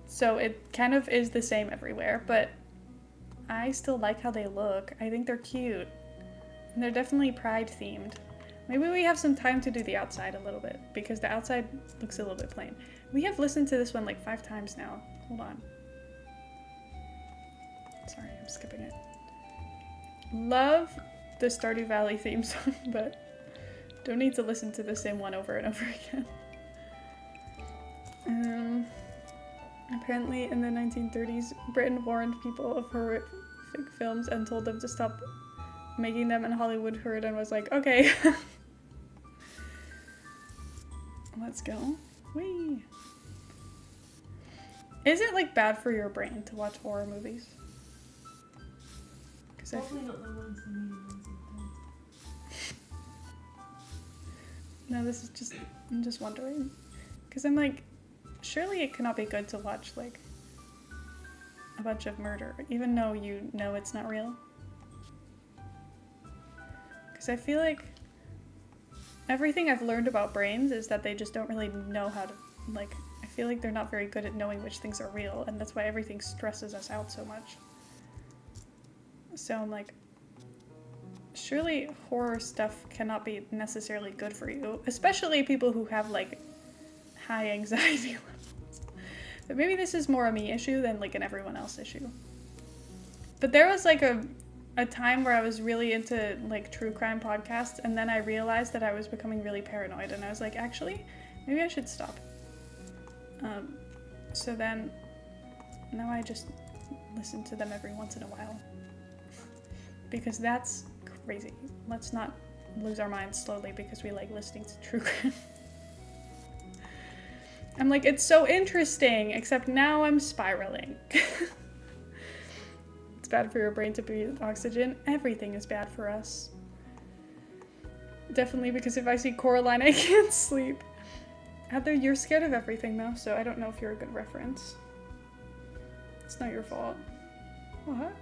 A: So it kind of is the same everywhere, but I still like how they look. I think they're cute. And they're definitely pride themed. Maybe we have some time to do the outside a little bit, because the outside looks a little bit plain. We have listened to this one like 5 times now. Hold on. Sorry, I'm skipping it. Love the Stardew Valley theme song, but don't need to listen to the same one over and over again. Apparently in the 1930s, Britain warned people of horrific films and told them to stop making them, and Hollywood heard and was like, okay. Let's go. Whee! Is it like bad for your brain to watch horror movies?
B: Hopefully not the ones in the ones
A: No, I'm just wondering. Because I'm like, surely it cannot be good to watch like a bunch of murder, even though you know it's not real. Because I feel like everything I've learned about brains is that they just don't really know how to, like, I feel like they're not very good at knowing which things are real, and that's why everything stresses us out so much. So I'm like, surely horror stuff cannot be necessarily good for you, especially people who have like high anxiety levels. But maybe this is more a me issue than like an everyone else issue. But there was like a time where I was really into like true crime podcasts, and then I realized that I was becoming really paranoid, and I was like, actually, maybe I should stop. So then now I just listen to them every once in a while. Because that's crazy. Let's not lose our minds slowly because we like listening to true crime. I'm like, it's so interesting, except now I'm spiraling. It's bad for your brain to breathe oxygen. Everything is bad for us. Definitely, because if I see Coraline, I can't sleep. Heather, you're scared of everything though, so I don't know if you're a good reference. It's not your fault. What?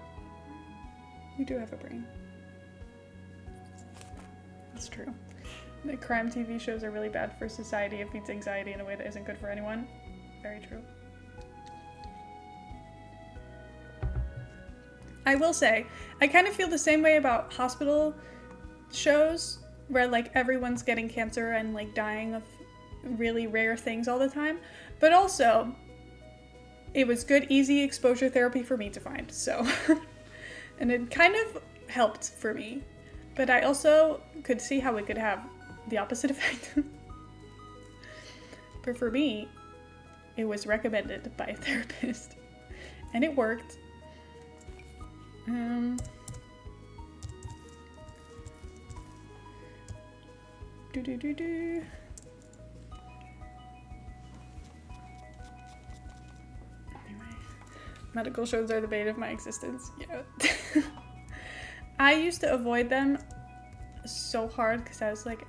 A: You do have a brain. That's true. The crime TV shows are really bad for society. It feeds anxiety in a way that isn't good for anyone. Very true. I will say, I kind of feel the same way about hospital shows where like everyone's getting cancer and like dying of really rare things all the time. But also, it was good, easy exposure therapy for me to find, so. And it kind of helped for me. But I also could see how it could have the opposite effect. But for me, it was recommended by a therapist. And it worked. Medical shows are the bane of my existence. Yeah. I used to avoid them so hard because I was like,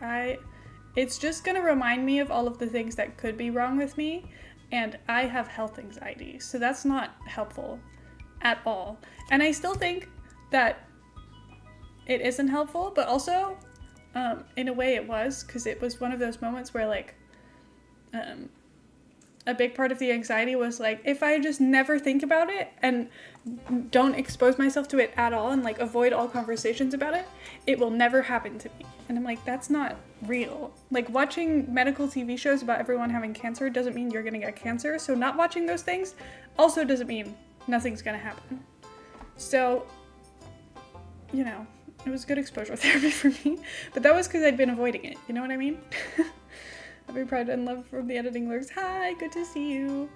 A: it's just gonna remind me of all of the things that could be wrong with me, and I have health anxiety, so that's not helpful at all. And I still think that it isn't helpful, but also, in a way it was, because it was one of those moments where like, a big part of the anxiety was like, if I just never think about it and don't expose myself to it at all and like avoid all conversations about it, it will never happen to me. And I'm like, that's not real. Like watching medical TV shows about everyone having cancer doesn't mean you're gonna get cancer. So not watching those things also doesn't mean nothing's gonna happen. So, you know, it was good exposure therapy for me, but that was because I'd been avoiding it. You know what I mean? Happy Pride and love from the editing lurks. Hi, good to see you.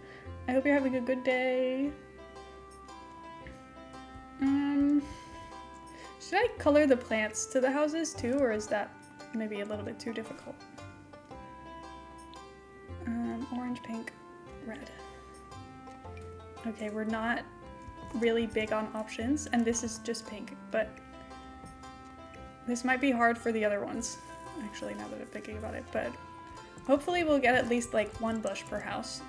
A: I hope you're having a good day. Should I color the plants to the houses too, or is that maybe a little bit too difficult? Orange, pink, red. Okay, we're not really big on options, and this is just pink, but this might be hard for the other ones, actually, now that I'm thinking about it, but hopefully we'll get at least like one bush per house.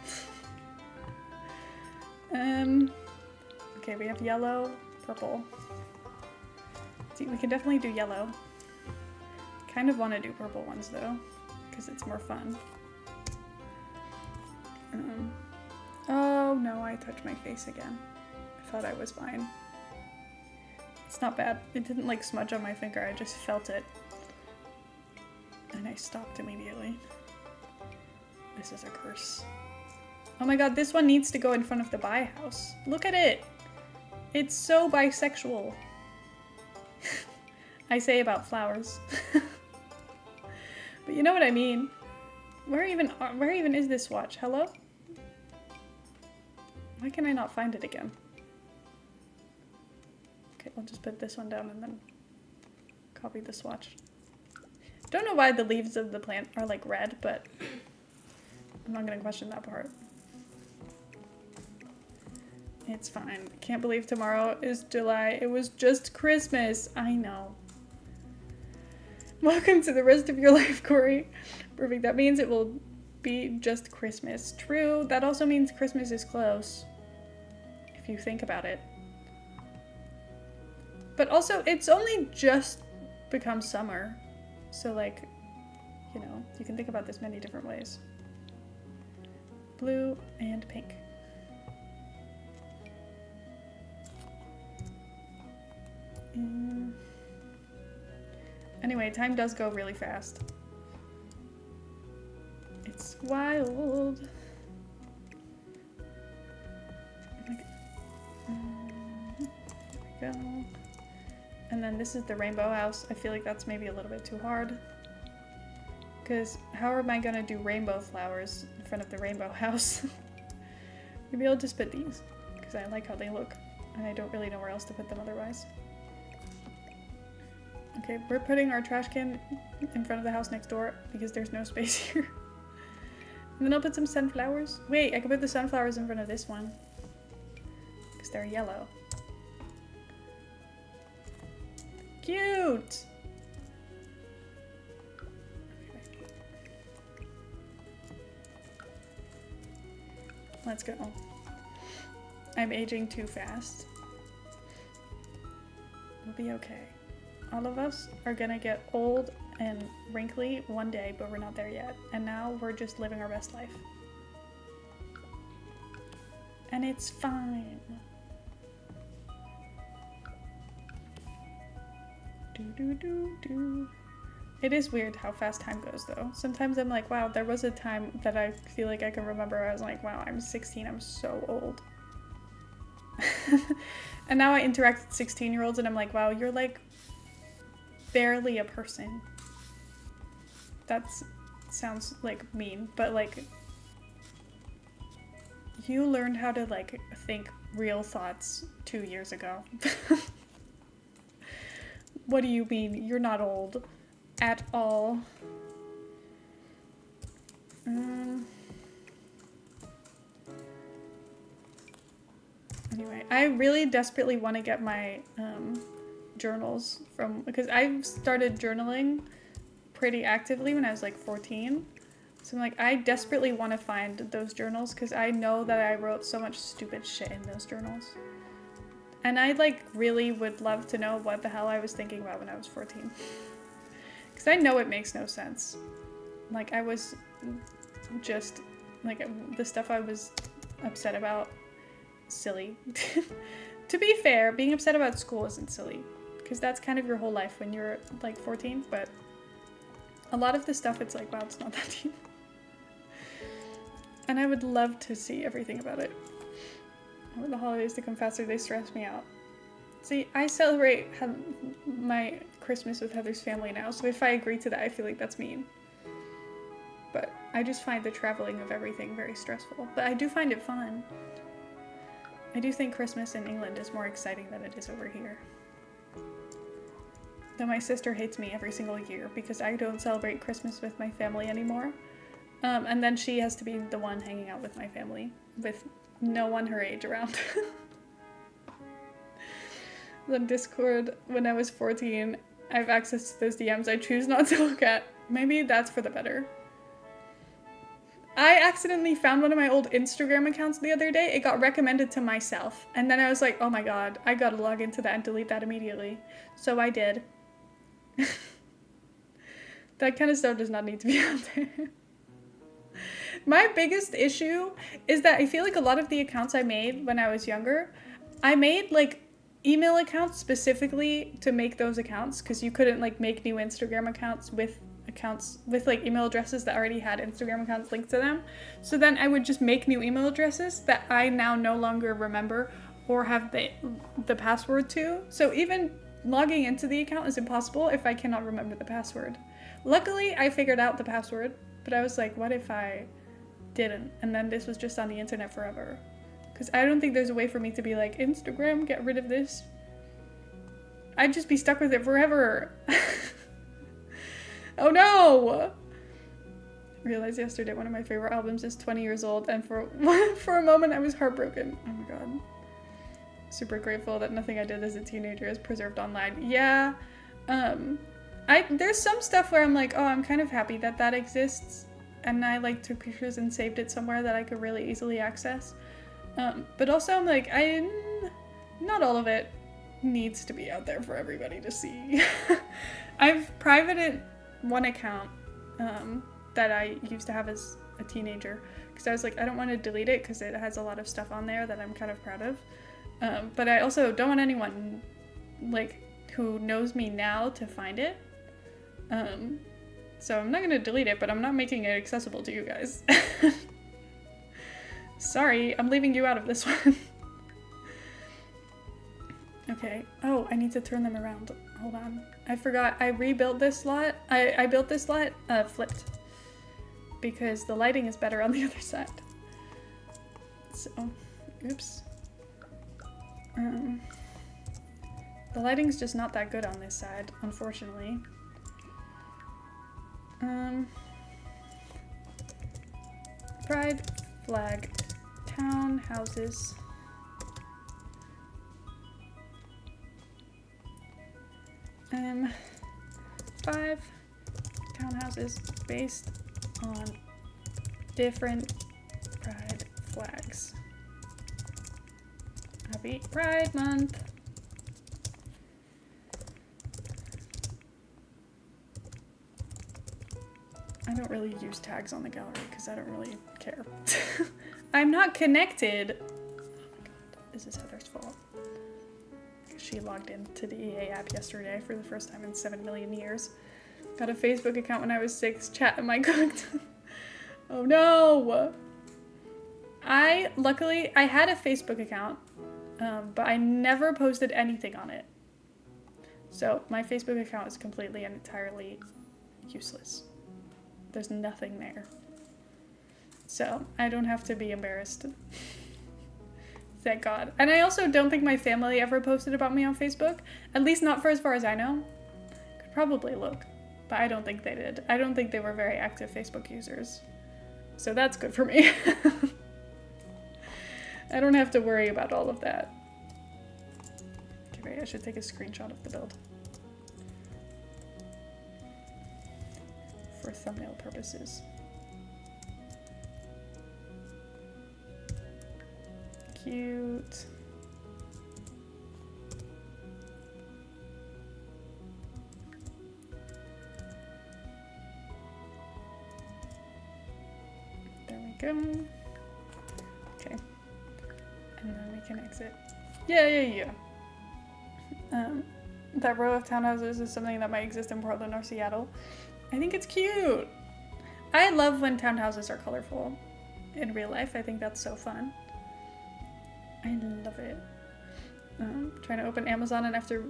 A: Okay, we have yellow, purple. See, we can definitely do yellow. Kind of want to do purple ones though, because it's more fun. Oh no, I touched my face again. I thought I was fine. It's not bad. It didn't like smudge on my finger, I just felt it. And I stopped immediately. This is a curse. Oh my god, this one needs to go in front of the bi house. Look at it! It's so bisexual. I say about flowers. But you know what I mean. Where even is this swatch? Hello? Why can I not find it again? Okay, I'll just put this one down and then copy the swatch. Don't know why the leaves of the plant are like red, but I'm not gonna question that part. It's fine. Can't believe tomorrow is July. It was just Christmas. I know. Welcome to the rest of your life, Corey. Perfect. That means it will be just Christmas. True. That also means Christmas is close. If you think about it. But also, it's only just become summer. So like, you know, you can think about this many different ways. Blue and pink. Anyway, time does go really fast. It's wild. There we go. And then this is the rainbow house. I feel like that's maybe a little bit too hard. Because how am I gonna do rainbow flowers in front of the rainbow house? Maybe I'll just put these. Because I like how they look. And I don't really know where else to put them otherwise. Okay, we're putting our trash can in front of the house next door because there's no space here. And then I'll put some sunflowers. Wait, I can put the sunflowers in front of this one. Because they're yellow. Cute! Let's go. I'm aging too fast. We'll be okay. All of us are gonna get old and wrinkly one day, but we're not there yet. And now we're just living our best life. And it's fine. It is weird how fast time goes though. Sometimes I'm like, wow, there was a time that I feel like I can remember. I was like, wow, I'm 16, I'm so old. And now I interact with 16-year-olds and I'm like, wow, you're like barely a person. That sounds like mean, but like you learned how to like think real thoughts 2 years ago. What do you mean? You're not old at all. Anyway, I really desperately want to get my journals from, because I started journaling pretty actively when I was like 14. So I'm like, I desperately want to find those journals because I know that I wrote so much stupid shit in those journals. And I like really would love to know what the hell I was thinking about when I was 14. Because I know it makes no sense. Like I was just Like, the stuff I was upset about, silly. To be fair, being upset about school isn't silly, because that's kind of your whole life when you're like 14, but a lot of the stuff, it's like, wow, it's not that deep. And I would love to see everything about it. I want the holidays to come faster, they stress me out. See, I celebrate my Christmas with Heather's family now, so if I agree to that, I feel like that's mean. But I just find the traveling of everything very stressful. But I do find it fun. I do think Christmas in England is more exciting than it is over here. Though my sister hates me every single year because I don't celebrate Christmas with my family anymore. And then she has to be the one hanging out with my family, with no one her age around. On Discord, when I was 14, I have access to those DMs I choose not to look at. Maybe that's for the better. I accidentally found one of my old Instagram accounts the other day. It got recommended to myself. And then I was like, oh my god, I gotta log into that and delete that immediately. So I did. That kind of stuff does not need to be out there. My biggest issue is that I feel like a lot of the accounts I made when I was younger, I made like email accounts specifically to make those accounts, because you couldn't like make new Instagram accounts with like email addresses that already had Instagram accounts linked to them. So then I would just make new email addresses that I now no longer remember or have the password to. So even logging into the account is impossible if I cannot remember the password. Luckily, I figured out the password, but I was like, what if I didn't? And then this was just on the internet forever. Because I don't think there's a way for me to be like, Instagram, get rid of this. I'd just be stuck with it forever. Oh no! I realized yesterday one of my favorite albums is 20 years old, and for a moment I was heartbroken. Oh my god. Super grateful that nothing I did as a teenager is preserved online. Yeah. There's some stuff where I'm like, oh, I'm kind of happy that that exists, and I like took pictures and saved it somewhere that I could really easily access. But also I'm like, not all of it needs to be out there for everybody to see. I've privated one account that I used to have as a teenager, because I was like, I don't want to delete it because it has a lot of stuff on there that I'm kind of proud of. But I also don't want anyone like who knows me now to find it. So I'm not going to delete it, but I'm not making it accessible to you guys. Sorry, I'm leaving you out of this one. Okay. Oh, I need to turn them around. Hold on. I forgot. I rebuilt this lot. I built this lot flipped, because the lighting is better on the other side. So, oops. The lighting's just not that good on this side, unfortunately. Pride flag, townhouses. 5 townhouses based on different Pride flags. Happy Pride Month. I don't really use tags on the gallery because I don't really care. I'm not connected. Oh my god, this is Heather's fault. She logged into the EA app yesterday for the first time in 7 million years. Got a Facebook account when I was 6. Chat, am I cooked? Oh no! Luckily, I had a Facebook account, but I never posted anything on it. So my Facebook account is completely and entirely useless. There's nothing there. So I don't have to be embarrassed. Thank God. And I also don't think my family ever posted about me on Facebook. At least not for as far as I know. Could probably look, but I don't think they did. I don't think they were very active Facebook users. So that's good for me. I don't have to worry about all of that. Okay, wait, I should take a screenshot of the build. For thumbnail purposes. Cute. There we go. Okay. And then we can exit. Yeah. That row of townhouses is something that might exist in Portland or Seattle. I think it's cute. I love when townhouses are colorful in real life. I think that's so fun. I love it. Trying to open Amazon, and after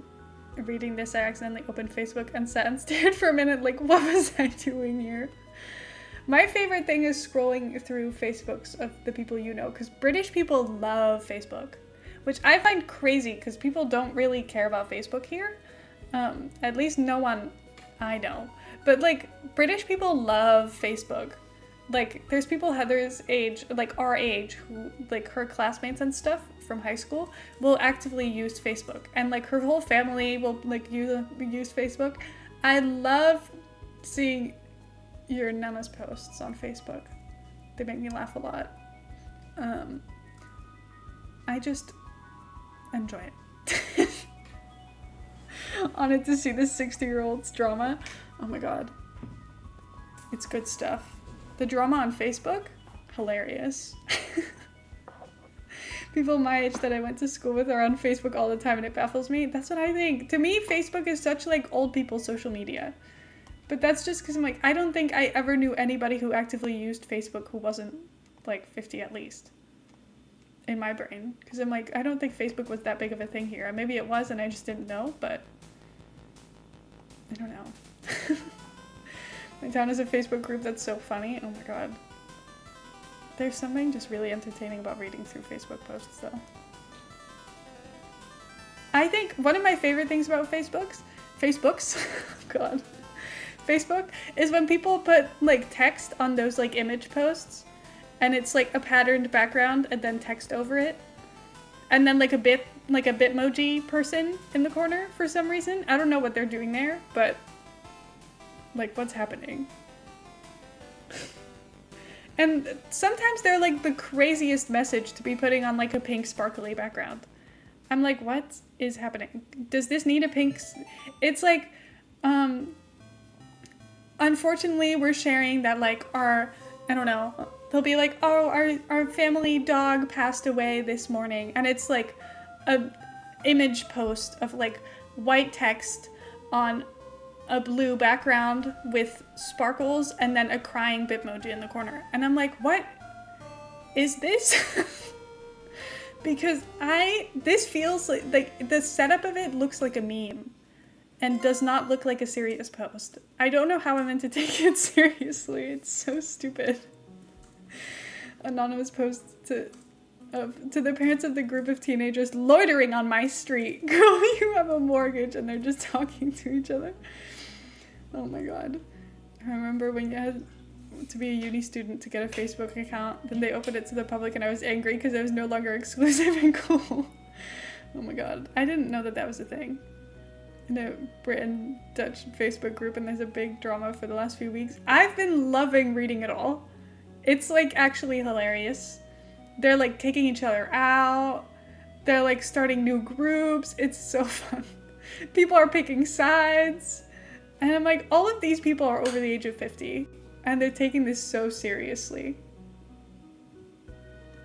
A: reading this, I accidentally opened Facebook and sat and stared for a minute like, what was I doing here? My favorite thing is scrolling through Facebooks of the people you know, because British people love Facebook, which I find crazy because people don't really care about Facebook here. At least no one I know. But like, British people love Facebook. Like, there's people Heather's age, like our age, who, like her classmates and stuff from high school, will actively use Facebook. And like her whole family will like use Facebook. I love seeing your Nana's posts on Facebook. They make me laugh a lot. I just enjoy it. On it to see this 60-year-old's drama. Oh my god. It's good stuff. The drama on Facebook? Hilarious. People my age that I went to school with are on Facebook all the time and it baffles me. That's what I think. To me, Facebook is such like old people's social media. But that's just because I'm like, I don't think I ever knew anybody who actively used Facebook who wasn't like 50 at least. In my brain. Because I'm like, I don't think Facebook was that big of a thing here. Maybe it was and I just didn't know, but I don't know. My town has a Facebook group that's so funny. Oh my god. There's something just really entertaining about reading through Facebook posts though. I think one of my favorite things about Facebooks, god, Facebook, is when people put like text on those like image posts and it's like a patterned background and then text over it. And then like a Bitmoji person in the corner for some reason. I don't know what they're doing there, but like, what's happening? And sometimes they're like the craziest message to be putting on like a pink sparkly background. I'm like, what is happening? Does this need a pink? It's like, unfortunately we're sharing that like I don't know, they'll be like, oh, our family dog passed away this morning. And it's like a image post of like white text on a blue background with sparkles and then a crying Bitmoji in the corner. And I'm like, what is this? Because this feels like the setup of it looks like a meme and does not look like a serious post. I don't know how I'm meant to take it seriously. It's so stupid. Anonymous post to the parents of the group of teenagers loitering on my street. Girl, you have a mortgage, and they're just talking to each other. Oh my god. I remember when you had to be a uni student to get a Facebook account, then they opened it to the public and I was angry because it was no longer exclusive and cool. Oh my god. I didn't know that was a thing. In a Britain-Dutch Facebook group, and there's a big drama for the last few weeks. I've been loving reading it all. It's like actually hilarious. They're like taking each other out. They're like starting new groups. It's so fun. People are picking sides. And I'm like, all of these people are over the age of 50. And they're taking this so seriously.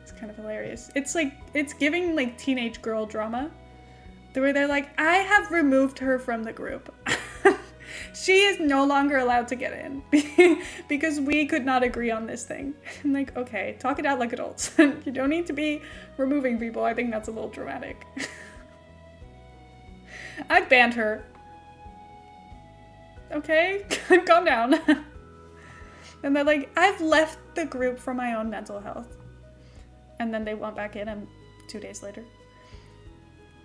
A: It's kind of hilarious. It's like, it's giving like teenage girl drama. Where they're like, I have removed her from the group. She is no longer allowed to get in. Because we could not agree on this thing. I'm like, okay, talk it out like adults. You don't need to be removing people. I think that's a little dramatic. I banned her. Okay, calm down. And they're like, I've left the group for my own mental health. And then they went back in and 2 days later.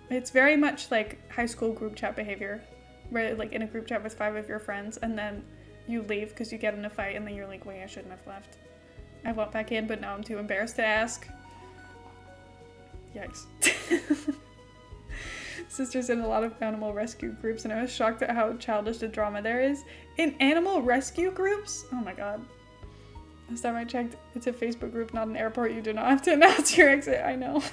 A: It's very much like high school group chat behavior, where like in a group chat with 5 of your friends and then you leave because you get in a fight and then you're like, wait, I shouldn't have left. I went back in, but now I'm too embarrassed to ask. Yikes. Sister's in a lot of animal rescue groups and I was shocked at how childish the drama there is. In animal rescue groups? Oh my god. Last time I checked, it's a Facebook group, not an airport. You do not have to announce your exit. I know.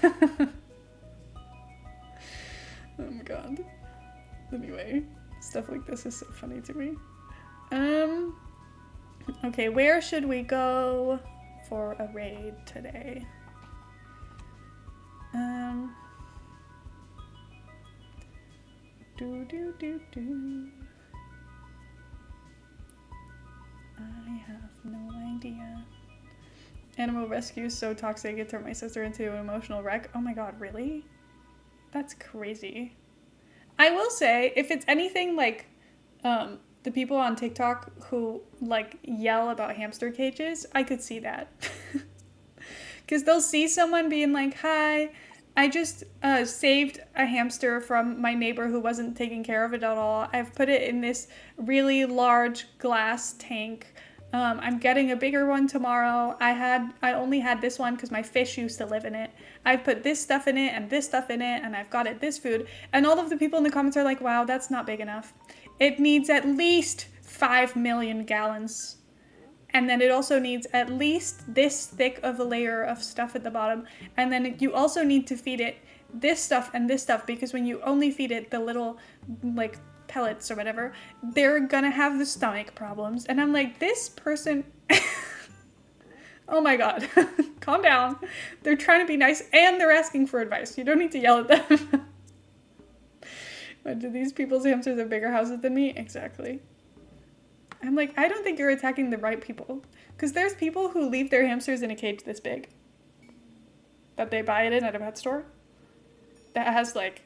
A: Oh my god. Anyway, stuff like this is so funny to me. Okay, where should we go for a raid today. I have no idea. Animal rescue is so toxic, it turned my sister into an emotional wreck. Oh my god, really? That's crazy. I will say, if it's anything like the people on TikTok who like yell about hamster cages, I could see that. Because they'll see someone being like, hi, I just saved a hamster from my neighbor who wasn't taking care of it at all. I've put it in this really large glass tank. I'm getting a bigger one tomorrow. I only had this one because my fish used to live in it. I've put this stuff in it and this stuff in it, and I've got it this food. And all of the people in the comments are like, wow, that's not big enough. It needs at least 5 million gallons. And then it also needs at least this thick of a layer of stuff at the bottom. And then you also need to feed it this stuff and this stuff, because when you only feed it the little like pellets or whatever, they're gonna have the stomach problems. And I'm like, this person, oh my god, calm down. They're trying to be nice and they're asking for advice. You don't need to yell at them. But do these people's hamsters have bigger houses than me? Exactly. I'm like, I don't think you're attacking the right people. Because there's people who leave their hamsters in a cage this big. That they buy it in at a pet store. That has like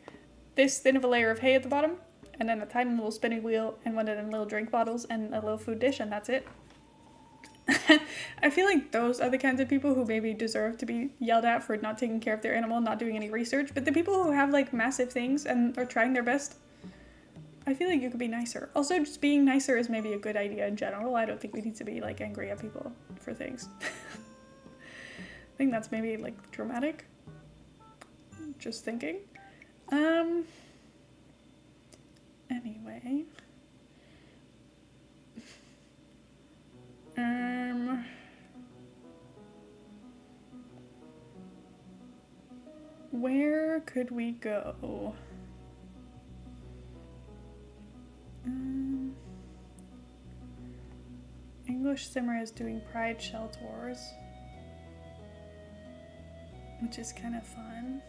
A: this thin of a layer of hay at the bottom. And then a tiny little spinning wheel and one of them little drink bottles and a little food dish, and that's it. I feel like those are the kinds of people who maybe deserve to be yelled at for not taking care of their animal, not doing any research. But the people who have like massive things and are trying their best, I feel like you could be nicer. Also, just being nicer is maybe a good idea in general. I don't think we need to be like angry at people for things. I think that's maybe like dramatic. Just thinking. Anyway. Where could we go? English Simmer is doing Pride Shell Tours, which is kind of fun.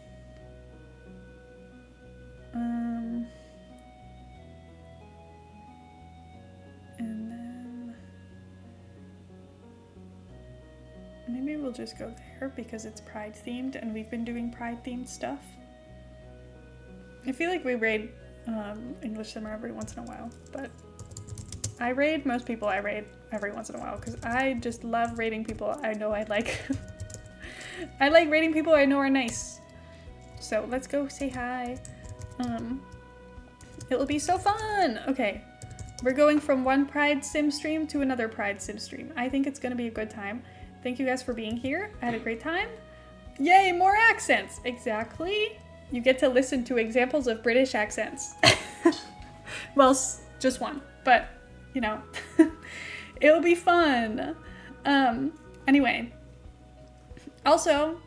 A: And then maybe we'll just go there because it's Pride themed and we've been doing Pride themed stuff. I feel like we raid English Simmer every once in a while, but I raid most people I raid every once in a while because I just love raiding people I know I like. I like raiding people I know are nice. So let's go say hi. It'll be so fun. Okay, we're going from one Pride Sim stream to another Pride Sim stream. I think it's gonna be a good time. Thank you guys for being here. I had a great time. Yay, more accents. Exactly. You get to listen to examples of British accents. Well, just one, but you know, it'll be fun. Anyway, also,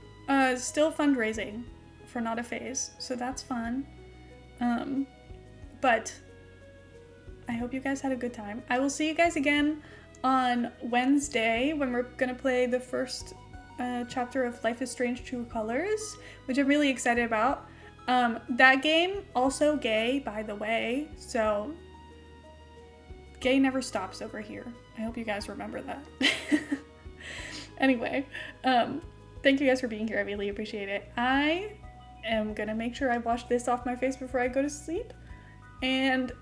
A: still fundraising for Not a Phase, so that's fun. But I hope you guys had a good time. I will see you guys again on Wednesday when we're gonna play the first chapter of Life is Strange True Colors, which I'm really excited about. That game, also gay, by the way, so gay never stops over here. I hope you guys remember that. Anyway, thank you guys for being here. I really appreciate it. I am gonna make sure I wash this off my face before I go to sleep, and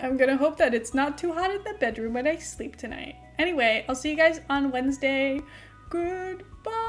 A: I'm gonna hope that it's not too hot in the bedroom when I sleep tonight. Anyway, I'll see you guys on Wednesday. Goodbye!